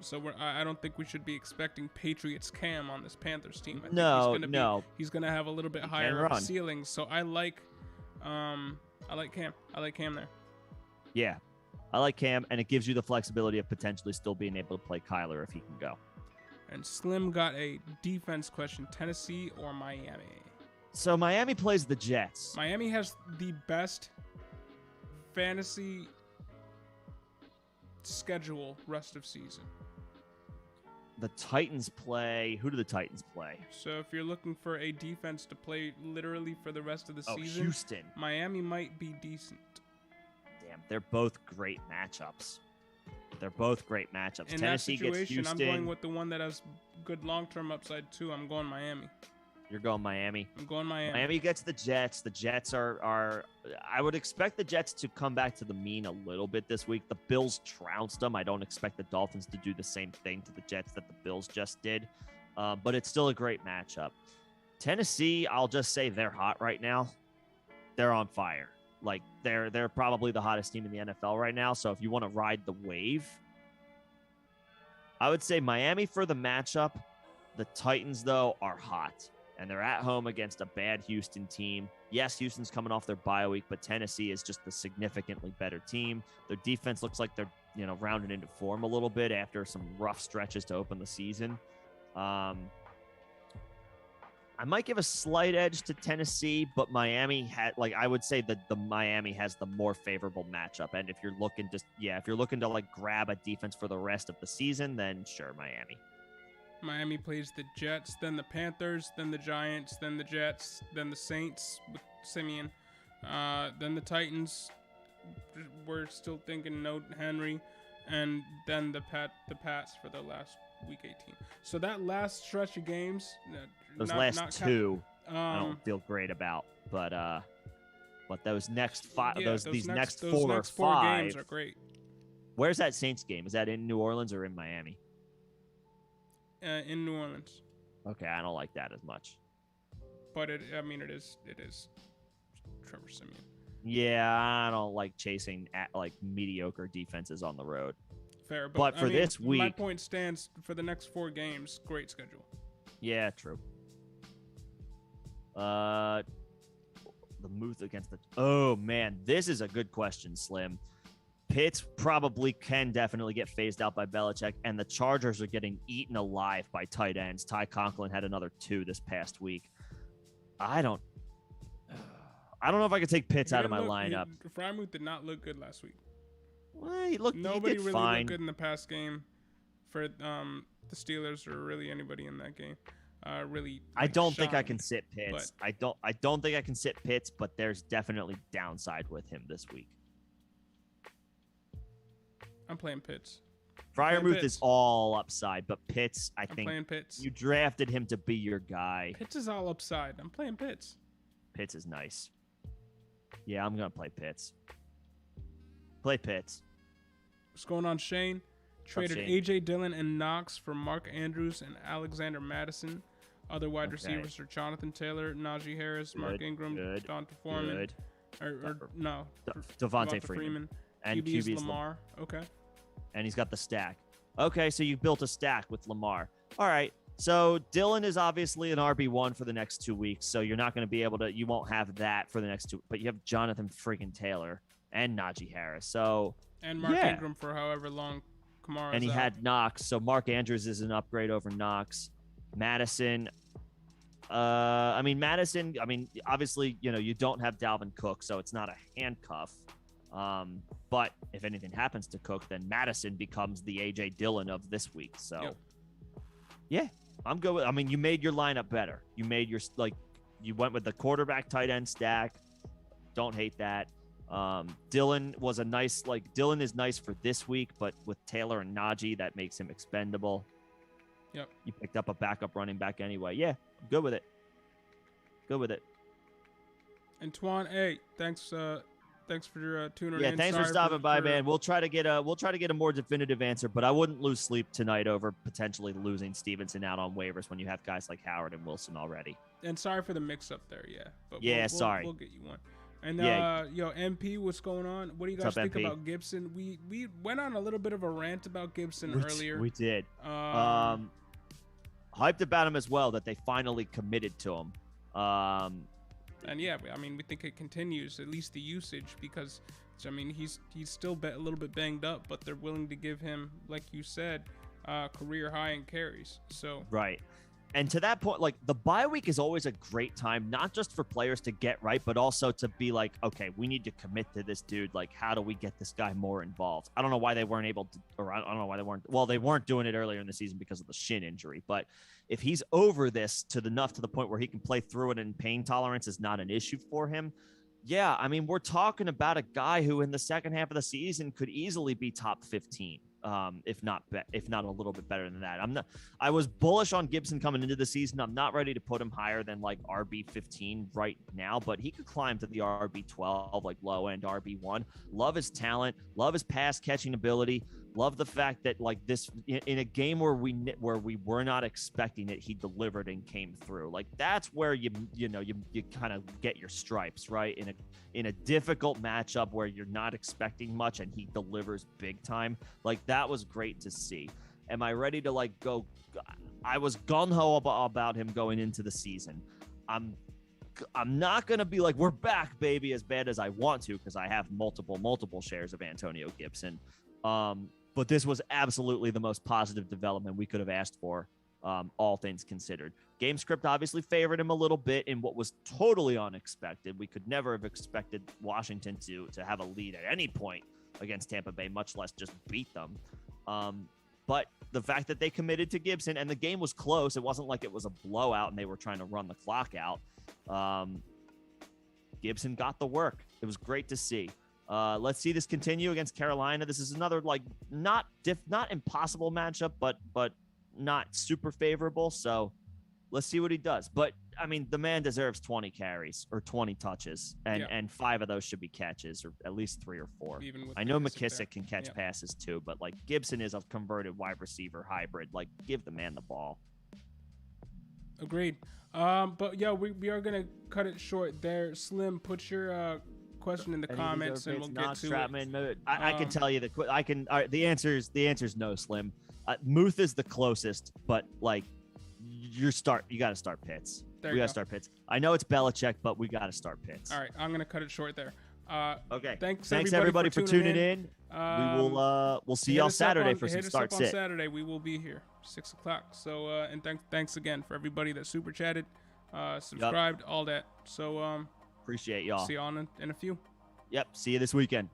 So I don't think we should be expecting Patriots Cam on this Panthers team. He's going to have a little bit higher of a ceiling. So I like Cam. I like Cam there. Yeah, I like Cam, and it gives you the flexibility of potentially still being able to play Kyler if he can go. And Slim got a defense question: Tennessee or Miami? So Miami plays the Jets. Miami has the best fantasy schedule rest of season. The Titans play. Who do the Titans play? So if you're looking for a defense to play literally for the rest of the season, Houston. Miami might be decent. Damn, they're both great matchups. In Tennessee that situation, gets Houston. I'm going with the one that has good long-term upside too. I'm going Miami. You're going Miami. I'm going Miami. Miami gets the Jets. The Jets are. I would expect the Jets to come back to the mean a little bit this week. The Bills trounced them. I don't expect the Dolphins to do the same thing to the Jets that the Bills just did. But it's still a great matchup. Tennessee, I'll just say they're hot right now. They're on fire. Like they're probably the hottest team in the NFL right now. So if you want to ride the wave, I would say Miami for the matchup. The Titans, though, are hot. And they're at home against a bad Houston team. Yes, Houston's coming off their bye week, but Tennessee is just the significantly better team. Their defense looks like they're, rounded into form a little bit after some rough stretches to open the season. I might give a slight edge to Tennessee, but Miami I would say that the Miami has the more favorable matchup. And if you're looking to grab a defense for the rest of the season, then sure, Miami. Miami plays the Jets, then the Panthers, then the Giants, then the Jets, then the Saints with Simeon, then the Titans. We're still thinking no Henry, and then the Pats for the last week 18. So that last stretch of games, two, I don't feel great about, but those next five, those next four games are great. Where's that Saints game? Is that in New Orleans or in Miami? In New Orleans. Okay, I don't like that as much. But it is Trevor Simeon. Yeah, I don't like chasing mediocre defenses on the road. Fair, but for this week, my point stands for the next 4 games. Great schedule. Yeah, true. The move against the. Oh man, this is a good question, Slim. Pitts can definitely get phased out by Belichick, and the Chargers are getting eaten alive by tight ends. Ty Conklin had another 2 this past week. I don't know if I could take Pitts out of my lineup. Frymuth did not look good last week. Well, nobody really fine. looked good in the past game for the Steelers or really anybody in that game. I don't think I can sit Pitts. I don't think I can sit Pitts, but there's definitely downside with him this week. I'm playing Pitts. Fryermuth is all upside, but Pitts, I'm playing Pitts. You drafted him to be your guy. Pitts is all upside. I'm playing Pitts. Pitts is nice. Yeah, I'm going to play Pitts. Play Pitts. What's going on, Shane? Traded A.J. Dillon and Knox for Mark Andrews and Alexander Madison. Other wide receivers are Jonathan Taylor, Najee Harris, Mark Ingram, Donta Foreman. No, Devontae Freeman. And QB is Lamar. Okay. And he's got the stack. Okay, so you built a stack with Lamar. All right. So Dillon is obviously an RB1 for the next 2 weeks. So you're not going to be able to, you won't have that for the next 2, but you have Jonathan freaking Taylor and Najee Harris. So, and Mark Ingram for however long Kamara's and he out. had Knox. So Mark Andrews is an upgrade over Knox. Madison. Madison, obviously, you don't have Dalvin Cook, so it's not a handcuff. But if anything happens to Cook, then Madison becomes the A.J. Dillon of this week. So, yeah, I'm good with, you made your lineup better. You made your, you went with the quarterback tight end stack. Don't hate that. Dillon was a nice, Dillon is nice for this week, but with Taylor and Najee, that makes him expendable. Yep. You picked up a backup running back anyway. Yeah, I'm good with it. Good with it. Antoine, hey, thanks for tuning in. Yeah, thanks for stopping by, man. We'll try to get a more definitive answer, but I wouldn't lose sleep tonight over potentially losing Stevenson out on waivers when you have guys like Howard and Wilson already. And sorry for the mix-up there, yeah. But sorry. We'll get you one. And MP, what's going on? What do you guys think about Gibson? We went on a little bit of a rant about Gibson earlier. We did. Hyped about him as well that they finally committed to him. And yeah, we think it continues, at least the usage, because he's still a little bit banged up, but they're willing to give him, like you said, career high in carries. So right. And to that point, the bye week is always a great time, not just for players to get right, but also to be like, okay, we need to commit to this dude. How do we get this guy more involved? I don't know why they weren't able to, or I don't know why they weren't. Well, they weren't doing it earlier in the season because of the shin injury. But if he's over this enough to the point where he can play through it and pain tolerance is not an issue for him, yeah, we're talking about a guy who in the second half of the season could easily be top 15. If not a little bit better than that. I was bullish on Gibson coming into the season. I'm not ready to put him higher than RB15 right now, but he could climb to the RB12, low end RB1. Love his talent, love his pass catching ability. Love the fact that this in a game where we were not expecting it, he delivered and came through. That's where you kind of get your stripes, right? In a difficult matchup where you're not expecting much and he delivers big time. That was great to see. Am I ready to go? I was gung-ho about him going into the season. I'm not going to be we're back, baby, as bad as I want to, because I have multiple shares of Antonio Gibson. But this was absolutely the most positive development we could have asked for, all things considered. Game script obviously favored him a little bit in what was totally unexpected. We could never have expected Washington to have a lead at any point against Tampa Bay, much less just beat them. But the fact that they committed to Gibson and the game was close, it wasn't like it was a blowout and they were trying to run the clock out. Gibson got the work. It was great to see. Let's see this continue against Carolina. This is another not impossible matchup, but not super favorable. So let's see what he does. But the man deserves 20 carries or 20 touches, and 5 of those should be catches, or at least 3 or 4. I know McKissick can catch passes too, but Gibson is a converted wide receiver hybrid. Give the man the ball. Agreed. But yeah, we are gonna cut it short there. Slim, put your question in the comments and we'll get to it. I can tell you the answer is no, Slim. Muth is the closest, but you got to start Pitts. We got to start Pitts. I know it's Belichick, but we got to start Pitts. All right, I'm gonna cut it short there. Okay. Thanks everybody for tuning in. We'll see y'all Saturday for some start sit. On Saturday we will be here 6 o'clock. So and thanks again for everybody that super chatted, subscribed, all that. So appreciate y'all. See you on in a few. Yep. See you this weekend.